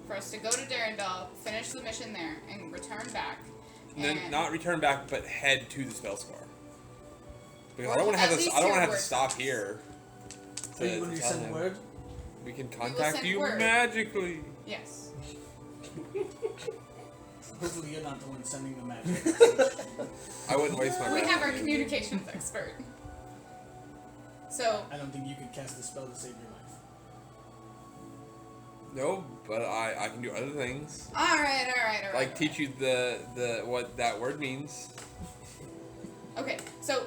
for us to go to Darendal, finish the mission there, and return back. And then not return back, but head to the Spellscar. Because Or I don't want to at have this. least I don't hear want to have word to stop from us. here. So you want to tell send him. word? We can will contact send you word. magically. Yes. Hopefully you're not the one sending the magic. I wouldn't waste my We breath. have our communications expert. So I don't think you could cast a spell to save your life. No, but I can do other things. all right. Like teach you the what that word means. Okay, so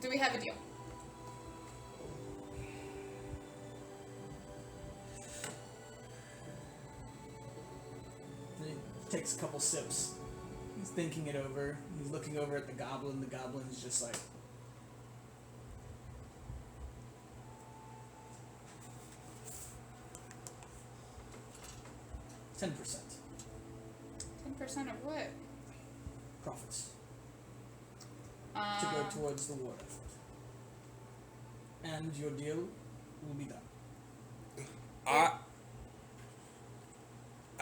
do we have a deal? He takes a couple sips. He's thinking it over. He's looking over at the goblin. The goblin's just like, 10% 10% of what? profits to go towards the war effort. And your deal will be done. I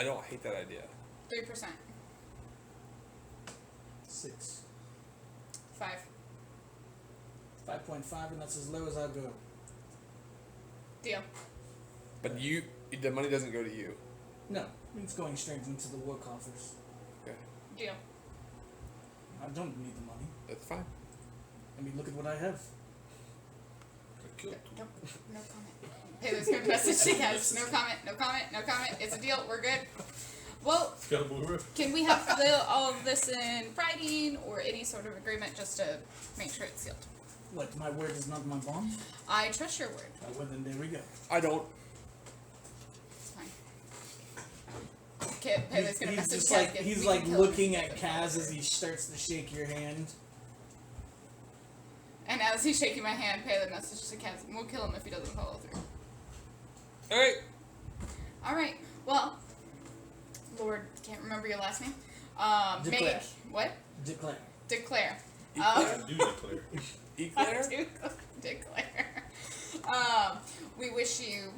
don't hate that idea. 3%. 6. 5. 5.5, and that's as low as I'll go. Deal. But the money doesn't go to you. No, it's going straight into the war coffers. Okay, Deal. I don't need the money. that's fine. I mean, look at what I have. No comment. Haley's gonna message the guys. No comment. It's a deal. We're good. Well, It's got a blue roof. can we have all of this in writing or any sort of agreement just to make sure it's sealed? What, my word is not my bond? I trust your word. Well, then there we go. I don't. It's fine. Kid, Haley's gonna He's message just Kaz, like, get- he's we like can kill him looking if at he doesn't Kaz follow as he starts to shake your hand. And as he's shaking my hand, Palin messaged to Kaz, we'll kill him if he doesn't follow through. Alright. Alright, well, Lord, can't remember your last name. Declare. What? Declare. Declare. I do declare. Eclair? I do declare. We wish you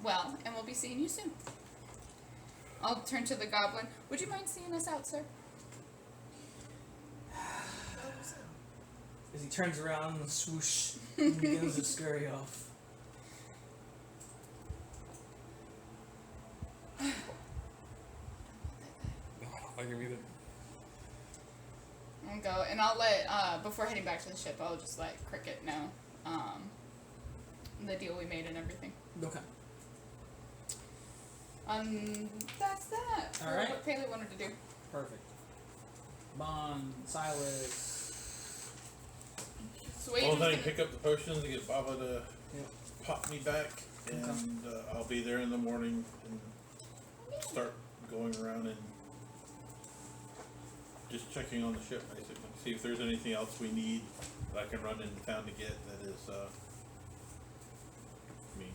well, and we'll be seeing you soon. I'll turn to the goblin. Would you mind seeing us out, sir? As he turns around and swoosh and begins to scurry off. No, I don't like him either. I'll go, and I'll let, before heading back to the ship, I'll just let Cricket know, the deal we made and everything. Okay. That's that for Alright. what Paley wanted to do. Perfect. Bond, Silas. Sweet. Well, then I pick up the potions and get Baba to Yep. pop me back, and I'll be there in the morning and start going around and just checking on the ship, basically. See if there's anything else we need that I can run into town to get that is, I mean,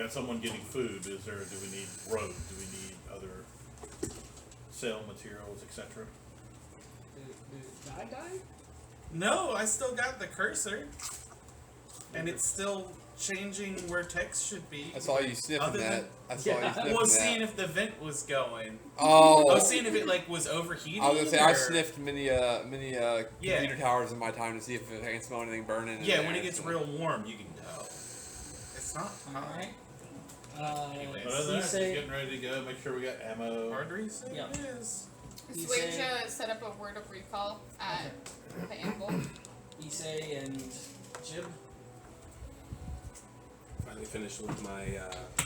if someone getting food, do we need road? Do we need other sale materials, etc.? Did I die? No, I still got the cursor. And it's still changing where text should be. I saw you sniffing Other that. than- I saw you Yeah. sniffing I was that. seeing if the vent was going. Oh. I was seeing if it like was overheating. I was gonna say I or- sniffed many Yeah. computer towers in my time to see if I can smell anything burning. in Yeah, there. when it gets real warm, you can tell. It's not Alright. Anyways. But other than that, just say- getting ready to go, make sure we got ammo. hard reset. Yeah. It is. You Switch say- set up a word of recall at the anvil. Issei and Jib. Finally finished with my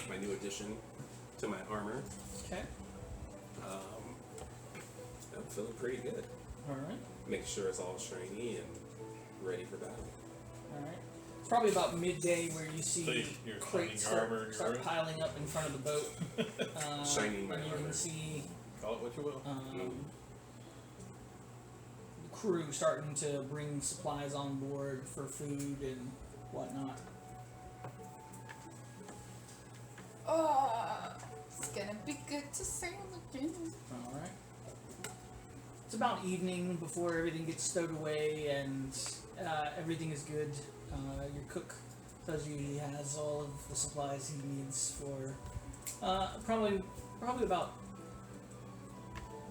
my new addition to my armor. Okay. I'm feeling pretty good. Alright. Making sure it's all shiny and ready for battle. Alright. It's probably about midday where you see So you're crates shining your armor in your start room? piling up in front of the boat. Shining my and you armor. can see Call it what you will. the crew starting to bring supplies on board for food and whatnot. Oh, it's gonna be good to sail again. All right. It's about evening before everything gets stowed away and everything is good. Your cook tells you he has all of the supplies he needs for probably about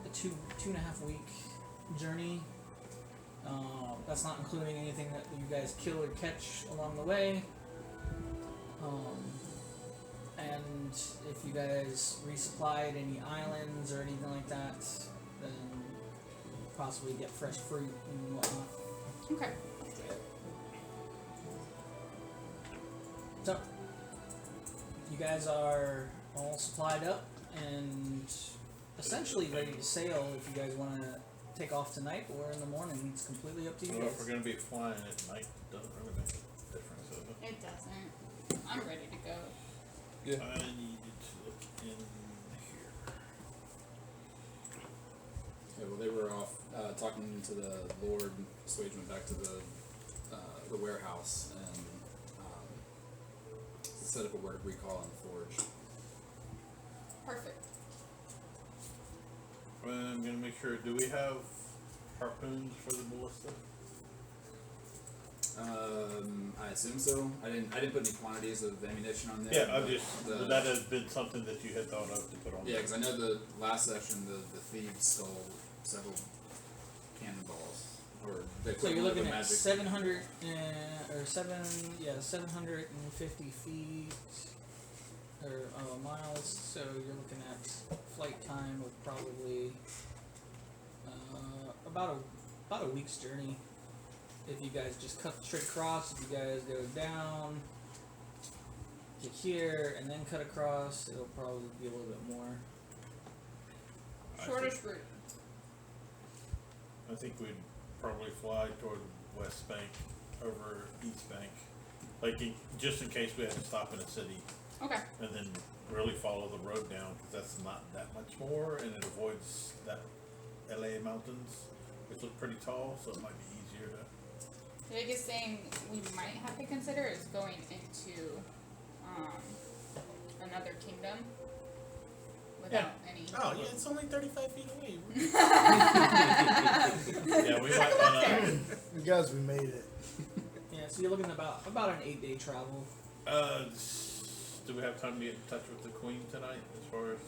a 2.5 week journey. That's not including anything that you guys kill or catch along the way. And if you guys resupplied any islands or anything like that, then possibly get fresh fruit and whatnot. Okay. So, you guys are all supplied up and essentially ready to sail if you guys want to take off tonight or in the morning. It's completely up to you Well, if guys. we're gonna be flying at night, it doesn't really make a difference, does it? It doesn't. I'm ready to go. Yeah. I needed to look in here. Yeah, well, they were off talking to the Lord. Swage went back to the warehouse and set up a word recall on the forge. Perfect. I'm gonna make sure. Do we have harpoons for the ballista? I assume so. I didn't put any quantities of ammunition on there. Yeah, but that has been something that you had thought of to put on. Yeah, there. because I know the last session the thieves stole several cannonballs. Or they So put you're one of looking the at magic. 750 feet or miles. So you're looking at flight time of probably about a week's journey. If you guys just cut straight across, if you guys go down, get here, and then cut across, it'll probably be a little bit more. Shortest route. I think we'd probably fly toward West Bank over East Bank, just in case we had to stop in a city, Okay. and then really follow the road down because that's not that much more, and it avoids that LA mountains, which look pretty tall, so it might be easier to. The biggest thing we might have to consider is going into another kingdom without any. Oh, yeah, it's only 35 feet away. Yeah, we might want to. You guys, we made it. Yeah, so you're looking at about an 8-day travel. Do we have time to get in touch with the Queen tonight? As far as,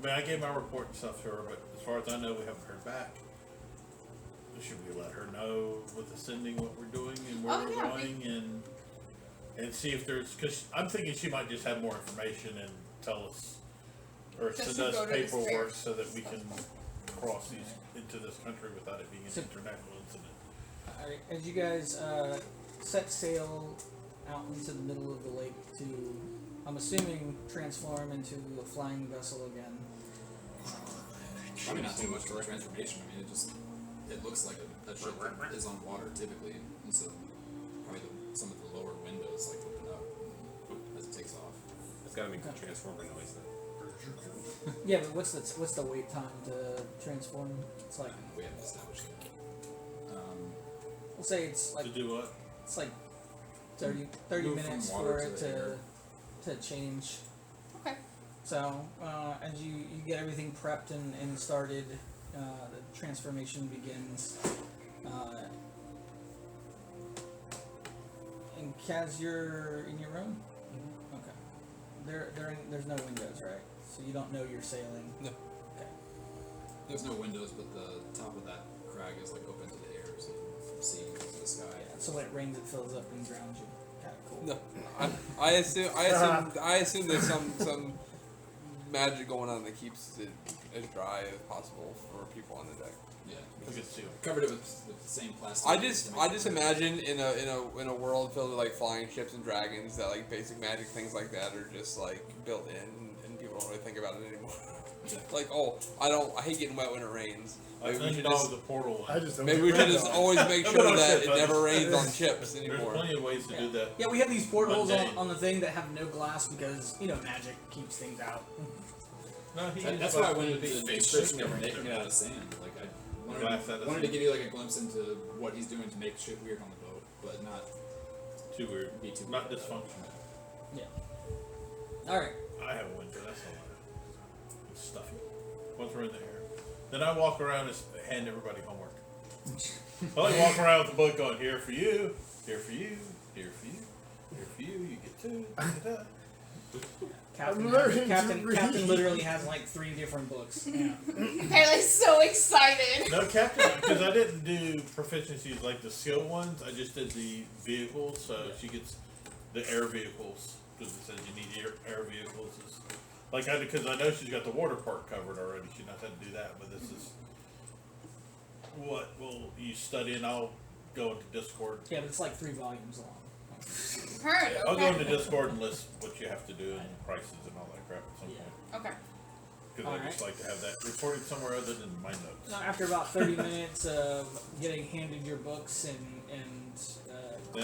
I mean, I gave my report and stuff to her, but as far as I know, we haven't heard back. Should we let her know with the sending what we're doing and where we're going, and see if there's? Because I'm thinking she might just have more information and tell us, or Just send to us go to this paperwork fair. so that we can cross these into this country without it being an So- international incident. Alright, as you guys set sail out into the middle of the lake to, I'm assuming, transform into a flying vessel again. Probably not too much for transformation. I mean, it looks like a ship that is on water typically, and so probably some of the lower windows like open up as it takes off. It's gotta make the transformer noise then. Yeah, but what's the wait time to transform? It's like, We haven't established that. we'll say it's like To do what? it's like 30 Move from minutes water for to it the air. to change. Okay. So as you get everything prepped and started, the transformation begins. And Kaz, you're in your room. Okay. There's no windows, right? So you don't know you're sailing. No. Okay. There's no windows, but the top of that crag is like open to the air, so you can see into the sky. Yeah. So when it rains, it fills up and drowns you. Kind of cool. No, I assume there's some magic going on that keeps it as dry as possible for people on the deck. Yeah, You can see. covered it with the same plastic. I just imagine in a world filled with like flying ships and dragons that like basic magic things like that are just like built in and people don't really think about it anymore. Like, oh, I hate getting wet when it rains. Maybe we should just the portal. I just don't maybe get we should rid just of always make No, sure no, that shit, it never buddy. rains on ships There's anymore. plenty of ways to do that. Yeah, we have these portholes Mundane. on the thing that have no glass because magic keeps things out. No, That's why I went with the description of making it out of sand. Like wanted to give you like a glimpse into what he's doing to make shit weird on the boat, but not too weird. be too Not weird. dysfunctional. Yeah. All right. I have a winter. That's all. It's stuffy. Once we're in the air, then I walk around and hand everybody homework. I like walking around with the book going, here for you, here for you, here for you, here for you. You get two. Da-da-da. Captain, I'm learning to Captain read. literally has like 3 different books. Yeah. Apparently so excited. No, Captain, because I didn't do proficiencies like the skill ones. I just did the vehicles, so she gets the air vehicles because it says you need air vehicles. It's like because I know she's got the water part covered already. She knows how to do that, but this is what will you study, and I'll go into Discord. Yeah, but it's like 3 volumes long. Heard. Okay. I'll go into Discord and list what you have to do and prices and all that crap at some point. Okay. Because I just like to have that recorded somewhere other than my notes. Now, after about 30 minutes of getting handed your books and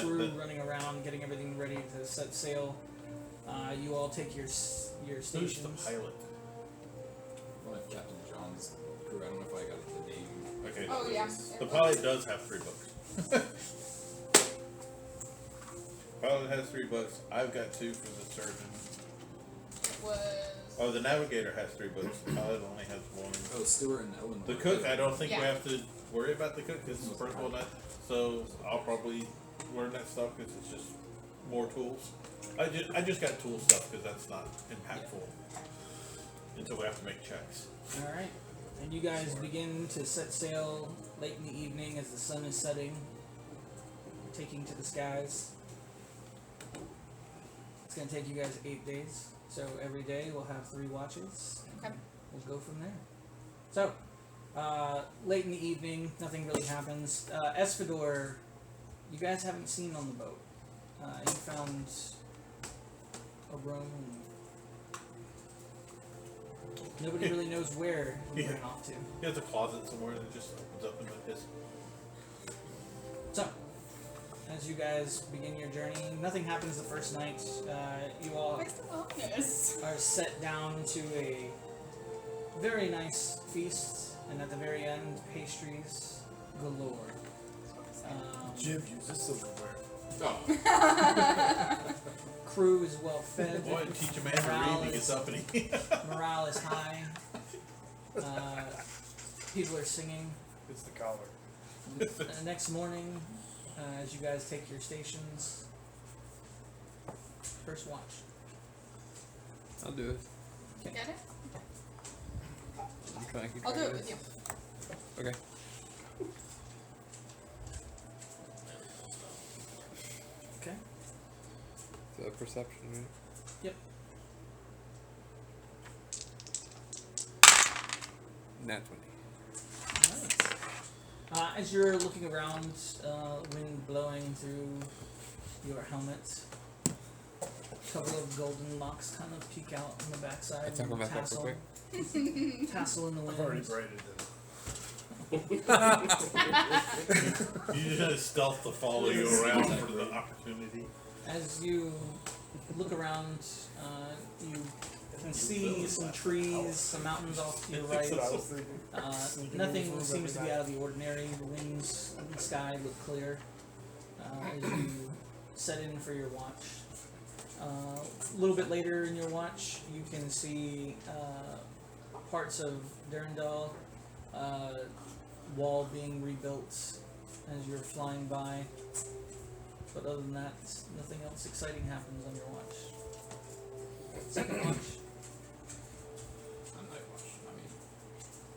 crew running around, getting everything ready to set sail, you all take your Who's stations. the pilot? One of Captain John's crew. I don't know if I got the name. Okay. Oh yeah. The pilot does have 3 books. Pilot has 3 books. I've got 2 for the surgeon. Oh, the navigator has 3 books. The pilot only has 1. Oh, Stuart and Ellen. The cook, I don't think we Yeah. have to worry about the cook because it's the first one. So I'll probably learn that stuff because it's just more tools. I just got tool stuff because that's not impactful until we have to make checks. All right, and you guys begin to set sail late in the evening as the sun is setting, taking to the skies. It's gonna take you guys 8 days, so every day we'll have 3 watches. And Okay. we'll go from there. So, late in the evening, nothing really happens. Espador, you guys haven't seen on the boat. You found a room. Nobody really knows where he went off to. He has a closet somewhere that just opens up into his. So, as you guys begin your journey, nothing happens the first night. You all Where's the wellness? are set down to a very nice feast, and at the very end, pastries galore. Jim uses silverware. Oh, Crew is well fed. Boy, teach a man to read, he gets up and he. Morale is high. People are singing. It's the collar. The next morning, as you guys take your stations, first watch. I'll do it. Get it? I'm trying to keep I'll do track it of with you. this. Okay. Okay. So perception, right? Yep. Nat 20. Nice. As you're looking around, wind blowing through your helmet, a couple of golden locks kind of peek out on the backside. Can I talk about that real quick? Tassel in the I've already wind. braided them. You just stealth to follow you around for the opportunity. As you look around, you can see some trees, some mountains off to your right. That's what I was thinking. Nothing seems to be out of the ordinary. The winds in the sky look clear as you set in for your watch. A little bit later in your watch, you can see parts of Durandal, wall being rebuilt as you're flying by. But other than that, nothing else exciting happens on your watch. Second watch. on night watch. I mean,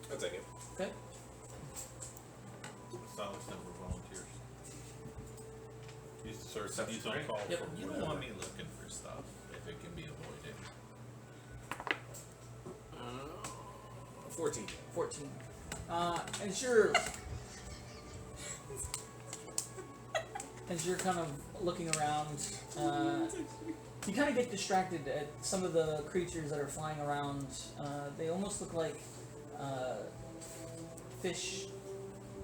I'll take it. Okay. Silas never volunteers. He's the search. He's on Right. call Yep. for You don't whatever. want me looking for stuff if it can be avoided. 14. 14. As you're kind of looking around, you kind of get distracted at some of the creatures that are flying around. They almost look like fish,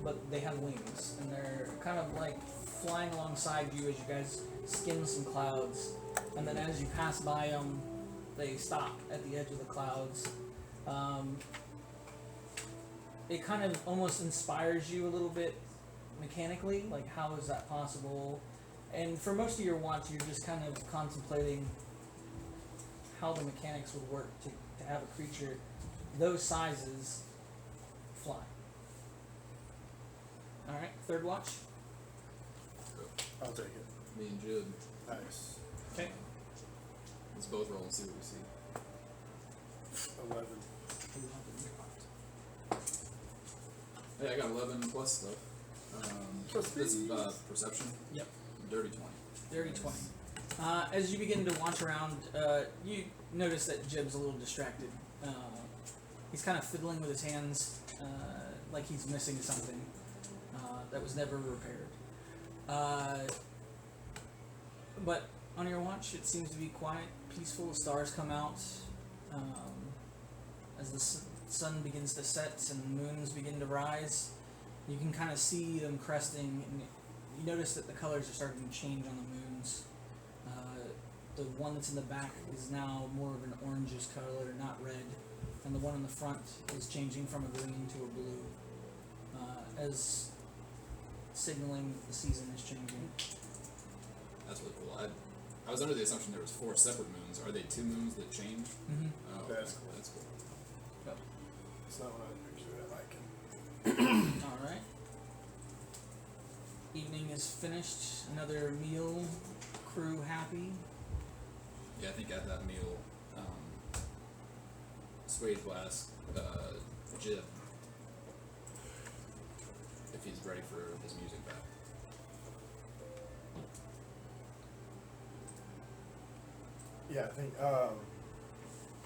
but they have wings, and they're kind of like flying alongside you as you guys skim some clouds. And then as you pass by them, they stop at the edge of the clouds. it kind of almost inspires you a little bit mechanically. Like, how is that possible? And for most of your watch, you're just kind of contemplating how the mechanics would work to have a creature those sizes fly. Alright, third watch. I'll take it. Me and Jib. Nice. Okay. Let's both roll and see what we see. 11. Hey, I got 11 plus stuff. This is perception. Yep. Dirty 20. Dirty 20. As you begin to watch around, you notice that Jib's a little distracted. He's kind of fiddling with his hands, like he's missing something that was never repaired. But on your watch, it seems to be quiet, peaceful. The stars come out as the sun begins to set and moons begin to rise. You can kind of see them cresting, and you notice that the colors are starting to change on the moons. The one that's in the back is now more of an orangish color, not red, and the one in the front is changing from a green to a blue, as signaling the season is changing. That's really cool. I was under the assumption there was 4 separate moons. Are they 2 moons that change? Mm-hmm. Oh, That's okay. cool. That's cool. It's not what I pictured. I like it. All right. Evening is finished. Another meal. Crew happy. Yeah, I think at that meal, Swage will ask Jib if he's ready for his music back. Yeah, I think,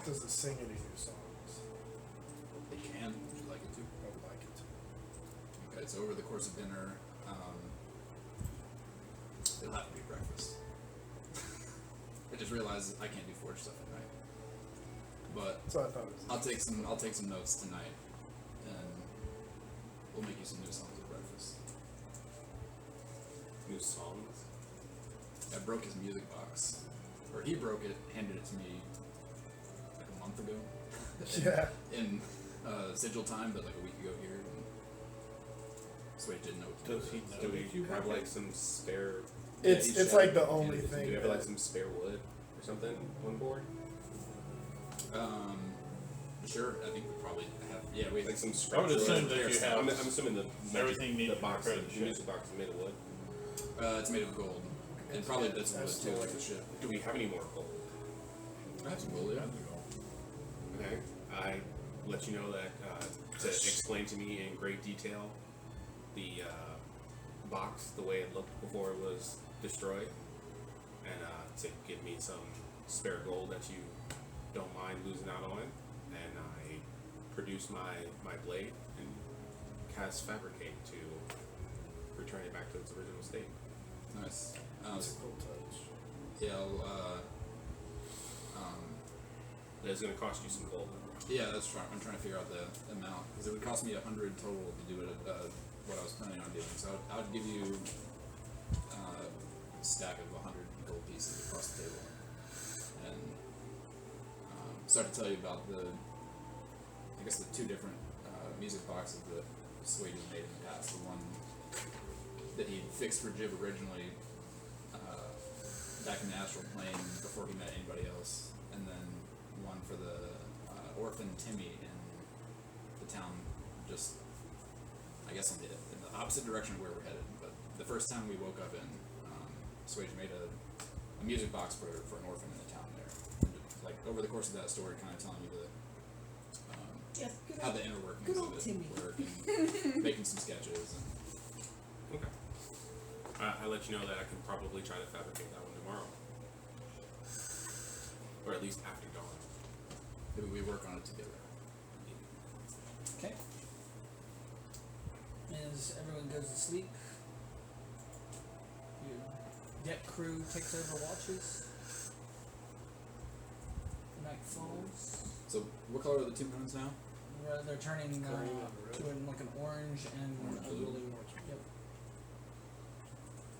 does it sing any new songs? They can. Would you like it to? I would like it to. Okay, so over the course of dinner, it'll have to be breakfast. I just realized I can't do forge stuff at night. But So I thought it was. I'll take some notes tonight, and we'll make you some new songs at breakfast. New songs. I broke his music box, or he broke it, handed it to me like a month ago. Yeah. In sigil time, but like a week ago here. And Sway didn't know what to do. Does he with it. know Do that you we have broke like it? some spare? It's he it's showed like the me, only handed it to me. thing. Do you have that- like some spare wood or something on board? Sure. I think we probably have. Yeah, we Like some I scrap would wood? assume that you have I'm assuming the everything needed the for box, credit the check. music box is made of wood. It's made of gold, and probably bits of wood That's too, the like way- the ship. Do we have any more gold? I have some gold, yeah. Okay. I let you know that to explain to me in great detail the box, the way it looked before it was destroyed, and to give me some spare gold that you don't mind losing out on, and I produce my blade and cast fabricate to return it back to its original state. Nice. It's a cool touch. Yeah, I'll, It's going to cost you some gold. yeah, that's right. I'm trying to figure out the amount because it would cost me 100 total to do it. What I was planning on doing. So I would give you a stack of 100 gold pieces across the table, and start to tell you about the the 2 different music boxes that Swade had made in the past. The one that he fixed for Jib originally back in the astral plane before he met anybody else, and then one for the orphan Timmy in the town, just I guess in the opposite direction of where we're headed. But the first time we woke up in, Swage made a music box for an orphan in the town there. And like over the course of that story, kind of telling you Yes, good how old, the inner workings good of old it Timmy. work, and making some sketches. And Okay. I let you know that I can probably try to fabricate that one tomorrow, or at least after dawn. maybe we work on it together. Okay. As everyone goes to sleep, your deck crew takes over watches. The night falls. So, what color are the 2 moons now? They're turning Green and to like an orange and Orange, a blue. blue. Yep.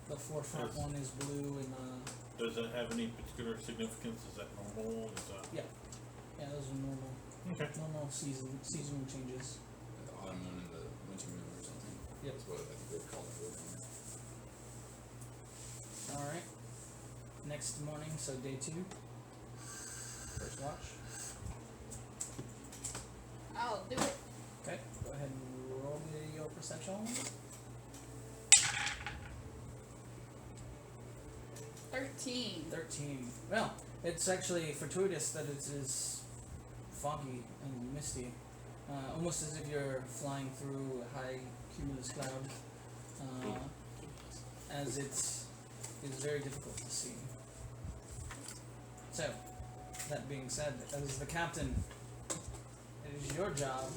The forefront Yes. one is blue and Does it have any particular significance? Is that normal? Is yeah, those are normal that okay? seasonal changes. The autumn moon Yep. That's what I think they call it. All right. Next morning, so day 2. First watch. I'll do it. Okay. Go ahead and roll me your perception. 13. Well, it's actually fortuitous that it is foggy and misty. Almost as if you're flying through a high cumulus cloud. As it is very difficult to see. So, that being said, as the captain, it is your job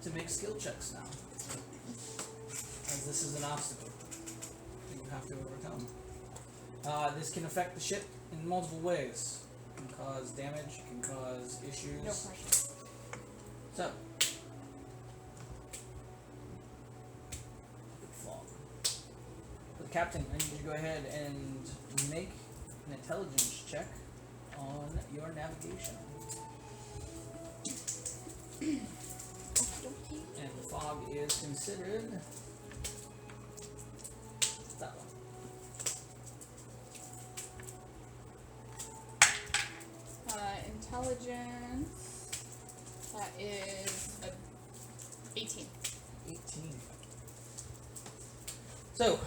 to make skill checks now. As this is an obstacle you have to overcome. This can affect the ship in multiple ways. It can cause damage, it can cause issues. No pressure. So, good fog. For the captain, I need you to go ahead and make an intelligence check on your navigation. And the fog is considered that one. Intelligence. That is a 18. 18. So,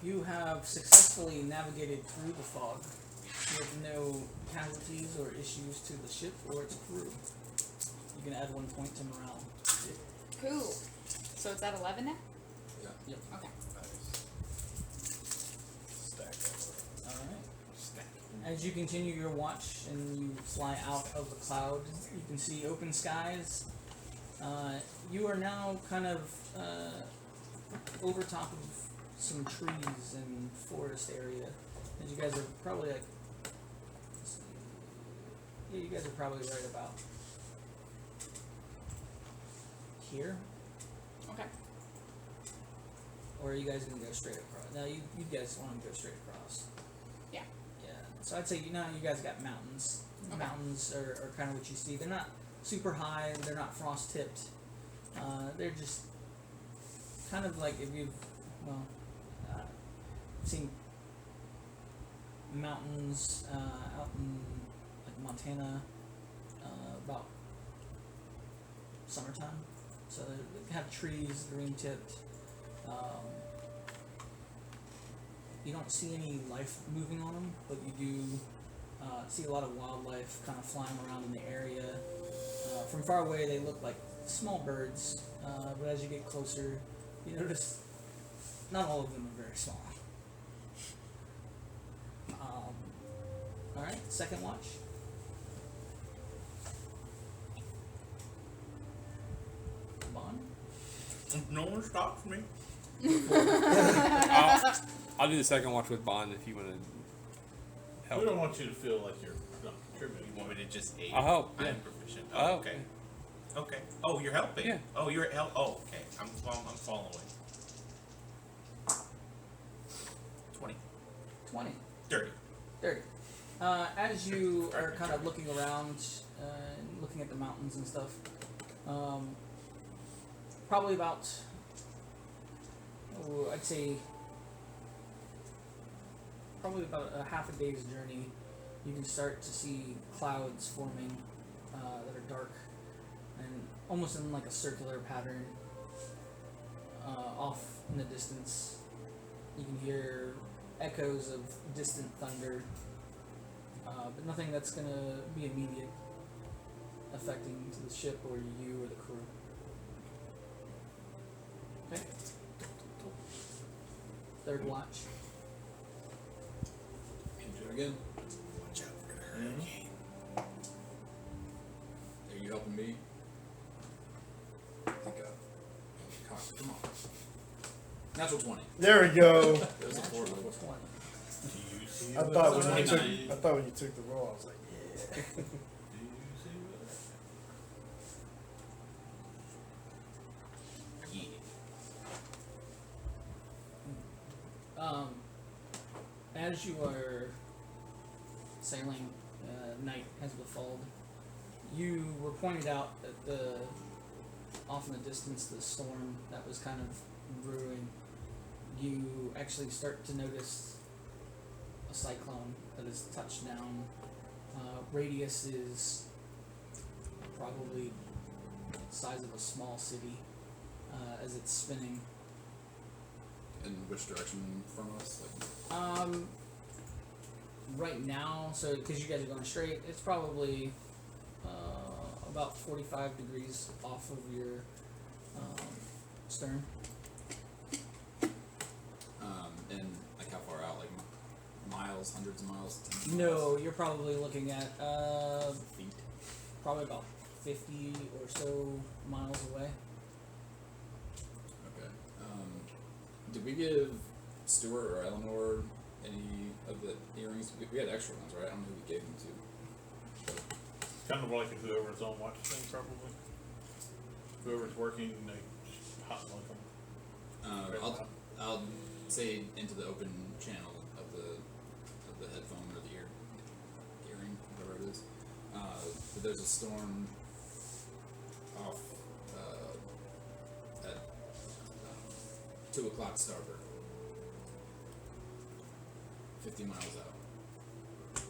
you have successfully navigated through the fog with no casualties or issues to the ship or its crew. You can add 1 point to morale. Cool. So it's at 11 now? Yeah. Yep. Okay. Alright. As you continue your watch and you fly out of the cloud, you can see open skies. You are now kind of over top of some trees and forest area. And you guys are probably like, yeah, you guys are probably right about here. Okay. Or are you guys gonna go straight across? No, you guys want to go straight across. Yeah. Yeah. So I'd say you guys got mountains. Okay. Mountains are kind of what you see. They're not super high. They're not frost tipped. They're just kind of like if you've seen mountains out in like Montana about summertime. So they have trees, green tipped. You don't see any life moving on them, but you do see a lot of wildlife kind of flying around in the area. From far away, they look like small birds, but as you get closer, you notice not all of them are very small. Alright, second watch. Bond? No one stops me. I'll do the second watch with Bond if you want to help. We don't want you to feel like you're not contributing. You want me to just aid? I'll help, yeah. I'm proficient. I'll Oh, help. okay. Okay. Oh, you're helping. Yeah. Oh, you're help. Oh, okay. I'm following. 20. 20. 30. 30. As you are kind of looking around, looking at the mountains and stuff, probably about, I'd say, probably about a half a day's journey, you can start to see clouds forming that are dark and almost in like a circular pattern off in the distance. You can hear echoes of distant thunder, but nothing that's going to be immediate affecting to the ship or you or the crew. Okay. Third watch. Can you do it again? Watch out for the hurricane. Are you helping me? Think come on. Natural 20. There we go. That was a 4. Natural 20. Do you see I what thought I when you see? took, when you took the roll, I was like, yeah. Do you see what I As you are sailing, night has befalled. You were pointed out that off in the distance, the storm that was kind of brewing, you actually start to notice a cyclone that has touched down. Radius is probably the size of a small city as it's spinning. In which direction from us? Like, Right now, so because you guys are going straight, it's probably about 45 degrees off of your stern. and like how far out? Like miles, hundreds of miles? Tens of No, miles? you're probably looking at Feet. probably about 50 or so miles away. Okay. Did we give Stuart or Eleanor any of the earrings? We had extra ones, right? I don't know who we gave them to. Kind of like a whoever's on watch thing, probably. Whoever's working, they hot link them. I'll say into the open channel of the headphone or the earring, whatever it is. But there's a storm off at 2 o'clock starboard, 50 miles out.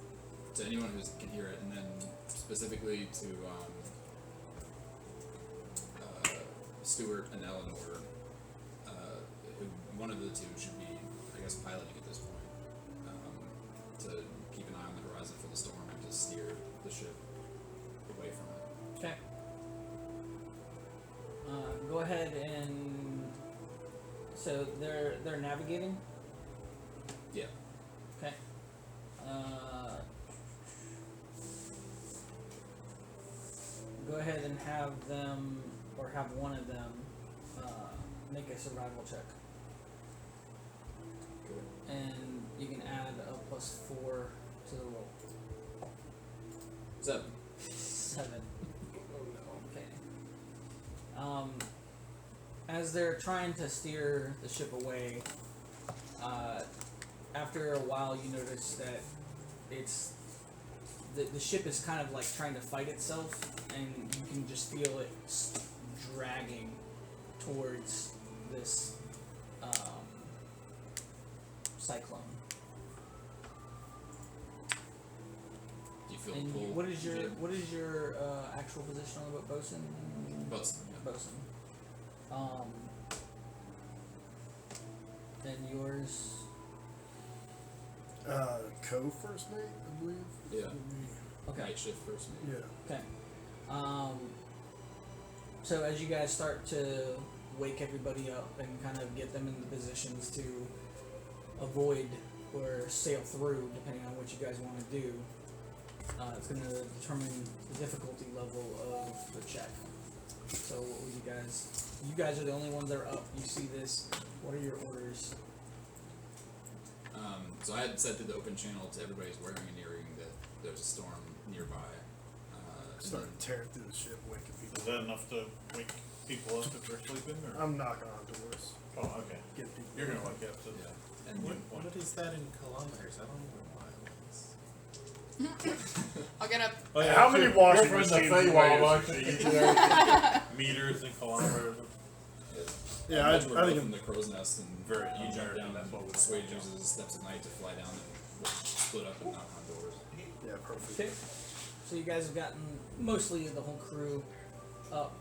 To anyone who can hear it, and then specifically to Stuart and Eleanor, who one of the two should be, I guess, piloting at this point, to keep an eye on the horizon for the storm and to steer the ship away from it. Okay. Go ahead and so they're navigating. Yeah. Okay. Go ahead and have them, or have one of them, make a survival check. And you can add a +4 to the roll. 7. 7. Okay. As they're trying to steer the ship away, after a while you notice that the ship is kind of like trying to fight itself, and you can just feel it dragging towards this cyclone. Do you feel And the pull? what is your Yeah. actual position on the boat? Bosun? Bosun, yeah. Bosun. And yours? Co-first mate, I believe. Yeah. Would be- Okay. Night shift first, maybe. Yeah. Okay. So as you guys start to wake everybody up and kind of get them in the positions to avoid or sail through, depending on what you guys want to do, it's going to determine the difficulty level of the check. So what would you guys? You guys are the only ones that are up. You see this. What are your orders? So I had said through the open channel to everybody who's wearing an earring that there's a storm nearby. And Start then- tearing through the ship, waking people. Is that enough to wake people up if they're sleeping? Or? I'm knocking on doors. Oh, okay. Get people. You're gonna wake up to Yeah. And What is that in kilometers? I don't even know miles. I'll get up. Oh, How many you're washing from the machines Feywild, do you watching meters and kilometers. Yeah, imagine we're I both think in the crow's nest and Very you jump American, down that's what and we Swade call it. uses his steps at night to fly down and we'll split up and knock on doors. Yeah, perfect. Okay. So you guys have gotten mostly the whole crew up,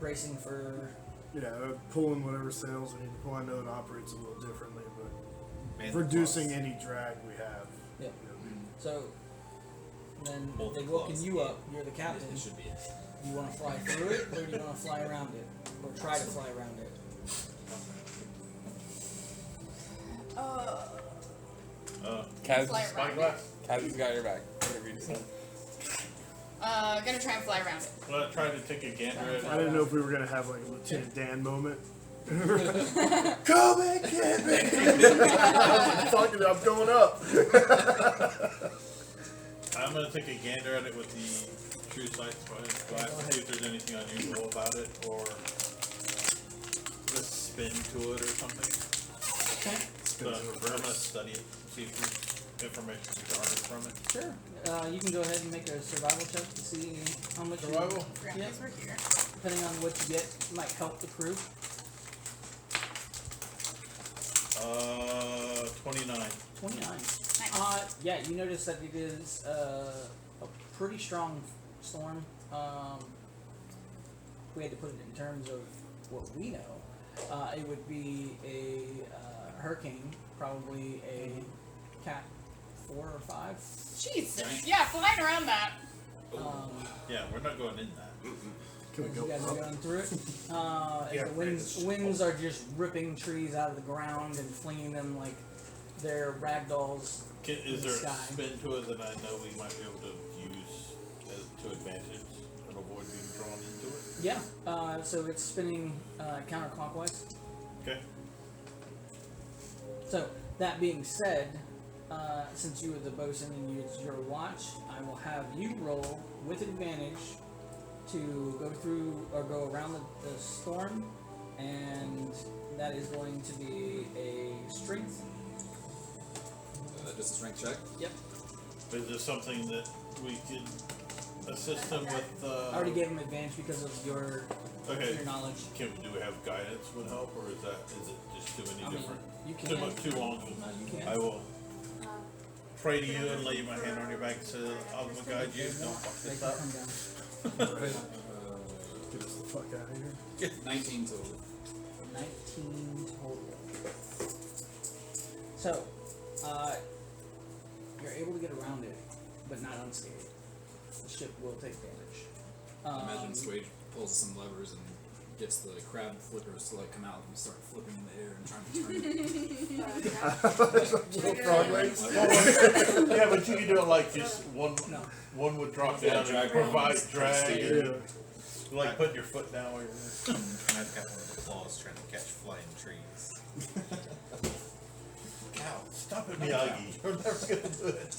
bracing for. Pulling whatever sails we need to pull. I know it operates a little differently, but Man, reducing any drag we have. Yep. you know, So then Both they've claws. woken you up. You're the captain. It should be. You want to fly through it, or do you want to fly around it, or try to fly around it? Kaz, Fly around Spyglass? Kaz has got your back. Whatever you decide. Gonna try and fly around it. Well, I tried to take a gander at I it. didn't know if we were gonna have like a Lieutenant Dan moment. Come and get me! Fuck it, I'm going up. I'm gonna take a gander at it with the true sight glass to see if there's anything unusual about it, or the spin to it or something. Okay. So I'm gonna study it, see if there's information garnered from it. Sure. You can go ahead and make a survival check to see how much. Survival? Forgot Yeah. these were here. Depending on what you get, might help the crew. 29. 29. Nice. Yeah, you notice that it is a pretty strong storm. We had to put it in terms of what we know. It would be a hurricane, probably a cat 4 or 5. Jesus. Yeah, flying around that. Yeah, we're not going in that. Can we As go you guys are up? going through it. Yeah, As the winds are just ripping trees out of the ground and flinging them like they're ragdolls. Is the there sky. a spin to it that I know we might be able to use to advantage and avoid being drawn into it? Yeah, so it's spinning counterclockwise. Okay. So, that being said, since you were the bosun and it's your watch, I will have you roll with advantage to go through or go around the storm, and that is going to be a strength. Just a strength check. Yep. Is there something that we could assist him with? I already gave him advantage because of your knowledge. Do we have guidance would help, or is it just too many I mean, different? you can. Too long. No, you can. I will pray to you and lay my hand on your back and say, I'm gonna guide you. Don't fuck They this can up. come down. Get us the fuck out of here. 19 total. 19 total. So, you're able to get around it, but not unscathed. The ship will take damage. Imagine Swage pulls some levers and gets the crab flippers to like come out and start flipping in the air and trying to turn it. Little frog legs. Yeah, but you can do it like just one. No. One would drop Yeah, down drag and provide one. drag. Yeah. Like putting your foot down. Where you're And I've got one of the claws trying to catch flying trees. Cow, stop it, Miyagi. You're never gonna do it.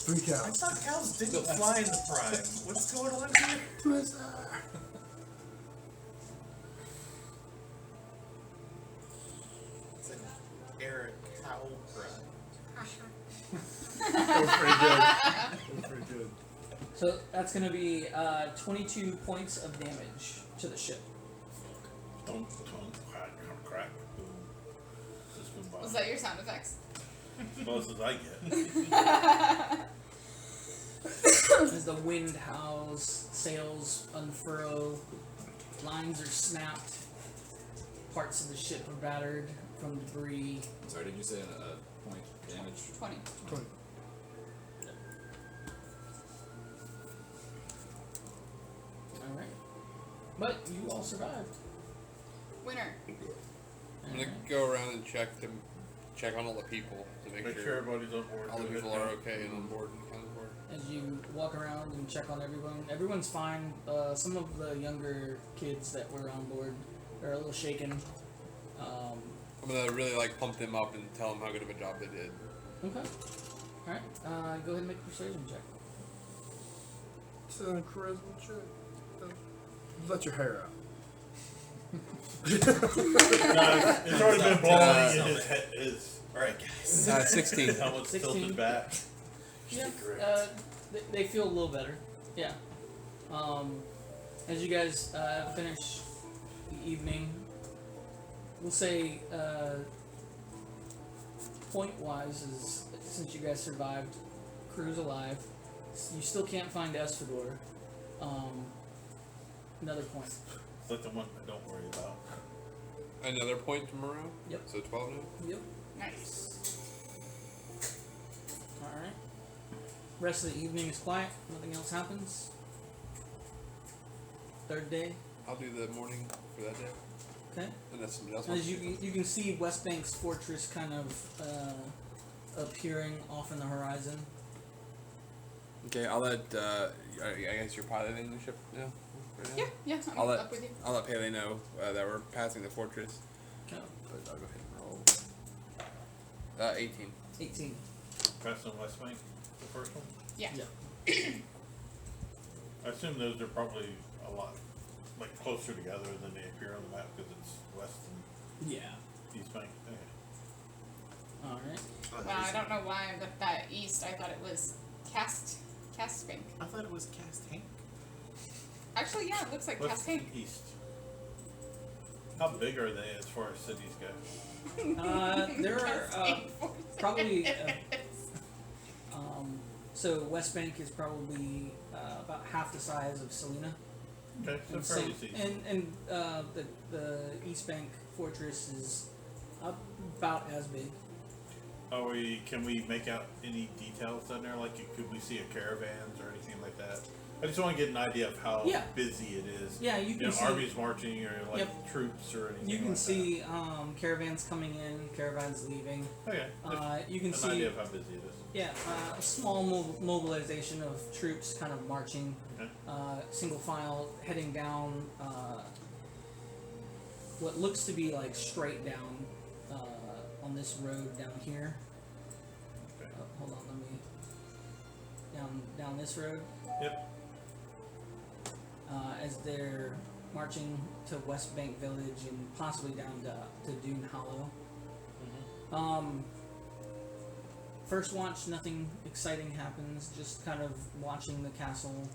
3 I cows. thought cows didn't fly in the prime. What's going on here? It's an era cow prime. That was pretty good. That was pretty good. So that's going to be 22 points of damage to the ship. Don't crack. Boom. Just been by. Was that your sound effects? As close as I get. As the wind howls, sails unfurl, lines are snapped, parts of the ship are battered from debris. Sorry, did you say a point damage? 20. 20. Alright. But you all survived. Winner. I'm gonna go around and check on all the people to make, Make sure sure everybody's on board. all the people are okay and on board and kind of board. As you walk around and check on everyone, everyone's fine. Some of the younger kids that were on board are a little shaken. I'm gonna really like pump them up and tell them how good of a job they did. Okay. Alright, go ahead and make a persuasion check. It's a charisma check. Let your hair out. It's already been blowing in his head. Alright, guys. 16. Helmet's 16. tilted back. Yeah, they feel a little better. Yeah. As you guys finish the evening, we'll say point-wise is since you guys survived, crew's alive. You still can't find Esfador. Another point. That's the one I don't worry about. Another point to morale? Yep. So 12 now? Yep. Nice. Alright. Rest of the evening is quiet. Nothing else happens. Third day. I'll do the morning for that day. Okay. Unless somebody else As wants you can see West Bank's fortress kind of appearing off in the horizon. Okay, I'll let, I guess you're piloting the ship now? Right now? Yeah, I'm I'll let, up with you. I'll let Pele know that we're passing the fortress. Okay. But I'll go ahead and roll. 18. 18. Preston West Bank, the first one. Yeah. I assume those are probably a lot like closer together than they appear on the map because it's west and Yeah. east bank. Okay. Alright. Well, I don't know why I got that east. I thought it was Cast Bank. I thought it was Cast Hank. Actually, yeah, it looks like West Cast Hank. and east. How big are they as far as cities go? There are probably. So West Bank is probably about half the size of Selena. Okay, so And fairly same- decent. and the East Bank Fortress is about as big. Can we make out any details down there? Like, could we see a caravans or anything like that? I just want to get an idea of how Yeah. busy it is. Yeah, you can see. armies marching or like Yep. troops or anything. You can like see caravans coming in, caravans leaving. That. Okay. You can an see. idea of how busy it is. Yeah, a small mobilization of troops kind of marching, Okay. single file, heading down what looks to be like straight down on this road down here. Okay. Hold on, let me down this road. Yep. As they're marching to West Bank Village and possibly down to Dune Hollow. First watch, nothing exciting happens, just kind of watching the castle.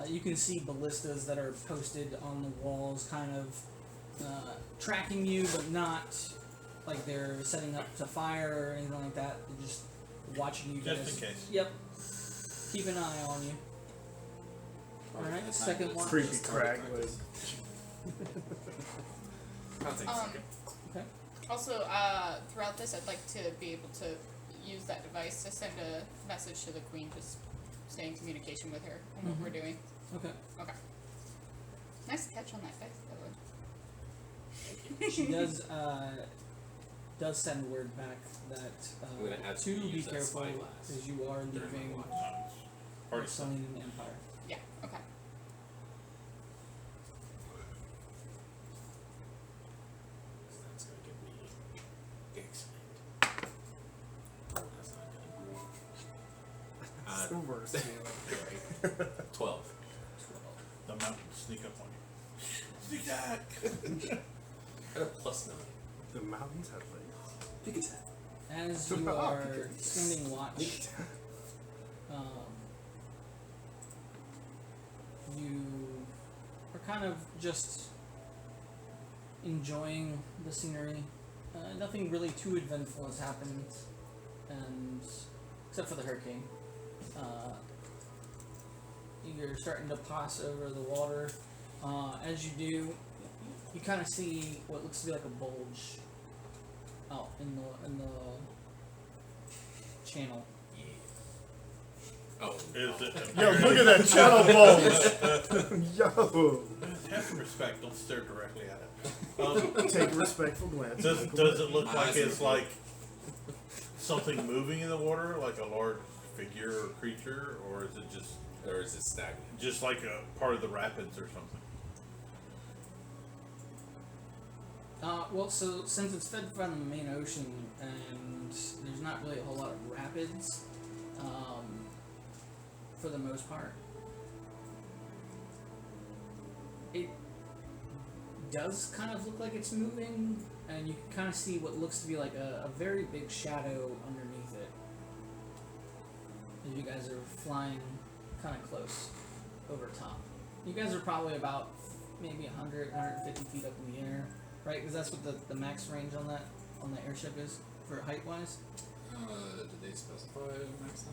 You can see ballistas that are posted on the walls, kind of tracking you, but not like they're setting up to fire or anything like that. They're just watching you Just guys. in case. Yep. Keep an eye on you. Alright, second watch. Creepy crag leg. I'll take a second. Okay. Also, throughout this, I'd like to be able to use that device to send a message to the queen, just stay in communication with her on what we're doing. Okay. Okay. Nice catch on that dice, by the way. She does send word back that I'm gonna have to to be use that careful spyglass as you are during my leaving watch. Party the Selenian Empire. Yeah, okay. That's gonna give me excellent. Oh, that's not good. It's the worst feeling. 12. The mountains sneak up on you. Sneak attack! Got a +9. The mountains have legs. Big attack. As you are standing watch, you are kind of just enjoying the scenery. Nothing really too eventful has happened, and except for the hurricane. You're starting to pass over the water. As you do, you kind of see what looks to be like a bulge out in the channel. Oh. Is it? Yo, look at that channel bulge. Yo, Have some respect. Don't stare directly at it. take a respectful glance. Does it look My like eyes it's are- like something moving in the water, like a large figure or creature, or is it Or is it stagnant? just like a part of the rapids or something? Well, so since it's fed from the main ocean and there's not really a whole lot of rapids, for the most part, it does kind of look like it's moving, and you can kind of see what looks to be like a very big shadow underneath it. As you guys are flying kind of close over top. You guys are probably about maybe 100, 150 feet up in the air. Right, because that's what the max range on the airship is for height wise. Did they specify max height?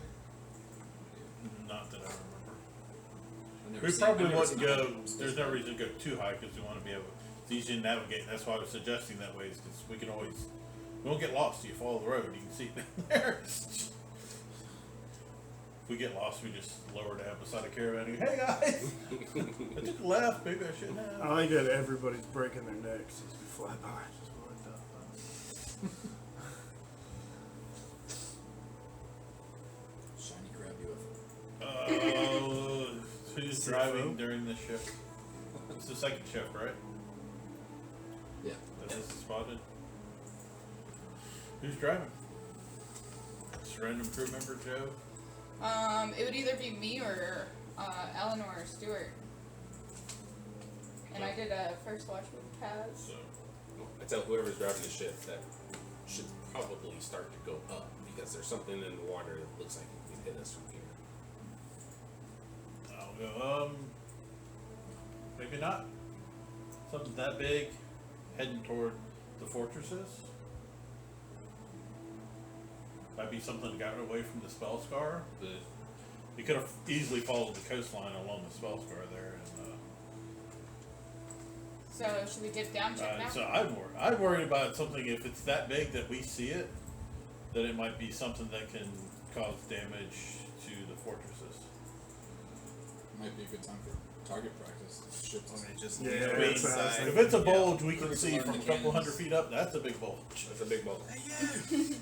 Not that I remember. I've never We seen- probably I've never wouldn't seen go. them There's specify. no reason to go too high because we want to be able. It's easy to navigate. That's why I was suggesting that way, is because we can always. We won't get lost. You follow the road. You can see it there. If we get lost, we just lower down beside a caravan. And go, hey guys, I took a left. Maybe I shouldn't have. I like that everybody's breaking their necks as we fly by. Just what the fuck? Shiny crab UFO. Who's CFO? driving during this shift? It's the second shift, right? Yeah. That this is spotted. Who's driving? Just a random crew member, Joe. It would either be me or Eleanor or Stuart. And I did a first watch with Kaz. So I tell whoever's driving the ship that should probably start to go up because there's something in the water that looks like it could hit us from here. I'll go. Maybe not. Something that big. heading toward the fortresses. Might be something that got away from the spell scar. You could have easily followed the coastline along the spell scar there. So should we dip down, check it out? So I'm worried about something if it's that big that we see it, that it might be something that can cause damage to the fortresses. Might be a good time for target practice. Ships. I mean, just Yeah, leave that's it what I was inside. If it's a bulge we Put can it see on from a the couple cannons. hundred feet up, that's a big bulge. That's a big bubble.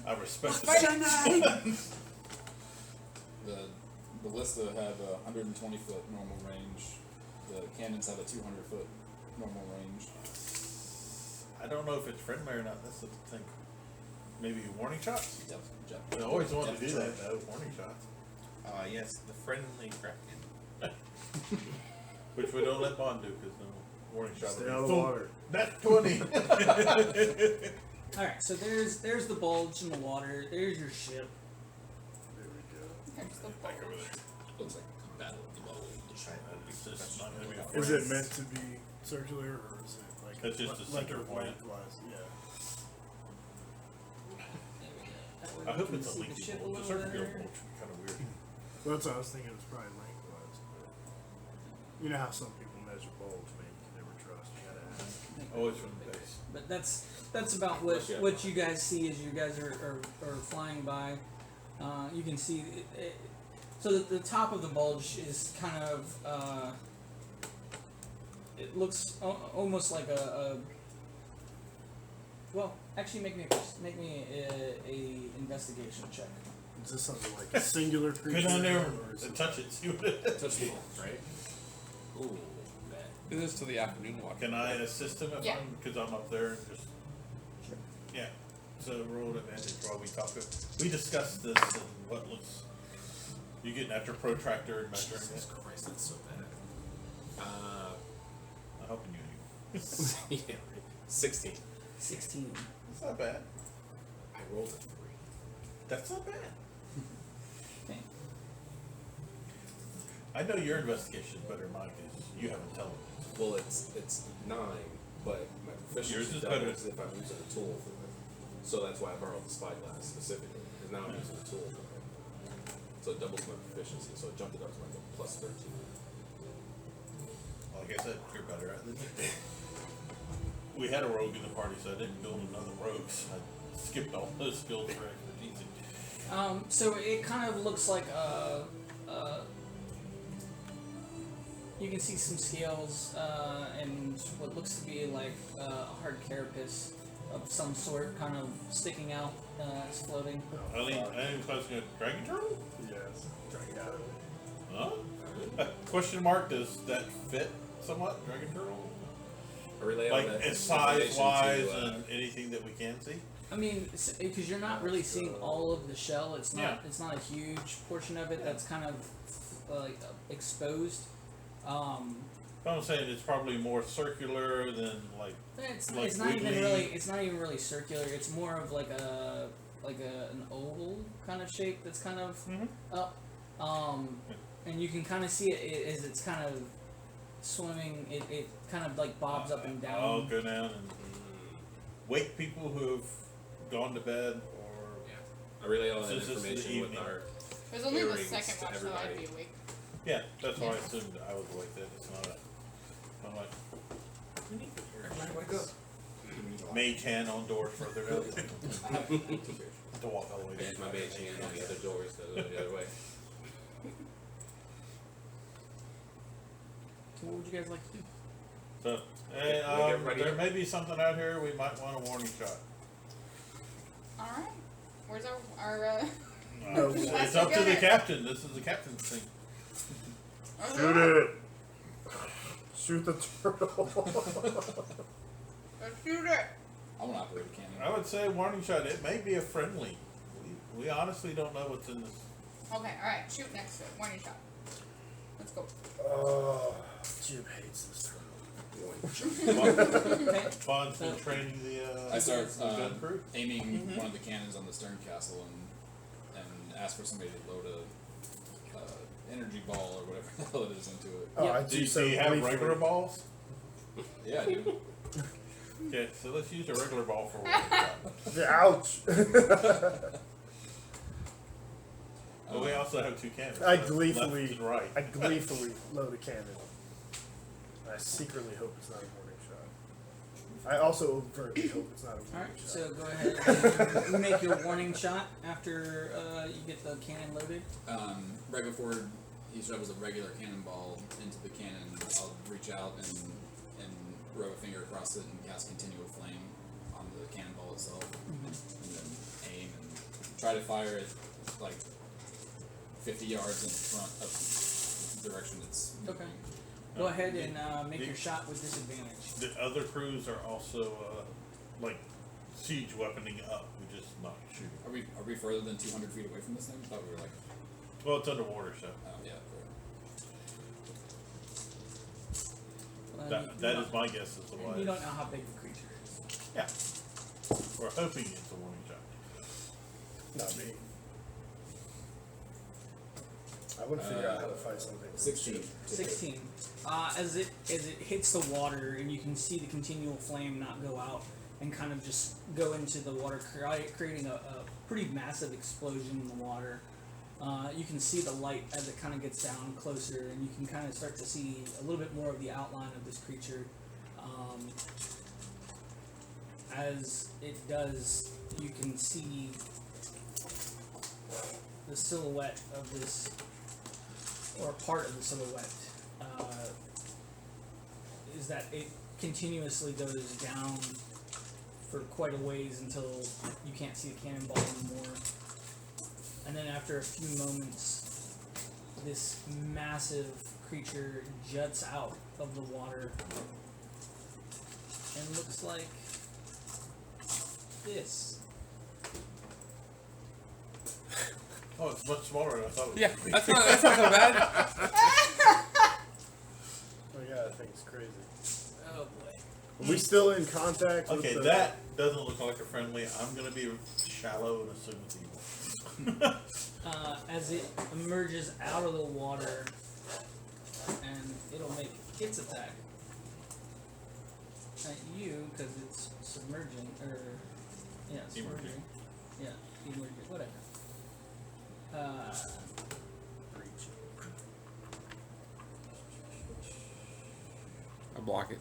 I respect Fight it. The ballista have a 120 foot normal range. The cannons have a 200 foot normal range. I don't know if it's friendly or not, that's the thing. Maybe warning shots? Depth. I always wanted depth to do charge. that though, warning shots. Yes, the friendly Kraken. Which we don't let Bond do, because no warning shot Stay will be out of the full. water. That's 20. Alright, so there's the bulge in the water. There's your ship. There we go. There's the Back over bulge. there. Looks like a battle of the bulge. It's just not gonna be a Is friend. it meant to be circular or is it like It's just a like center point. lengthwise? Yeah. There we go. That way I we hope can it's a see the lengthy ship a bulge. A little circular better. bulge would be kind of weird. Well, that's what I was thinking. It was probably lengthwise. But you know how some people measure bulge, man. You can never trust. You gotta ask. Always from the base. But that's about what you guys see as you guys are flying by. You can see so the top of the bulge is kind of it looks almost like a well, actually make me a investigation check. Is this something like a singular creature? Get on there or is and it touch it, see what it is. Touch the bulge, right? Ooh, bad. Do this to the afternoon watch. Can I assist him if Yeah. because I'm up there and just. Sure. Yeah. So roll advantage while we talk. We discussed this and what looks. You getting after protractor and measuring Jesus it. Christ, that's so bad. I'm helping you. Yeah, right. 16. 16. It's not bad. I rolled a 3. That's not bad. Okay. I know your investigation is better than mine because you have intelligence. Well, it's 9, but my proficiency Yours is better. doubles if I'm using a tool for it. So that's why I borrowed the spyglass specifically, because now I'm using a tool for it. So it doubles my proficiency, so it jumped it up to like a plus 13. Like I said, you're better at it. We had a rogue in the party, so I didn't build another rogue. So I skipped all those skills for expertise. So it kind of looks like you can see some scales and what looks to be like a hard carapace of some sort kind of sticking out as floating. I think supposed to go dragon turtle? Yes. Dragon. Huh? Question mark, does that fit somewhat, dragon turtle? I relay Like all that as size information wise to, and anything that we can see? I mean, because you're not really seeing all of the shell. It's not. Yeah. It's not a huge portion of it that's kind of like exposed. I'm saying it's probably more circular than like. It's Like not even wiggly. really. It's not even really circular. It's more of like an oval kind of shape that's kind of up. And you can kind of see it as it's kind of swimming. It kind of like bobs up and down. I'll go down and wake people who have gone to bed or. I relay all that Since this is the information with evening. our It was only the earrings second to watch, so I'd everybody. be awake. Yeah, that's why I assumed I was awake then. It's not a. I'm like. Wake up. Mage hand on doors further down. To walk all the way There's down. my mage hand on the other doors that go the other way. So what would you guys like to do? So, hey, Wake everybody there up. may be something out here we might want a warning shot. Alright. Where's our No, It's up to the captain. This is the captain's thing. shoot it. Shoot the turtle. Let's shoot it! I want to operate a cannon. I would say warning shot. It may be a friendly. We honestly don't know what's in this. Okay, alright, shoot next to it. Warning shot. Let's go. Oh, Jim hates this turtle. Okay. Bond's been training the. I start the gun crew. aiming one of the cannons on the stern castle and ask for somebody to load a energy ball or whatever the hell it is into it. Oh, Yeah. I Do you so have briefly. regular balls? Yeah, I do. Okay, so let's use a regular ball for one shot. Ouch! But we also have 2 cannons. I left gleefully, and right. I gleefully load a cannon. I secretly hope it's not a warning shot. I also overtly hope it's not a warning Alright, shot. so go ahead and make your warning shot after you get the cannon loaded. Right before he shovels a regular cannonball into the cannon, I'll reach out and rub a finger across it and cast continual flame on the cannonball itself, and then aim and try to fire it like 50 yards in front of the direction it's moving. Okay. Go ahead and make your shot with disadvantage. The other crews are also like siege weaponing up. We're just not shooting. Are we further than 200 feet away from this thing? I thought we were like, Well, it's underwater, so yeah. that is my guess as to why. You don't know how big the creature is. Yeah. We're hoping it's a warning shot. Not me. I want to figure out how to fight something. 16. 16. As it hits the water, and you can see the continual flame not go out and kind of just go into the water, creating a pretty massive explosion in the water. You can see the light as it kind of gets down closer, and you can kind of start to see a little bit more of the outline of this creature. As it does, you can see the silhouette of this, or part of the silhouette, is that it continuously goes down for quite a ways until you can't see the cannonball anymore. And then after a few moments, this massive creature juts out of the water and looks like this. Oh, it's much smaller than I thought it was. Yeah, gonna be. that's not so bad. Oh yeah, that thing's crazy. Oh boy. Are we still in contact with Okay, the... that doesn't look like a friendly. I'm gonna be shallow and assume it's evil. As it emerges out of the water, and it'll make its attack at you because it's submerging, or yeah, submerging. Emerging. Yeah, emerging, whatever. I block it.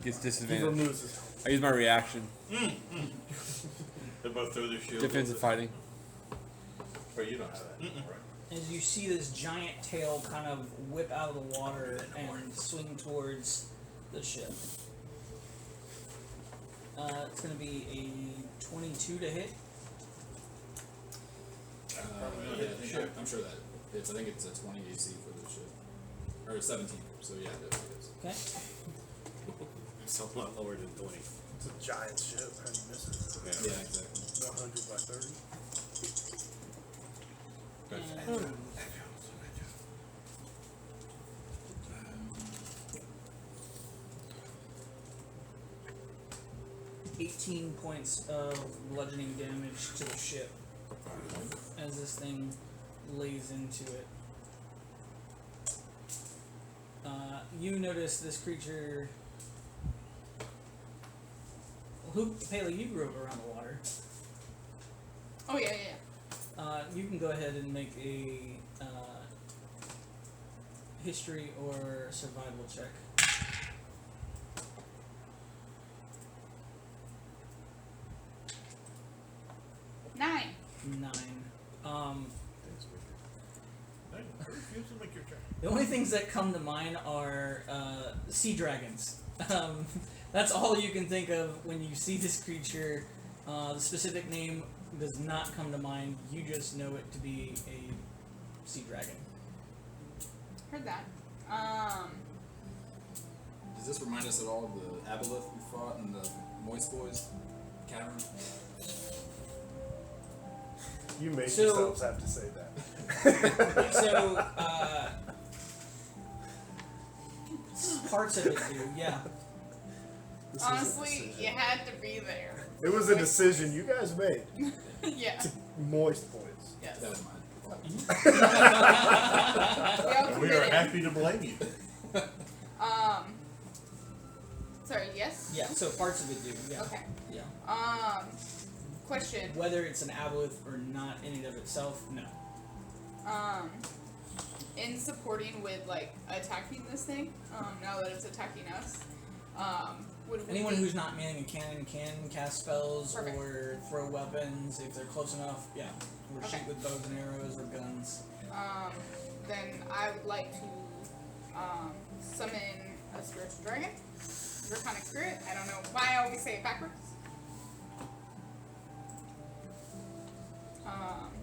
Gets He disadvantage. removes his... I use my reaction. They both throw their shields. Defensive fighting. But you don't have that anymore, right? As you see this giant tail kind of whip out of the water and swing towards the ship. It's going to be a 22 to hit. Yeah, I'm sure that it's. I think it's a 20 AC for the ship, or 17. So yeah, it is. Okay. It's a lot lower than 20. It's a giant ship. How do you miss it? Yeah, exactly. 100 by 30. And 18 points of bludgeoning damage to the ship as this thing lays into it. You notice this creature. Paley, you grew up around the water. Oh yeah, yeah. You can go ahead and make a history or survival check. 9. 9. Refuse to make your turn. The only things that come to mind are sea dragons. That's all you can think of when you see this creature. The specific name does not come to mind. You just know it to be a sea dragon. Heard that. Does this remind us at all of the aboleth we fought in the Moist Boys cavern? You made So- yourselves have to say that. So, parts of it do, yeah. This was a Honestly, decision. you had to be there. It was a decision you guys made. Yeah. Moist points. Yes. That was mine. We all We are committed. happy to blame you. Sorry, yes? Yeah, so parts of it do. Yeah. Okay. Yeah. Question. Whether it's an aboleth or not in and of itself, no. In supporting with, like, attacking this thing, now that it's attacking us, would we Anyone be- who's not manning a cannon can cast spells Perfect. or throw weapons if they're close enough. Yeah. Or Okay. shoot with bows and arrows or guns. then I would like to, summon a spiritual dragon. Draconic spirit. I don't know why I always say it backwards.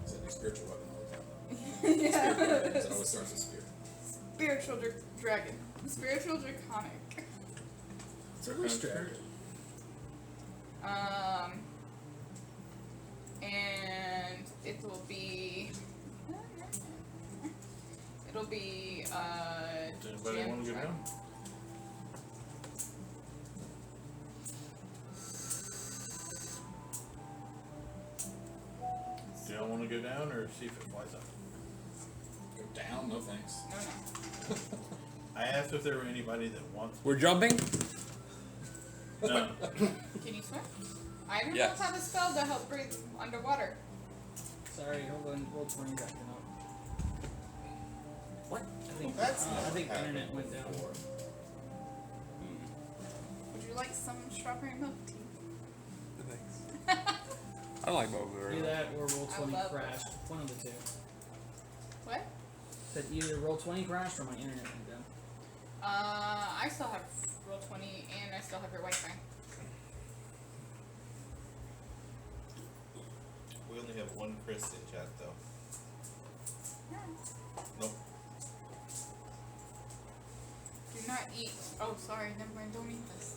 It's a new spiritual weapon all the time. Yeah. It always starts with spirit. Spiritual dragon. Spiritual draconic. It's a wish dragon. And it will be. It'll be Does anybody gem want to go dragon. down? Do y'all want to go down or see if it flies up? Go down, no thanks. No, no. I asked if there were anybody that wants. We're jumping. No. Can you swim? I don't Yes. have a spell to help breathe underwater. Sorry, hold on. Roll 20 acting up. What? I think internet went down. Would you like some strawberry milk tea? Thanks. I don't like both of Do them. that or roll 20 I love crashed. One of the two. What? Said either roll 20 crashed or my internet went down. I still have roll 20 and I still have your Wi-Fi. We only have one Chris in chat though. Nope. Do not eat. Oh, sorry. Never mind. Don't eat this.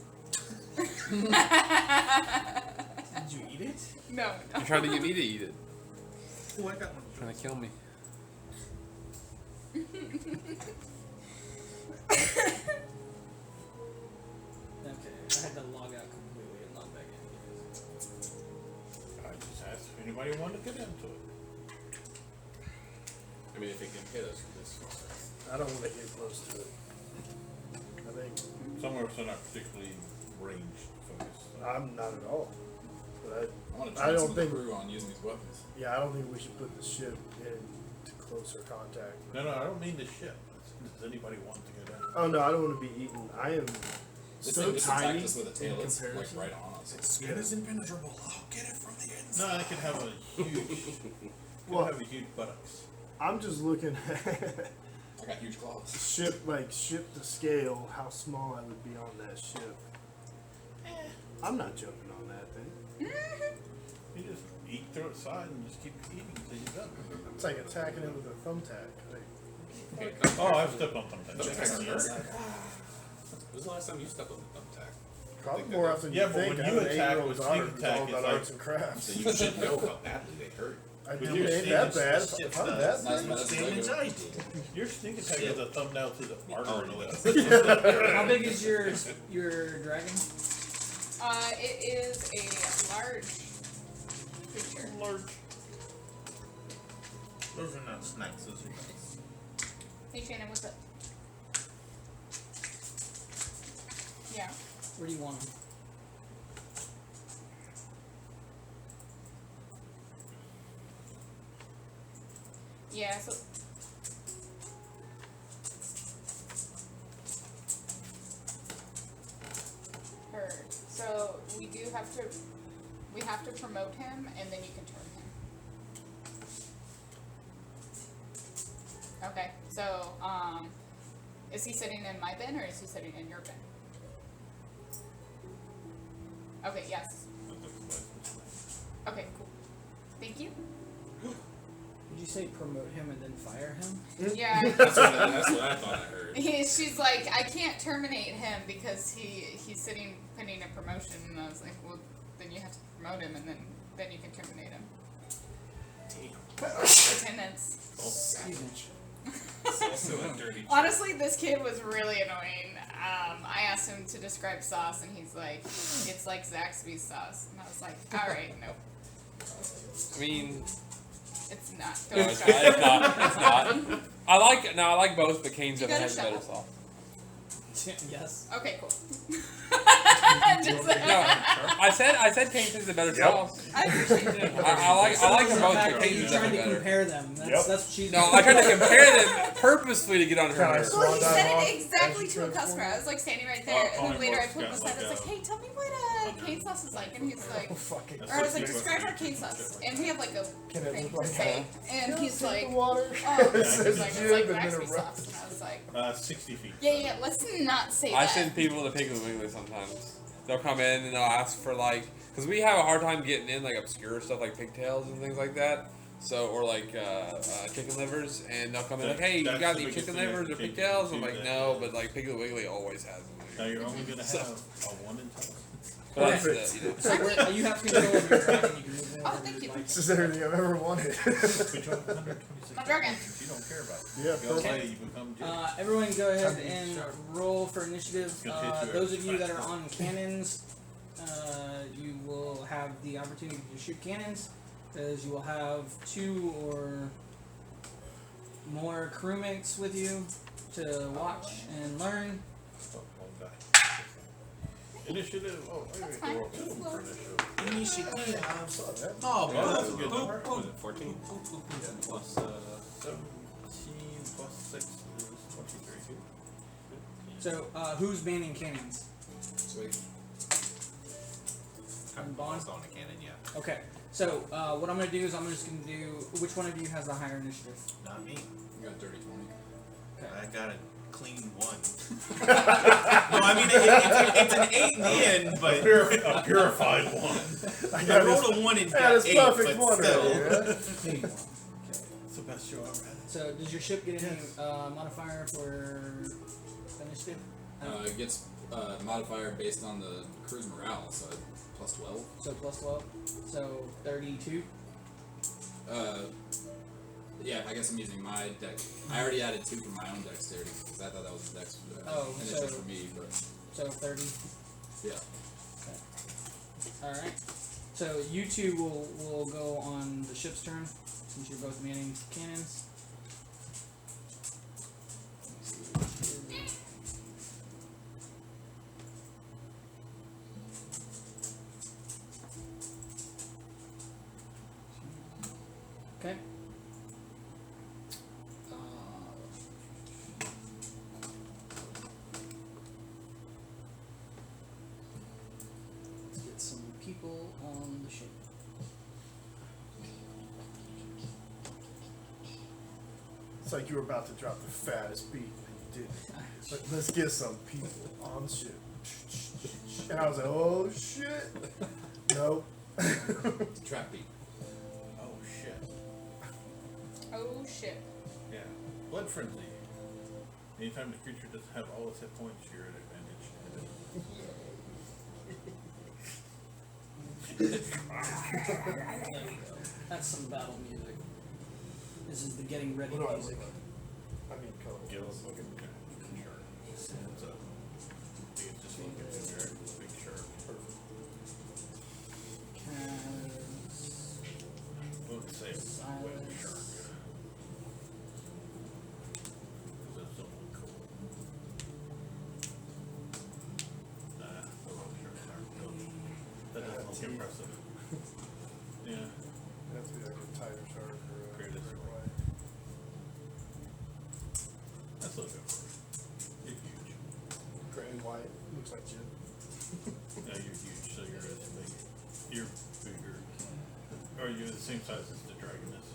Did you eat it? No. You're trying to get me to eat it. Oh, I got one. Trying to kill me. Okay, I had to log out completely and log back in. I just asked if anybody wanted to get into it. I mean, if it can hit us from this far. I don't want to get close to it. I think Somewhere it's not particularly range focused. I'm not at all. But I want to I train don't some of the think- crew on using these weapons. yeah, I don't think we should put the ship into closer contact. No, I don't mean the ship. Does anybody want to go down? Oh no, I don't want to be eaten. I am This so thing just tiny attacked us with a tail. in It's like comparison. right on us. Its skin is impenetrable. I'll get it from the inside. No, I could have a huge. Well- have a huge buttocks. I'm just looking at I got huge claws. ship to scale, how small I would be on that ship. I'm not jumping on that thing. You just eat through its side and just keep eating until you're done. It's like attacking it with a thumbtack. Like, Okay, Oh, I've stepped on thumbtacks. thumbtacks hurt. When's the last time you stepped on the thumbtack? probably more often Yeah, than but you think. when I you have an attack 8-year-old with daughter sneak who's attack, all it's about like- arts and crafts. So you should know how badly they hurt. I With do your it ain't sneak, that it's bad. just If shit I'm does. that Not as bad. bad as Damage Lego. I did. Your sneak attack is a thumbnail to the Oh, artery. no, How big is your dragon? It is a large creature. Large. Those are not snacks, those are nuts. Hey Shannon, what's up? Yeah. Where do you want him? Yeah, so heard. So we have to promote him and then you can turn him. Okay, so is he sitting in my bin or is he sitting in your bin? Okay, yes. Okay, cool. Thank you. Did you say promote him and then fire him? Yeah. That's what I thought I heard. She's like, I can't terminate him because he's sitting pending a promotion, and I was like, well, then you have to promote him, and then you can terminate him. Attendance. Excuse me. It's also a dirty trick. Honestly, this kid was really annoying. I asked him to describe sauce, and he's like, it's like Zaxby's sauce, and I was like, all right, nope, I mean, it's not. no, Don't it's try not. it. It's not. It's not. I like both, but Cane's You definitely got a has a better shovel? sauce. Yes. Okay, cool. Just- I said Cajun's a better sauce. I appreciate it. I like them both, but You Cajun's tried definitely to better. compare them. That's Yep. that's what she's. No, I tried to compare them purposefully to get on her Can I nerves. Well, he Swan said dive it exactly off to a as customer. I was like standing right there, and then later I pulled him aside. I was like, "Hey, tell me what cane sauce is like," and he's like, Fucking. or I was like, "Describe our cane sauce," and we have like a Can it thing look per like se, and he's like, water? "Oh, It it's says like Jim and then Zaxby a sauce," and I was like, 60 feet. "Yeah, let's not say I that." send people to Piggly Wiggly sometimes. They'll come in and they'll ask for like, because we have a hard time getting in like obscure stuff like pigtails and things like that. So or like chicken livers, and they'll come in like, hey, you That's got the any biggest chicken thing I livers or can pigtails? I'm do like, that. no, but like Piggly Wiggly always has Now them. you're only going to So- have a 1 in 10. But that's Perfect. the, you know. So you have control of your dragon. You can move Oh, wherever thank you'd you. like. This is everything I've ever wanted. But you have 126 My dragon. You don't care about it. Yeah, Go perfect. away, you become Jim. Everyone, go ahead and roll for initiative. It's gonna hit you Those every of you that are time. on cannons, you will have the opportunity to shoot cannons, because you will have 2 or more crewmates with you to watch and learn. Oh, die. Initiative. Oh, I That's gotta roll fine. 2 for initiative. Initiative. Oh, Yeah, that's a good boop, number. boop. 14? Yeah, plus 17 plus 6 is 23. So, who's manning cannons? Sweet. And Bond? On a cannon, yeah. Okay. So, what I'm going to do is I'm just going to do. Which one of you has the higher initiative? Not me. You got dirty 20. I got a clean 1. No, I mean, it's an 8 in the end, but A purified 1. I rolled a 1 and That got is 8, perfect but one still. right here. Clean one. It's the best show I've ever had. So, does your ship get any modifier for initiative? It gets modifier based on the crew's morale, so plus 12. So plus 12. So 32. Yeah, I guess I'm using my deck. I already added 2 for my own dexterity because I thought that was the dex initiative so- for me, but So 30. yeah. Alright. So you two will go on the ship's turn since you're both manning cannons. Okay. Let's get some people on the ship. It's like you were about to drop the fattest beat and you didn't. But let's get some people on the ship. And I was like, oh shit. Nope. Trap beat. Oh, shit. Oh shit. Yeah. Blood frenzy. Anytime the creature doesn't have all its hit points, you're at advantage. That's some battle music. This is the getting ready What do I music. look? I mean, color. Gil's looking shark. It's just looking at your big shark. Cast Wouldn't say wet silence. shark. That's something cool. Nah, the wet sharks aren't cool. That doesn't look impressive. Yeah. That's be like a tiger shark or a Great as great it white. That's a little good for you. You're huge. Gray and white. Looks like Jim. No, you're huge, so you're as big. You're bigger. Or you're the same size as the dragon is.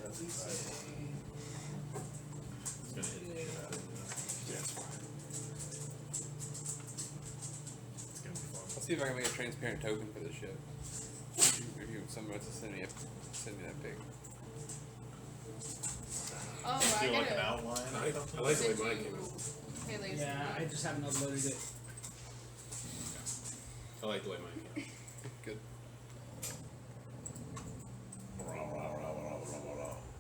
That's exciting. It's gonna hit the shit out of you. Yeah, it's fine. It's gonna be fun. Let's see if I can make a transparent token for this ship. If you someone wants to send me that pic. Oh, I Feel like an gotta. outline or I something? like the way mine came out. Hey, ladies. Yeah, I just haven't uploaded it. I like the way mine came Good.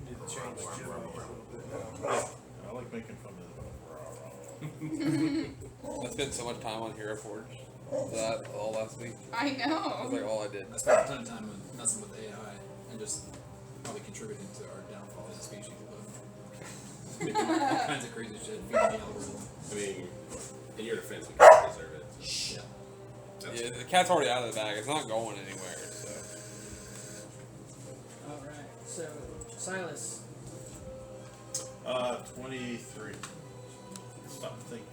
Need to change Jim up a little bit now. I like making fun of I spent so much time on Hero Forge that all last week. I That was know. like all I did. I spent a ton of time with messing with AI and just probably contributing to our downfall as a species. But making all kinds of crazy shit, feeding the algorithm. I mean, In your defense, we kind of deserve it. So. That's Yeah, the cat's already out of the bag. It's not going anywhere. So. All right. So Silas. 23. Stop and think.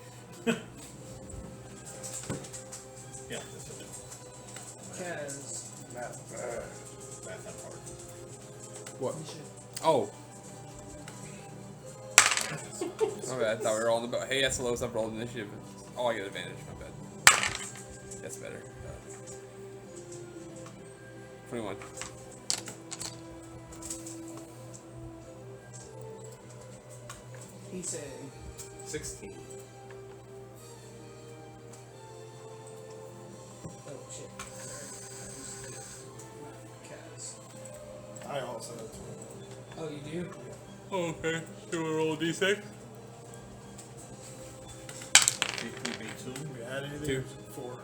Yeah, that's it. Kaz. Math and hard. What? Oh. Okay, I thought we were all in the boat. Hey, that's the lowest I've rolled initiative. Oh, I get advantage. My bad. That's better. 21. He said. 16. Oh shit. Sorry. Kaz. I also have 20. Oh, you do? Oh, okay. Should we roll a d6? B2. We had anything? 2. 4.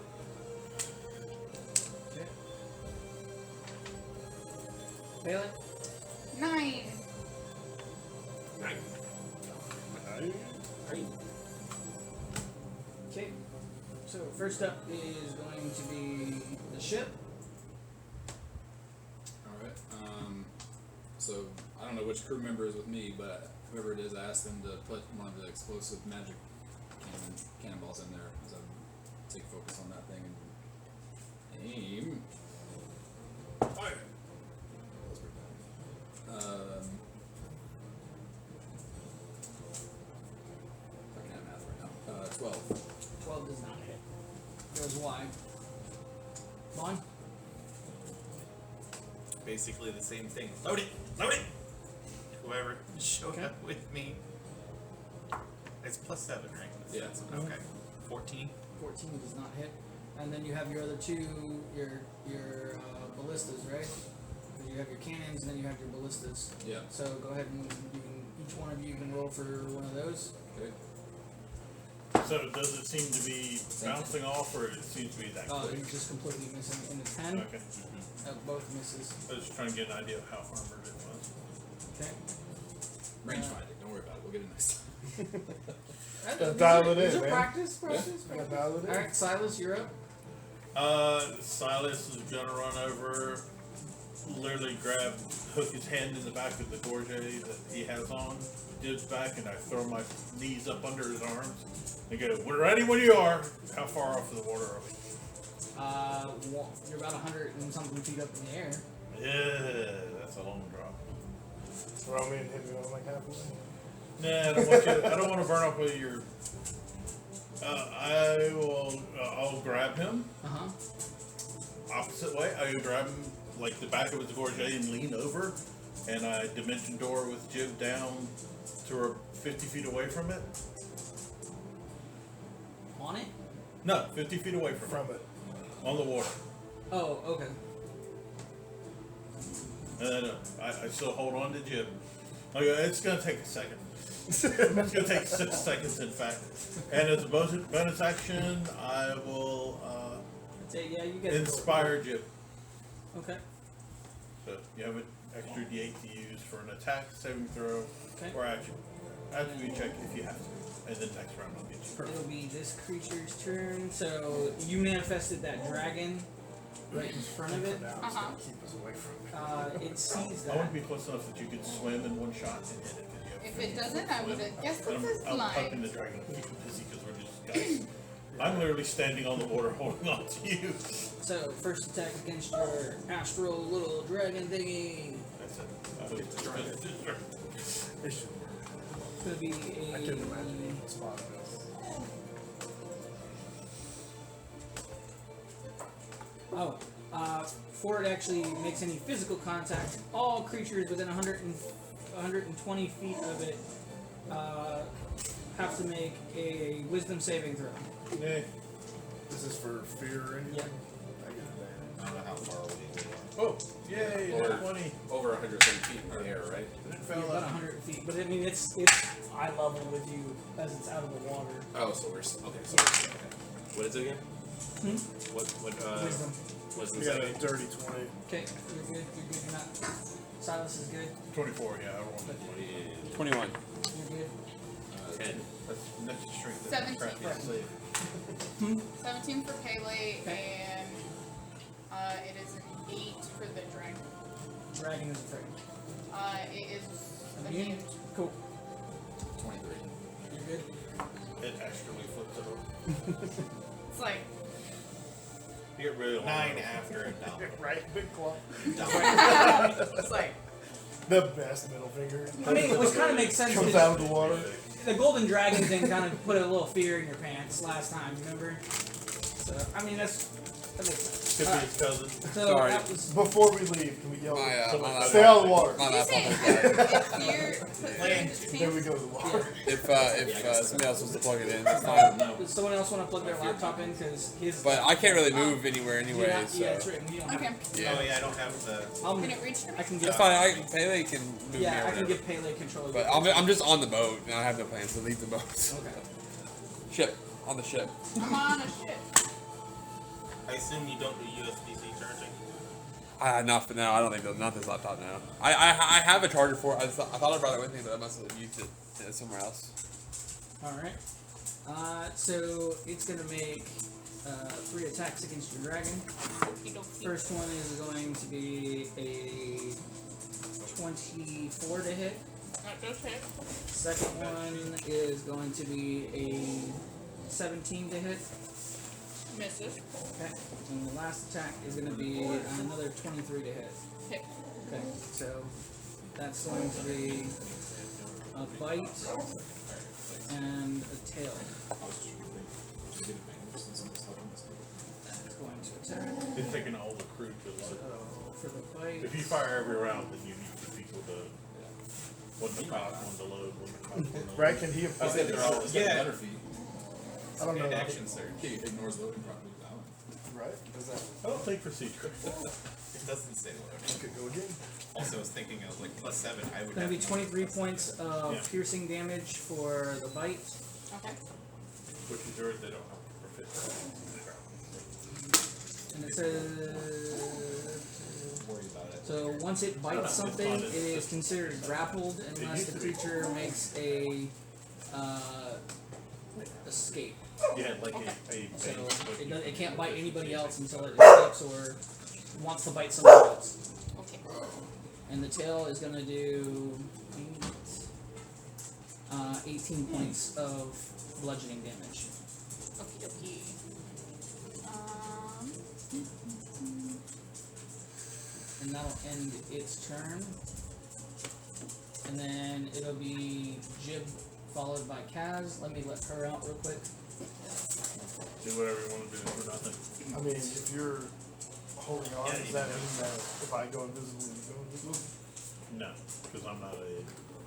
Okay. Bailey. 9. 9. Okay. So first up is going to be the ship. Alright. So I don't know which crew member is with me, but whoever it is, I asked them to put one of the explosive magic cannonballs in there as I take focus on that thing and aim. Fire! That was pretty bad. I can have math right now. 12. 12 does not hit. Goes wide. Vaughn. Basically the same thing. Load it! Load it! Whoever showed Okay. up with me. It's +7, right? Yeah. Okay. 14. 14 does not hit. And then you have your other two, your ballistas, right? 'Cause you have your cannons and then you have your ballistas. Yeah. So go ahead and you can, each one of you can roll for one of those. Okay. So does it seem to be bouncing off, or it seems to be that quick? You're just completely missing in the 10. Okay. Both misses. I was just trying to get an idea of how armored it was. Okay. Range finding. Don't worry about it. We'll get it next time. Dial it These in, are man. practice. Yeah, dial it in. Alright, Silas, you're up. Silas is gonna run over, literally hook his hand in the back of the gorget that he has on, dibs back, and I throw my knees up under his arms and go, "We're ready when you are." How far off of the water are we? You're about 100 and something feet up in the air. Yeah, that's a long drop. Throw me and hit me on like halfway. Nah, I don't want to burn up with your. I'll grab him opposite way. I grab him like the back of his gorget and lean over, and I dimension door with Jib down to her 50 feet away from it. On it? No, 50 feet away from it. On the water. Oh, okay. And then I still hold on to Jib. I go, it's going to take a second. It's going to take 6 seconds, in fact. And as a bonus action, I will Yeah, you get inspire Jib. Okay. So you have an extra D8 to use for an attack, saving throw, Okay. or action. After you check if you have to. And then next round I'll get you. It'll be this creature's turn. So you manifested that dragon right in front of it. Uh-huh. Keep us away from it. It sees I that. want to be close enough that you could swim in one shot and hit it. If it doesn't, I would have guessed I'm it's a hugging the slime. dragon. I'm keeping busy because we're just guys. I'm literally standing on the water holding on to you. So first attack against your astral little dragon thingy. That's it. It should work. It's gonna be I a couldn't imagine being spot this. before it actually makes any physical contact, all creatures within 120 feet of it have to make a wisdom saving throw. Yeah. This is for fear or anything? Yeah. I get it. I don't know how far away we are. Oh, yay, Or- 20. Over 130 feet in the air, right? It Yeah, fell about out. 100 feet, but I mean it's eye level with you as it's out of the water. Oh, so we're okay. So okay. What is it again? What Wisdom. what's We the got a saving? dirty 20. Okay, you're good. You're good. You're not. Silas is good. 24, yeah, I rolled it. 21. You're good. 10. That's next to strength. 17. Crap, slave. 17 for Pele, Okay. and it is an 8 for the dragon. Dragon is afraid. It is Immune? immune. Cool. 23. You're good. It actually flips it over. It's like, You get rid of 9 after a dump. Right, big claw. it's like, The best middle finger. I mean, which kind of makes sense. Comes 'cause out of the water. The golden dragon thing kind of put a little fear in your pants last time, remember? So, I mean, that makes sense. Could be his cousin. So Sorry. that was Before we leave, can we yell? My Stay out of the water. My you say laptop. if Then we go to the water. If somebody else wants to plug it in, it's fine. Does someone else want to plug their laptop in? Because his. But I can't really move anywhere anyway, Yeah, so. yeah, that's right. We don't Okay. have. Yeah. Oh yeah, I don't have the. Can it reach to me? I can That's get. fine. Pele can move me or Yeah, I can whatever. give Pele control. of But it. I'm just on the boat, and I have no plans to leave the boat. Okay. Ship. On the ship. I'm on a ship. I assume you don't do USB-C charging. No, I don't think not this laptop now. I have a charger for it. I thought I brought it with me, but I must have used it somewhere else. Alright. So it's going to make 3 attacks against your dragon. Okey-dokey. First one is going to be a 24 to hit. That does hit. Second one is going to be a 17 to hit. Misses. Okay. And the last attack is going to be another 23 to hit. Hit. Okay. So that's going to be a bite and a tail. That's going to attack. It's taking all the crew kills. So for the bite. If you fire every round, then you need 2 people to. One to cock, one to load, one to cock, one to load. Right? Can he I apply? said they're all. Yeah. Better feat. I don't know. And action surge. He ignores loading properties. Right? Does that? I don't think procedure. It doesn't say loading. Could go again. Also, I was thinking, I was like, +7, I would Going to be have 23 points of Yeah. piercing damage for the bite. Okay. Which is yours, they don't have to proficient. And it says. Worry about it. So once it bites something, it is considered grappled unless the creature makes a escape. Yeah, like So a it can't bite anybody else until it escapes or wants to bite somebody else. Okay. And the tail is going to do 18 points of bludgeoning damage. Okie dokie. And that'll end its turn. And then it'll be Jib followed by Kaz. Let me let her out real quick. do whatever you want to do for nothing. I mean, if you're holding on, Yeah, does that mean that if I go invisible, you go invisible? No, because I'm not a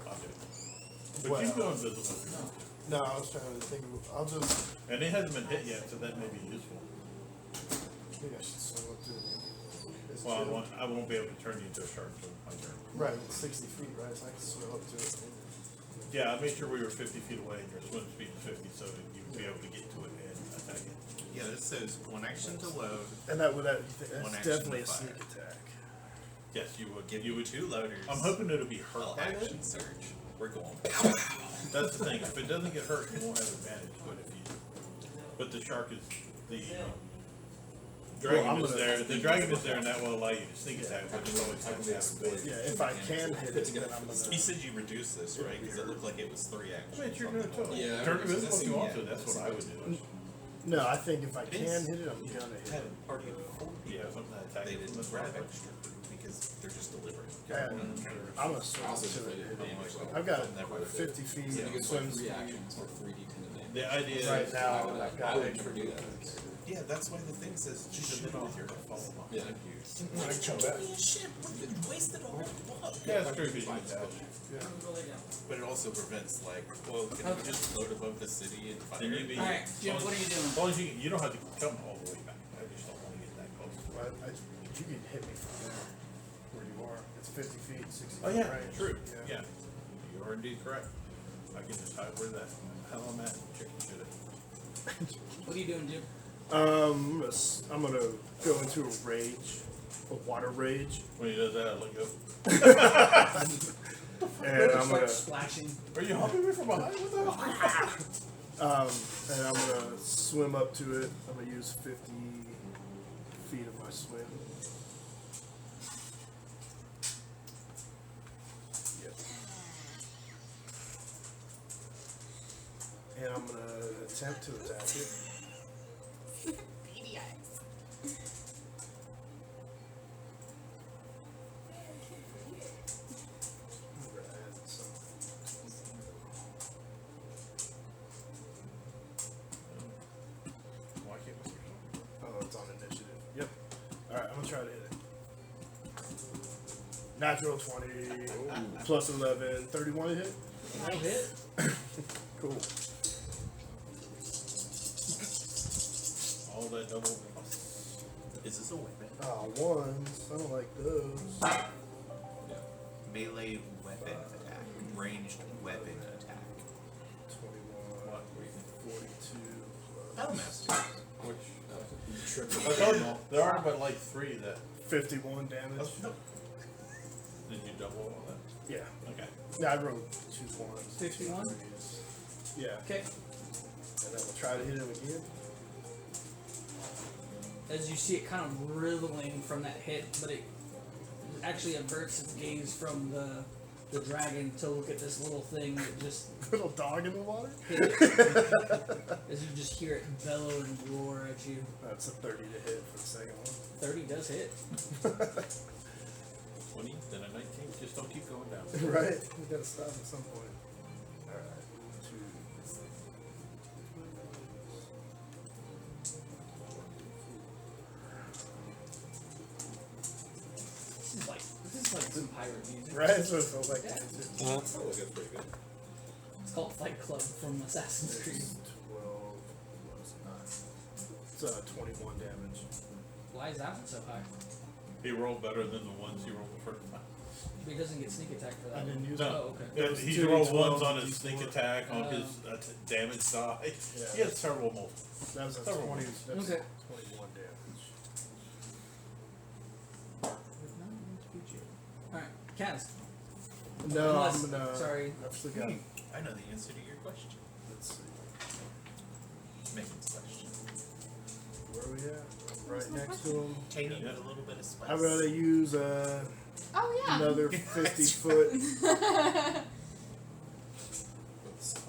object. But Well- you can go invisible if you want to. No, I was trying to think of. I'll just. And it hasn't been hit yet, so that may be useful. Maybe I should swim up to it. Is it Well, chill? I won't be able to turn you into a shark until my turn. Right, it's 60 feet, right? So I can swim up to it. Yeah, I made sure we were 50 feet away and your swim speed is 50, so that you would be able to get to it and attack it. Yeah, this says 1 action to load. And that would that's One action definitely a to fire. sneak attack. Yes, you would Give you 2 loaders. I'm hoping it'll be hurt Well, by it. action surge. We're going. That's the thing. If it doesn't get hurt, you won't have advantage. But the shark is the dragon I'm is gonna- there. The dragon is there, and that will allow you to sneak attack. But you always have to have advantage. Yeah, if I can hit it, then I'm gonna. He said you reduce this, right? Because it looked like it was 3 actions. I mean, you're doing it. Yeah, Turn I invisible if you want yeah, to. That's what I would do. No, I think if I can is. hit it, I'm gonna hit Had it. a party of 4 Yeah, something that attacks. They you from didn't the grab front. extra because they're just delivering. And I'm gonna swim Also, up just to rated it. damage. Like, I've got Never did. 50 feet so you of get swim 3 speed. actions or 3d10 of damage. The idea is Right now, I would, I've got I would never do that. Yeah, that's why the thing says just shoot it with your follow Yeah. I come back. ship. We wasted a whole book. Yeah, it's true because you can tell. But it also prevents like, well, can we just float above the city and fire? Then you'd be. Alright, Jim, what are you doing? As long as you don't have to come all the way back. I just don't want to get that close. You can hit me from there, where you are. It's 50 feet, 60 Oh feet yeah, range. true. Yeah, you are indeed correct. I can just hide where that hell I'm at. Chicken shit. What are you doing, Jim? I'm gonna go into a rage, a water rage. When he does that, I let go. And Just I'm start gonna splashing. Are you humping me from behind? What the hell? and I'm gonna swim up to it. I'm gonna use 50 feet of my swim. Yep. And I'm gonna attempt to attack it. Beady eyes. I'm gonna add something. Why can't we see Oh, it's on initiative. Yep. Alright, I'm gonna try to hit it. Natural 20 plus 11, 31 to hit. That'll hit. Cool. all that double plus? Is this a weapon? Ones. I don't like those. Melee weapon attack. Ranged weapon attack. 21, 42 plus Battle Master. I told you, there are but like 3 that. 51 damage. Did you double all that? Yeah. Okay. Yeah, I rolled 2 ones. 51? 2 threes. Yeah. Okay. And then we'll try to hit him again. As you see it kind of wriggling from that hit, but it actually averts its gaze from the dragon to look at this little thing that just Little dog in the water? hit it. As you just hear it bellow and roar at you. That's a 30 to hit for the second one. 30 does hit. 20, then a 19. Just don't keep going down. Right? We gotta stop at some point. Alright. 2. This is like some pirate music. Right? That's what it feels like. Yeah. Uh-huh. Oh, that's pretty good. It's called Fight Club from Assassin's Creed. 12 plus 9. It's 21 damage. Why is that one so high? He rolled better than the ones he rolled the first time. But he doesn't get sneak attack for that. I didn't use No. it. Oh, okay. Yeah, It was he 2d12 rolled ones on and his sneak D4. attack, on his damage die. Yeah. He had several multiples. That was a Several 20. ones. That's Okay. 21 damage. Alright, Kaz. No, Unless- I'm gonna. sorry. I've still got. I know the answer to your question. Let's see. Megan's question. Where are we at? Right next to him. Tangy with a little bit of spice. How about I use Oh yeah. another 50 foot?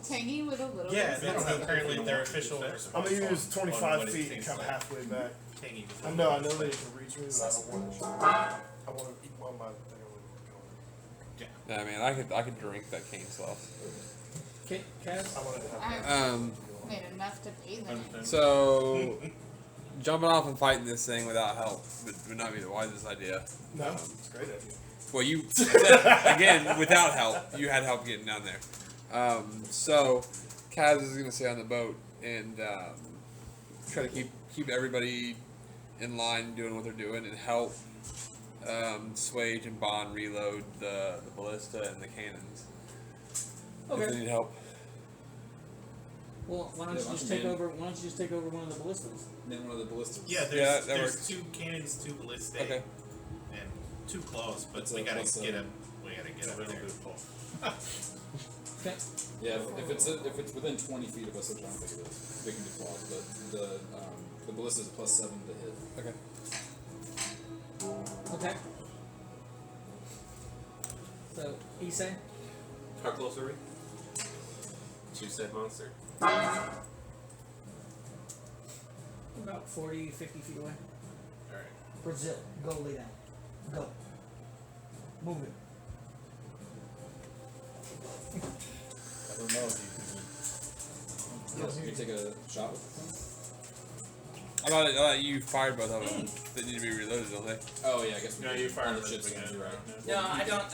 Tangy with a little Yeah, bit that's of apparently their official I'm response. gonna use on 25 what it feet and tastes come like. halfway back. Tangy with a I little know bit of they spice. can reach me, but I don't want to. I want to eat one of my thing. Yeah, I mean, I could drink that cane sloth. Okay, Kaz. I want to have. I've made enough to bathe in it. So jumping off and fighting this thing without help would not be the wisest idea. No, it's a great idea. Well, you again without help, you had help getting down there. So Kaz is gonna stay on the boat and try to keep everybody in line doing what they're doing and help Swage and Bond reload the ballista and the cannons. If they Okay. need help. Well, why don't Yeah, you why just don't take you- over? Why don't you just take over one of the ballistas? Then one of the ballistas. Yeah, there's, Yeah, that there's works. 2 cannons, 2 ballistic, Okay. and 2 claws, but That's we a gotta plus, get up. We gotta get up there. Okay. Yeah, if it's within 20 feet of us, which I don't think it is, we can do claws. But the ballista is a +7 to hit. Okay. Okay. So, Issei? How close are we? To said monster. About 40, 50 feet away. Alright. Brazil, go lay down. Go. Move it. I don't know if you You take a shot with I thought you fired both of them. They need to be reloaded, don't they? Oh yeah, I guess we No, did. you fired on at the the ship's beginning. you're right. No, I don't.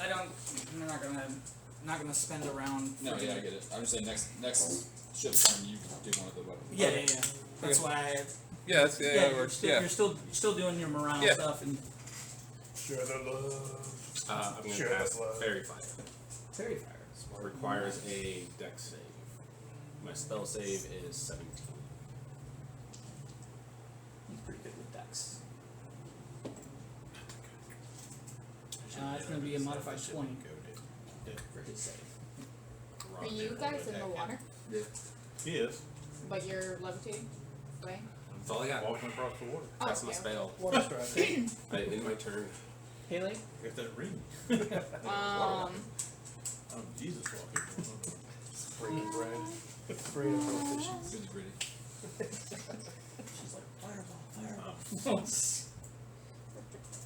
I'm not gonna spend a round. No, yeah, I get it. I'm just saying next ship's turn you do one of the weapons. Yeah. That's why. Yeah, that's Yeah, that you're works. still, Yeah. you're still doing your morale Yeah. stuff and Share the love. I'm gonna Sure, pass that's love. Fairy Fire. fairy fire. Requires a dex save. My spell save is 17. He's pretty good with dex. It's gonna be a modified 20. for his save. Are you guys in the water? Yeah. He is. But you're levitating? Way? That's all I got. Walking across the water. That's my okay. spell. Water strike. In my turn. Haley? Get that ring. Jesus walking. Breaking bread. Spraying up little fishes. Really pretty. She's like, fireball, fireball.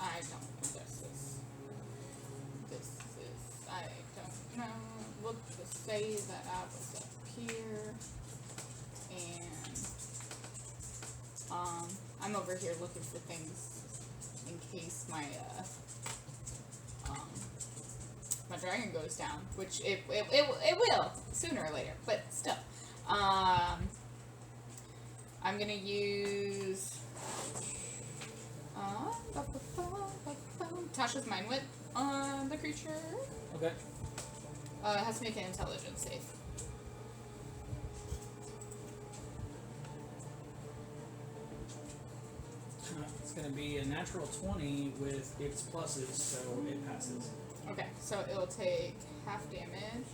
I don't know this is. I don't know. We'll just say that I was up here. And, I'm over here looking for things in case my dragon goes down, which it will sooner or later, but still. I'm gonna use Tasha's Mind Wit on the creature. Okay. It has to make an intelligence save. It's going to be a natural 20 with its pluses, so it passes. Okay, so it'll take half damage.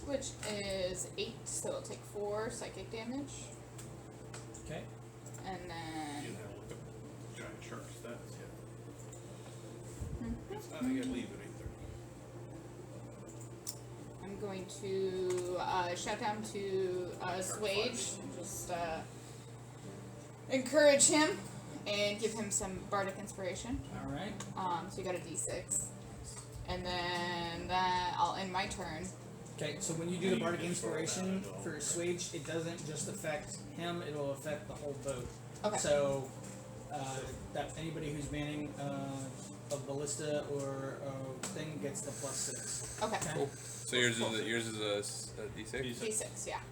Which is 8, so it'll take 4 psychic damage. Okay. And You then didn't have to look up giant shark stats yet. I Mhm. gotta leave at 8:30. I'm going to shout down to Swage and just encourage him and give him some bardic inspiration. Alright. So you got a d6. And then I'll end my turn. Okay, so when you do the bardic inspiration for Swage, it doesn't just affect him, it'll affect the whole boat. Okay. So, that anybody who's manning a ballista or a thing gets the +6. Okay. Cool. So yours is a D6? D6, yeah.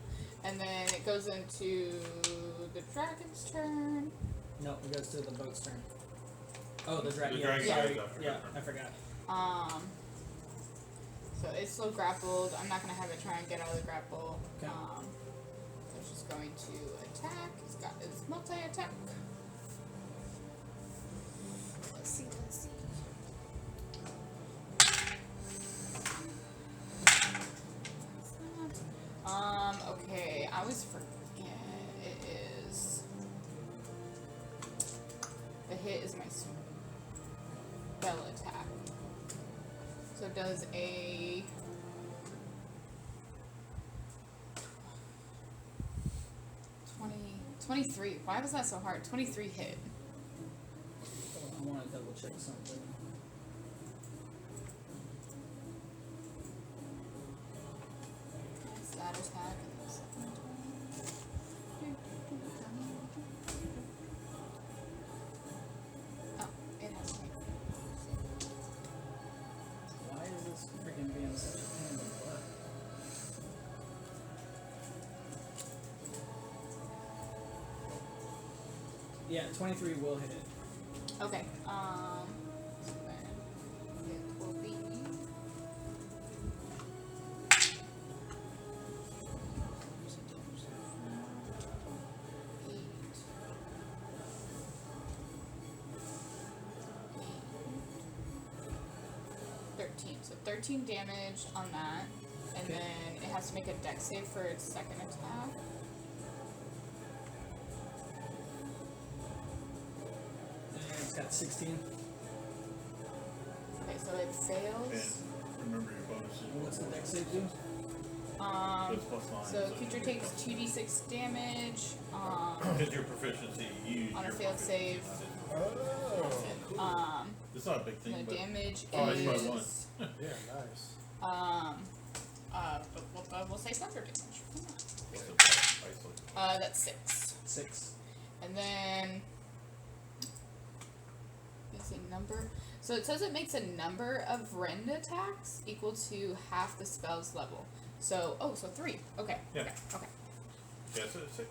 And then it goes into the dragon's turn. No, it goes to the boat's turn. Oh, the dragon. The Yeah, dragon sorry. goes after Yeah, her. I forgot. So it's still grappled. I'm not gonna have it try and get out of the grapple. Okay. So it's just going to attack. He's got his multi-attack. Let's see. Okay, I always forget. It is. The hit is my spell attack. So it does a 23. Why was that so hard? 23 hit. I want to double check something. It's that attack. Oh, it has to make. Why is this freaking being such a pain in the butt? Yeah, 23 will hit it. Okay. So then it will be. So 13 damage on that, and Okay. then it has to make a dex save for its second attack. And it's got 16. Okay, so it fails. And remember your bonuses. What's the dex save do? So it's +9. So creature takes 2d6 damage. Because your proficiency, you use On a your failed proficiency, save. not his. It's not a big thing, The but damage Oh, that's is. my one. Yeah, nice. But we'll say thunder damage. what's the price? That's 6. 6. And then it's a number. So it says it makes a number of rend attacks equal to half the spell's level. So so 3. Okay. Yeah. Okay. Yeah, so it's 6.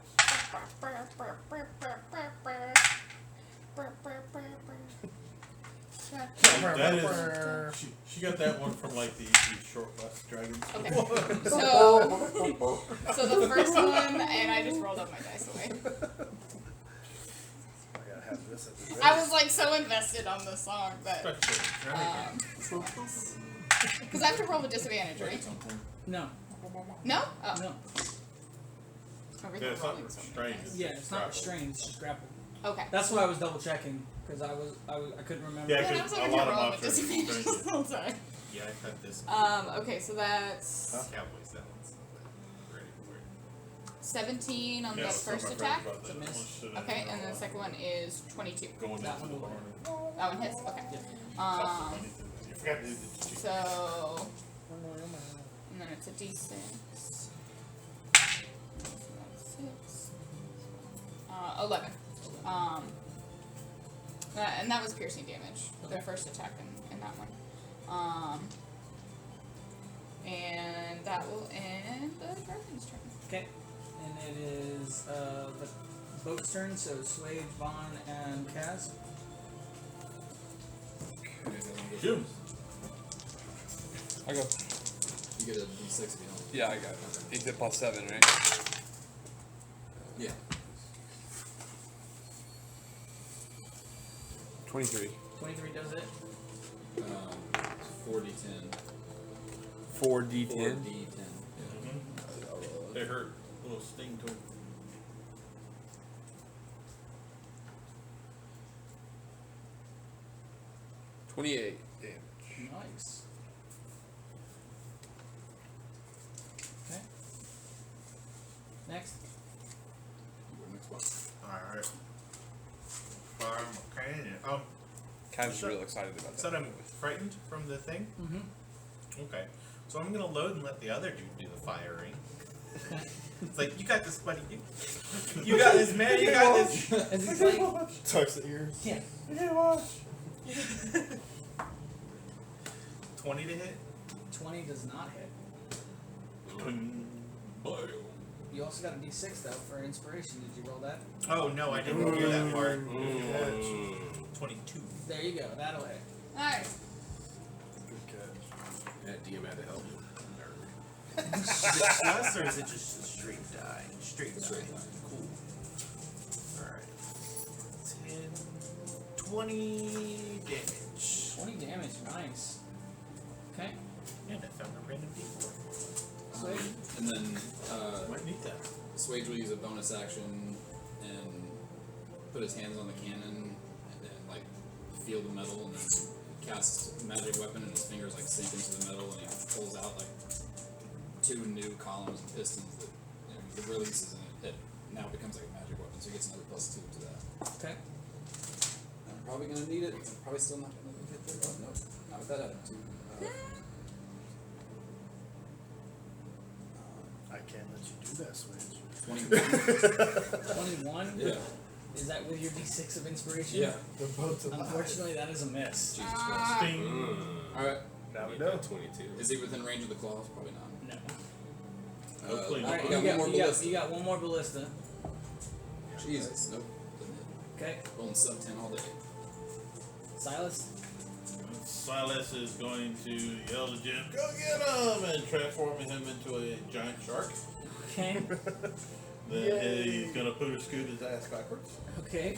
That is. She got that one from like the short west dragons. Okay. So the first one, and I just rolled up my dice away. I gotta have this this at the I was like so invested on the song that because I have to roll with disadvantage, right? No. No? Oh. No. Everything Yeah, it's not rolling so restrained. nice. Yeah, it's not Grapple. restrained. It's just grappled. Okay. That's why I was double checking because I couldn't remember. Yeah, Yeah, I because was a over lot here of rolling with monsters disadvantage restrained. the whole time. Yeah, I cut this. Okay, so that's Cowboy sounds. Ready for it. 17 on Yeah, the some of first my attack. friends about that. It's a miss. Let's sit in Okay, there and then the while second one is 22. Going That into the one will barn. That one hits. Okay. Toss the money through there. You forgot to do the cheat. So, and then it's a d6. Six. 11. And that was piercing damage. The Okay. first attack in that one. And that will end the dragon's turn. Okay. And it is the boat's turn. So Swage, Vaughn, and Kaz. Shoot. I go. You get a d6 if you don't. Yeah, I got it. He did plus 7, right? Yeah. 23. 23 does it. 4d10. 4d10. 4d10. They hurt. A little sting to him. $28 damage. Nice. Okay. Next. Next one. Alright. Okay. Kaz is real excited about that. Said I'm frightened from the thing? Mm-hmm. Okay. So I'm gonna load and let the other dude do the firing. It's like, you got this, buddy. You got this, man. You got this. As he's like, Tucks the ears. yeah. 20 to hit. 20 does not hit. You also got a d6 though for inspiration. Did you roll that? Oh no, I didn't hear that part. 22. There you go. That'll hit. Nice. Good catch. That DM had to help you. Plus, or is it just a straight die? Straight die. Straight die. Cool. Alright. 10, 20 damage. 20 damage. Nice. Okay. And I found a random d4. Swage. And then Might need that. Swage will use a bonus action and put his hands on the cannon and then like feel the metal and then cast magic weapon and his fingers like sink into the metal and he pulls out like 2 new columns and pistons that the releases and it now becomes like a magic weapon, so he gets another +2 to that. Okay. I'm probably gonna need it. I'm probably still not gonna get there. Oh no, not with that attitude. I can't let you do that, Switch. 21. 21. Yeah. Is that with your d6 of inspiration? Yeah. They're both alive. Unfortunately, that is a miss. Jesus Christ. Sting. All right. Now we You know. got 22. Is he within range of the claws? Probably not. No. Hopefully All right, we you got got, one more you, got, ballista. you got one more ballista. Jesus. Nope. Doesn't hit. Okay. Rolling sub 10 all day. Silas. Silas is going to yell to Jim, "Go get him!" and transform him into a giant shark. Okay. Then he's gonna put scoot his ass backwards. Okay.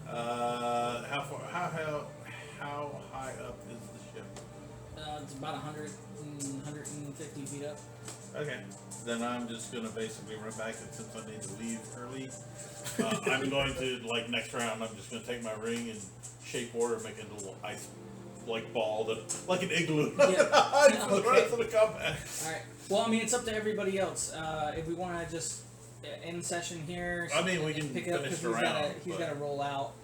How high up is the ship? It's about 150 feet up. Okay. Then I'm just gonna basically run back, and since I need to leave early, I'm going to next round. I'm just gonna take my ring and shape water, make it a little ice ball that like an igloo. For the rest of the combat. All right. Well, I mean, it's up to everybody else. If we want to just end session here. I mean, we can pick it up finish because the round, he's but- got to roll out.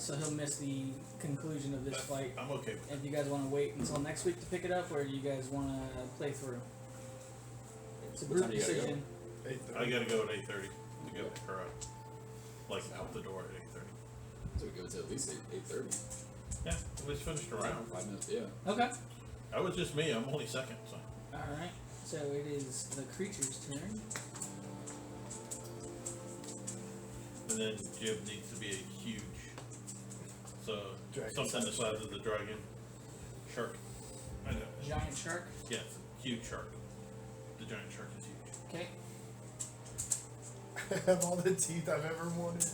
So he'll miss the conclusion of this fight. I'm okay with If you guys want to wait until next week to pick it up, or do you guys want to play through? It's a What group time do you gotta go? decision. that. I gotta go at 8:30 to go pick her up. Out the door at 8:30. So we go to at least 8:30. Yeah, we just finished the round. 5 minutes. Yeah. Okay. That was just me. I'm only second, so. All right. So it is the creature's turn. And then Jib needs to be a huge, so Dragon something the size size of the dragon shark. I know. Giant shark. Yes, huge shark. The giant shark is huge. Okay. have all the teeth I've ever wanted.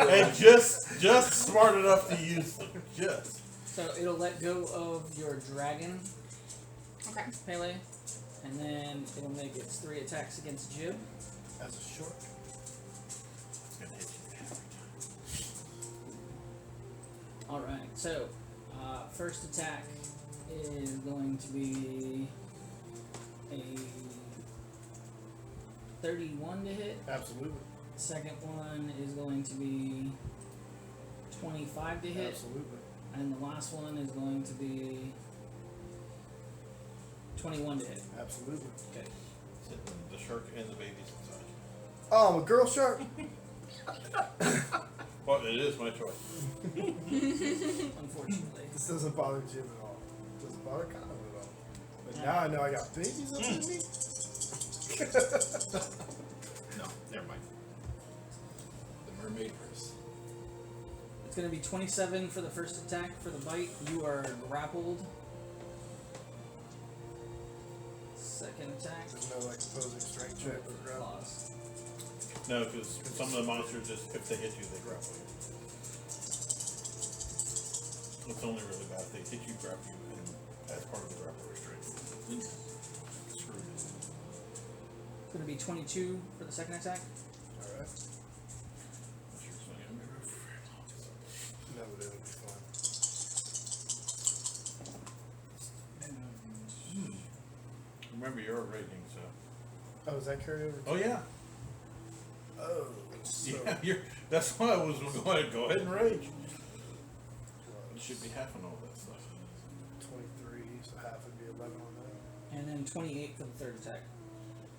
And just smart enough to use them. Just. So it'll let go of your dragon, Okay. Pele, and then it'll make its 3 attacks against Jib. As a short. It's gonna hit you every time. Alright, so first attack is going to be a 31 to hit. Absolutely. Second one is going to be 25 to hit. Absolutely. And the last one is going to be 21 to hit. Absolutely. Okay. Sitting the shark and the babies inside. Oh, I'm a girl shark. Well, it is my choice. Unfortunately. This doesn't bother Jim at all. Doesn't bother Kyle at all. But now I know I got babies up in me. No, never mind. The mermaid curse. It's going to be 27 for the first attack for the bite. You are grappled. Second attack. There's no like opposing strength check or grab. Claws. No, because some of the monsters just, if they hit you, they grapple you. It's only really bad if they hit you, grab you, and as part of the grapple restraint. Screwed. It's going to be 22 for the second attack. Alright. Not sure it's not gonna be rough. No, but it'll be fine. Remember, you're a rating, so. Oh, is that carry over? Oh yeah. Oh, so Yeah, you're. That's why I was going to go ahead and rage. You should be half on all that stuff. 23, so half would be 11 on that. And then 28 for the third attack.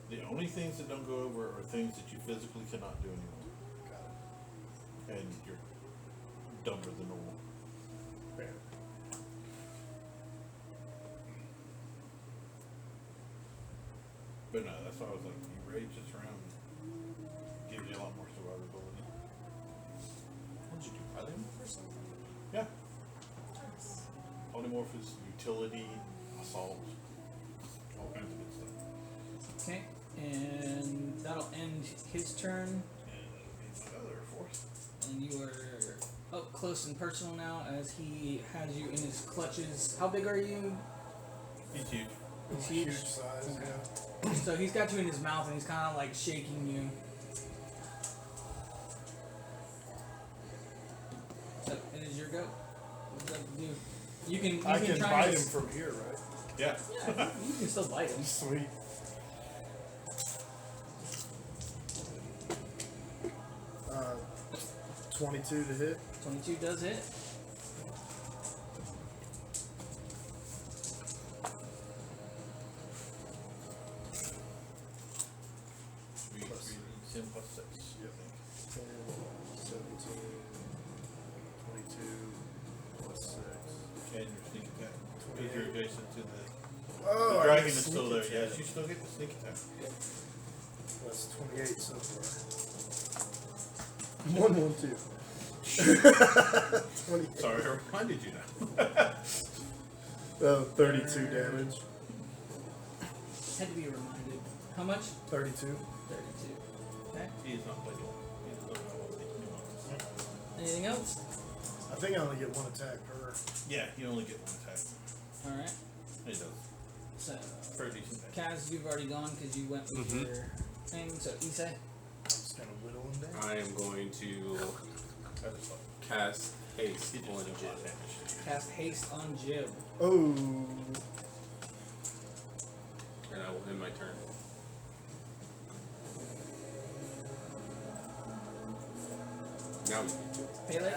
The only things that don't go over are things that you physically cannot do anymore, Got it. and you're dumber than normal. Fair. But no, that's why I was like, you rage this round gives you a lot more survivability. What did you do? Polymorph or something? Yeah. Polymorph is utility, assault, all kinds of good stuff. Okay. And that'll end his turn. And it'll be my other force. And you are up close and personal now as he has you in his clutches. How big are you? He's huge. He's huge. Size, Okay. yeah. So he's got you in his mouth and he's kind of like shaking you. So it is your go. What would you like to do? You can. You I can try bite and him from here, right? Yeah. Yeah, you can still bite him. Sweet. Uh, 22 to hit. 22 does hit. We 10 plus 6. Yep. 10, 17, 22, plus 6. And your sneak attack. Because you're adjacent to the Oh, I dragon get is still sneak there. attack. Yes, you still get the sneak attack. That's 28 so far. 1, 1, 2. 28. Sorry, I reminded you now. 32 damage. Had to be reminded. How much? 32. 32. Okay. He is not played well. He is not well with the nuances. Anything else? I think I only get 1 attack per. Yeah, you only get 1 attack. Alright. He does. So, Very decent attack. Kaz, you've already gone because you went with your thing. So, Issei. I'm just gonna whittle him down. I am going to That is fun. cast haste He just on did a lot Jib. of damage. Cast haste on Jib. Oh. And I will end my turn. Now we need to. Pele?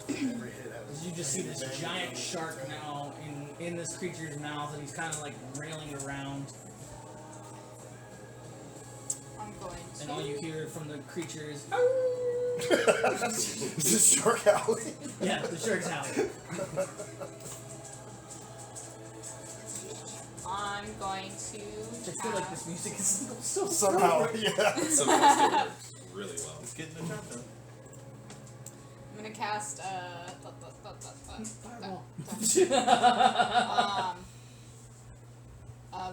Every hit has You just see this giant shark now in this creature's mouth, and he's kind of like railing around. I'm going to. And all you hear from the creature is, Is this shark howling? yeah, the shark's howling. I'm going to. I feel like this music is so Somehow, yeah. Somehow still works really well. It's getting the job done. I'm gonna cast Fireball.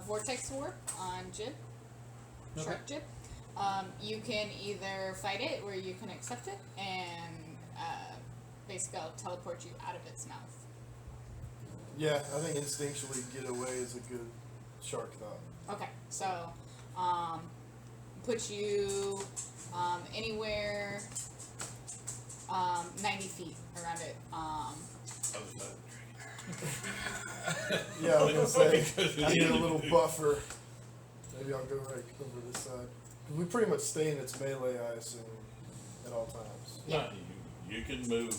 vortex warp on Jib, Okay. shark Jib. You can either fight it or you can accept it, and basically I'll teleport you out of its mouth. Yeah, I think instinctually get away is a good shark thought. Okay, so put you anywhere 90 feet around it. Yeah, I was gonna say, I need a little buffer. Maybe I'll go right over this side. We pretty much stay in its melee, I assume, at all times. No, you can move.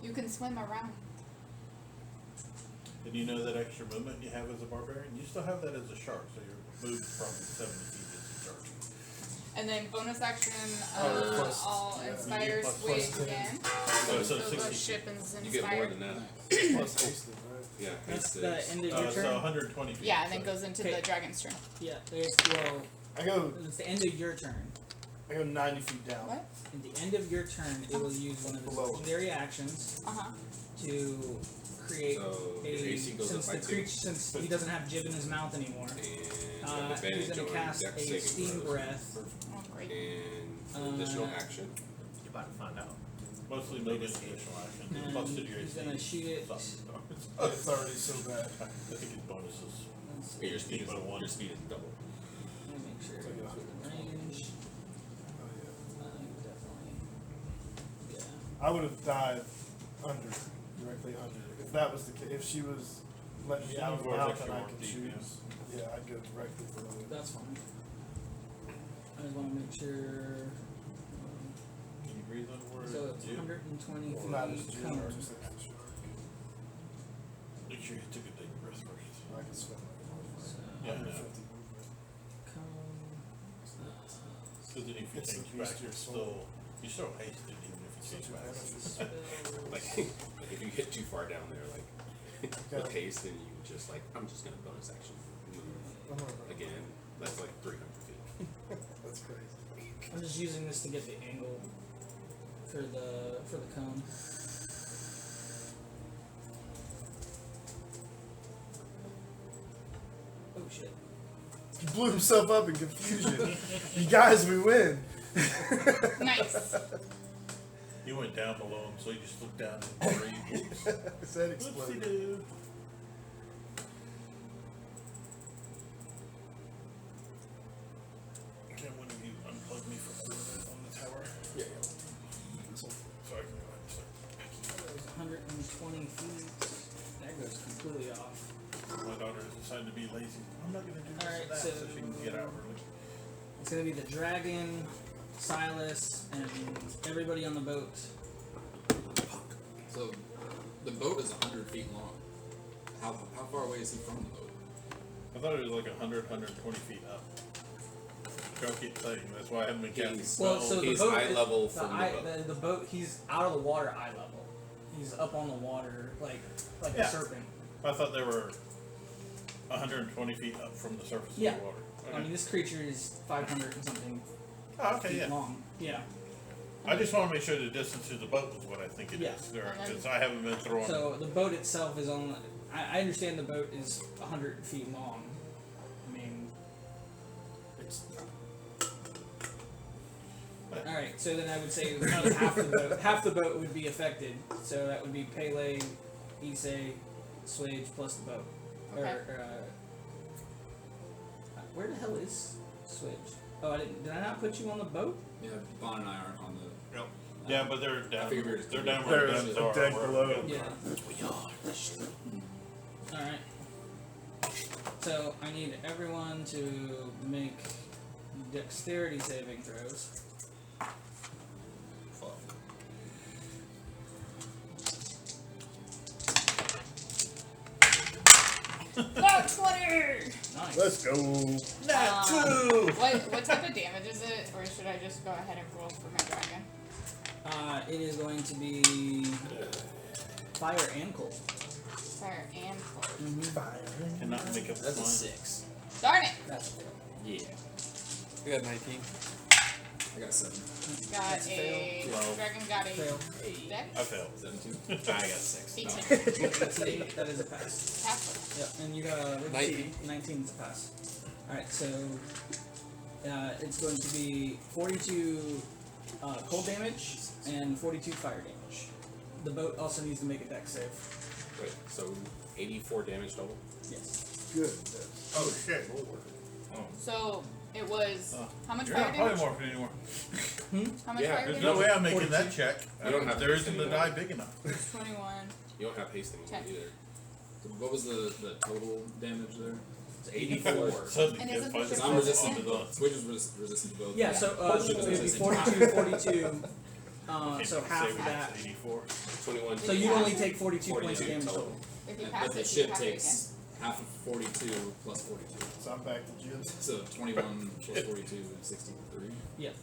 You can swim around. And you know that extra movement you have as a barbarian? You still have that as a shark, so you're moved from 70 feet as a shark. And then bonus action, plus- all yeah, inspires plus wait 10. again. So So 60 both feet. ship and inspire. You get more than that. Plus hasted, right? Yeah. That's it's- the end of your So turn. 120 feet. Yeah, and then so- goes into Okay. the dragon's turn. Yeah, there's well, I go it's the end of your turn. 90 feet down. What? At the end of your turn, it will use one of its Below. secondary actions Uh-huh. to create So a his AC goes since up by the 2. creature since he doesn't have jib in his mouth anymore. And you He's have advantage gonna on cast dex a saving steam throws. breath. Oh, great. And for additional Uh, action, You're about to find out. Mostly movement additional action. And Plus to your he's AC. gonna shoot it. It's already so bad. I think his bonuses. Let's see. your speed is Speed by 1. your speed is double. Let me make sure it's within range. Oh, yeah. Definitely. Yeah. I would have dived under, directly under. If that was the case, if she was letting me out of the mouth and I could choose, yeah, I'd go directly below it. That's fine. I just want to make sure. Can you breathe underwater? So it's 120 Well, not as feet. Jim, Cone. just as the shark. Make sure you took a deep breath first. I can swim like So, Yeah, I know. 150 movement. cone. Because then if you It's change the back, beast you're of still hasted even if you Such change a back. benefit. Like, like if you hit too far down there, like with haste, then you just like I'm just gonna bonus action move again. That's like 300 feet. That's crazy. I'm just using this to get the angle for the cone. Oh shit. He blew himself up in confusion. You guys, we win. Nice. He went down below him, so he just looked down and breathed. His head exploded. Whoopsie-doo. Can one of you unplug me from on the tower? Yeah. So I can go ahead and start. That was 120 feet. That goes completely off. My daughter has decided to be lazy. I'm not gonna do this Alright, and that, so- so she can get out early. It's gonna be the dragon, Silas, and everybody on the boat. So the boat is 100 feet long. How far away is he from the boat? I thought it was like 120 feet up. Go keep saying. That's why I haven't been casting He's- Well, spells. so the He's boat eye is- level from the eye, boat. the boat, he's out of the water eye level. He's up on the water, like Yeah. a serpent. I thought they were 120 feet up from the surface Yeah. of the water. I mean, this creature is 500 and something Oh, okay, feet yeah. long. Yeah. I just want to make sure the distance to the boat was what I think it is. Yeah. Because I haven't been throwing. So the boat itself is on. I understand the boat is 100 feet long. I mean, It's all right. So then I would say probably half the boat. Half the boat would be affected. So that would be Pele, Issei, Swage plus the boat. Okay. Where the hell is Swage? Oh, I didn't. Did I not put you on the boat? Yeah, Vaughn and I aren't on the. Yeah, but they're down. figured we were just They're gonna down be- where the There's guns a are. deck where below. the guns Yeah. are. All right. So I need everyone to make dexterity saving throws. Got 20! Nice. Let's go. What type of damage is it? Or should I just go ahead and roll for my dragon? It is going to be fire and cold. Fire and cold. Cannot make up That's a mine. 6. Darn it! That's a fail. Yeah. We got 19. I got 7. Got That's a a fail. dragon. Got a Fail. deck. I failed. 17. I got 6. 18. That's an 8. That is a pass. Half. Yep, and you got a 19. 19 is a pass. Alright, so it's going to be 42 cold damage and 42 fire damage. The boat also needs to make a deck save. Wait, so 84 damage total? Yes. Good. Oh shit. So it was how much You're fire not damage? polymorph anymore. How much Yeah, fire There's damage? no way I'm making 42. that check. You don't have There to isn't a anymore. die big enough. 21. You don't have haste anymore 10. either. So what was the total damage there? It's 84. Suddenly And get isn't five this Because your I'm first resistant to one? both. Switch is resistant to both. Yeah, so Bullshit is it would be resistant. 42, so half of that. 84. 21. So you only take 42 points of 42 damage total. total. If you And- pass but the it, you ship pass it again. takes half of 42 plus 42. So I'm back to Jim. So 21 plus 42 is 63. Yeah. Is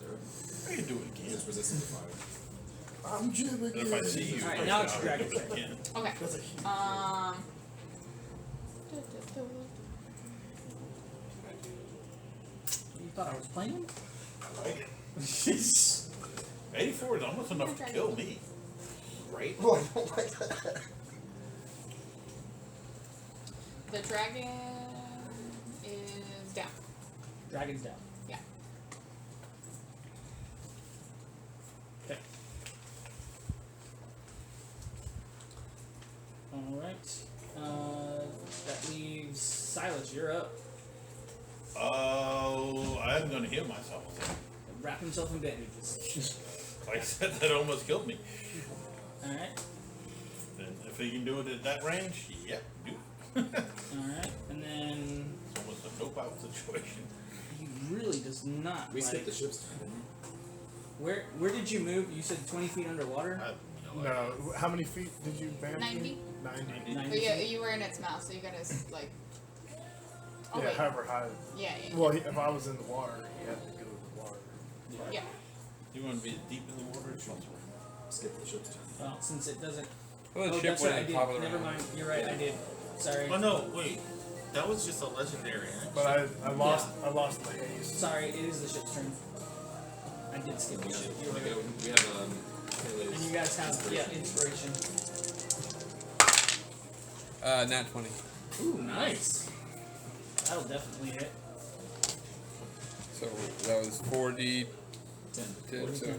that right? I can do it again. It's resistant to fire. I'm Jim And again. if I see you, Alright, like, now it's I'll dragon do it turn. again. Okay. That's a huge You thought I was playing? I like it. 84 is almost enough to kill me. Right? Oh, I don't like that. The dragon is down. Dragon's down. Yeah. Okay. Alright. That leaves Silas, you're up. Oh, I'm gonna heal myself. Wrap himself in bandages. Like I said, that almost killed me. Alright. And if he can do it at that range, yep, do. Alright. And then It's almost a nope out situation. he really does not We like skipped the ship's turn, didn't we? where did you move? You said 20 feet underwater? No, how many feet did you ban? 90. 90. 90 But yeah, feet? you were in its mouth, so you gotta like. Oh Yeah, wait. however high. Yeah, yeah. Well, if I was in the water, he had to go in the water. Yeah. You want to be deep in the water or something? Skip the ship's turn. Well, since it doesn't. Well, the Oh, ship that's went right, I on top of did. the Never round. mind. You're right, I did. Sorry. Oh no, wait. That was just a legendary action. But I lost the haste. Sorry, it is the ship's turn. I did skip the ship. You were right. We have And you guys have, yeah, inspiration. Nat 20. Ooh, nice. That'll definitely hit. So that was 4d 10. 10, so Yep.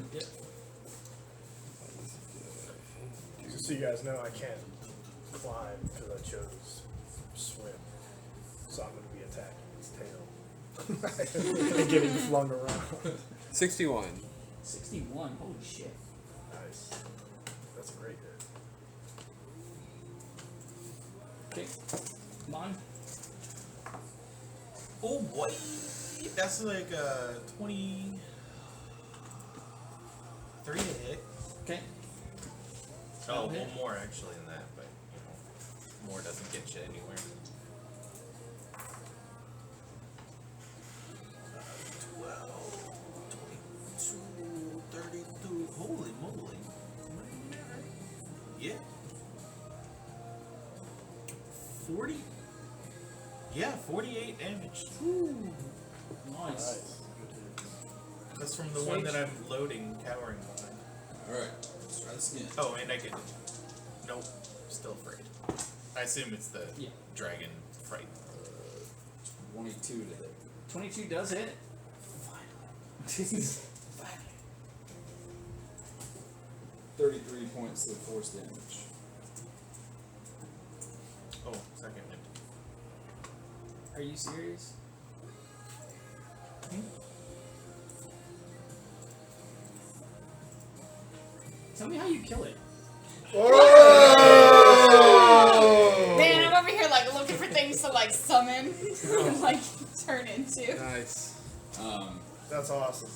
Just so you guys know, I can't climb because I chose swim. So I'm going to be attacking its tail. And getting flung around. 61. 61. Holy shit. Nice. That's a great hit. Okay. Mon. Oh boy, that's like 23 to hit. Okay. Oh, That'll hit. one more actually than that, but you know, more doesn't get you anywhere. 12, 22, 32. Holy moly! Yeah. 40. Yeah, 48 damage. Nice. Nice. That's from the one that I'm loading, cowering behind. Alright, let's try this again. Oh, and I get. Nope, still afraid. I assume it's the Yeah. dragon fright. 22 to hit. 22 does hit. Finally. 33 points of force damage. Oh, second wind. Are you serious? Tell me how you kill it. Man, I'm over here like looking for things to like summon and like turn into. Nice. That's awesome.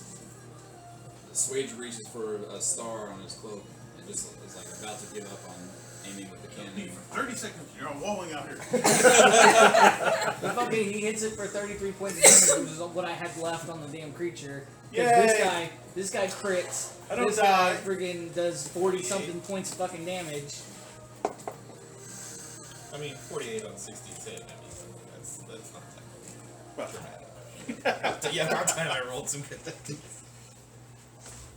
Swage reaches for a star on his cloak and just is like about to give up on aiming with the cannon. For 30 seconds, you're on walling out here. Fucking, he hits it for 33 points of damage, which is what I had left on the damn creature. 'Cause Yay! this guy crits. I don't this die. guy friggin' does 40 something points of fucking damage. I mean, 48 on 16 hit. I mean, that's not that Well, dramatic. Yeah, about time I rolled some good things.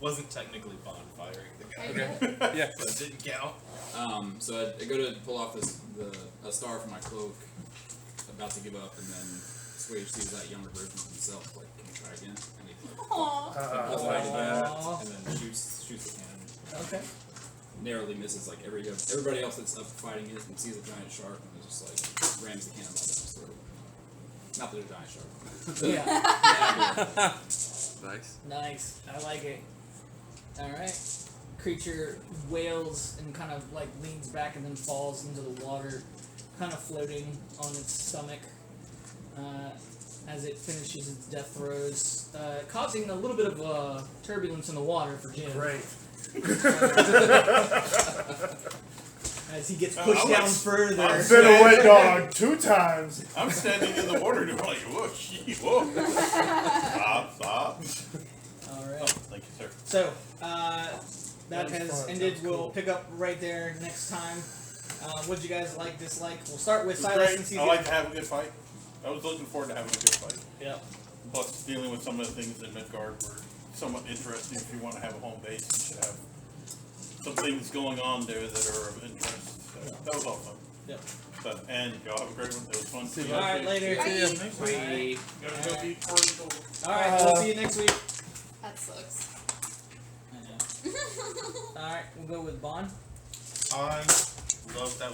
wasn't technically bonfiring the guy. Okay. Yeah. So it didn't count. So I go to pull off a star from my cloak, about to give up, and then Swage sees that younger version of himself. Like, can you try again? And he like, Aww. pulls it out again, Aw. and then shoots the cannon. Okay. Narrowly misses like everybody else that's up fighting it and sees a giant shark and just like rams the cannonball down his throat. Not that a giant shark. Yeah. Nice. Nice. I like it. Alright. Creature wails and kind of like leans back and then falls into the water, kind of floating on its stomach as it finishes its death throes, causing a little bit of turbulence in the water for Jim. Great. As he gets pushed down further. I've been a wet dog 2 times. I'm standing in the water and I'm like, whoosh, whoa. Stop. Alright. Thank you, sir. So, that was has fun. ended. That was We'll cool. pick up right there next time. What did you guys like, dislike? We'll start with It was Silas great. since he's I like to have a good fight. I was looking forward to having a good fight. Yep. Plus, dealing with some of the things in Midgard were somewhat interesting. If you want to have a home base, you should have some things going on there that are of interest. So that was all fun. Yep. But, and y'all have a great one. It was fun. See you All right, later. Bye. See ya. Gotta go eat for All right, we'll see you next week. That sucks. All right, we'll go with Bond. I love that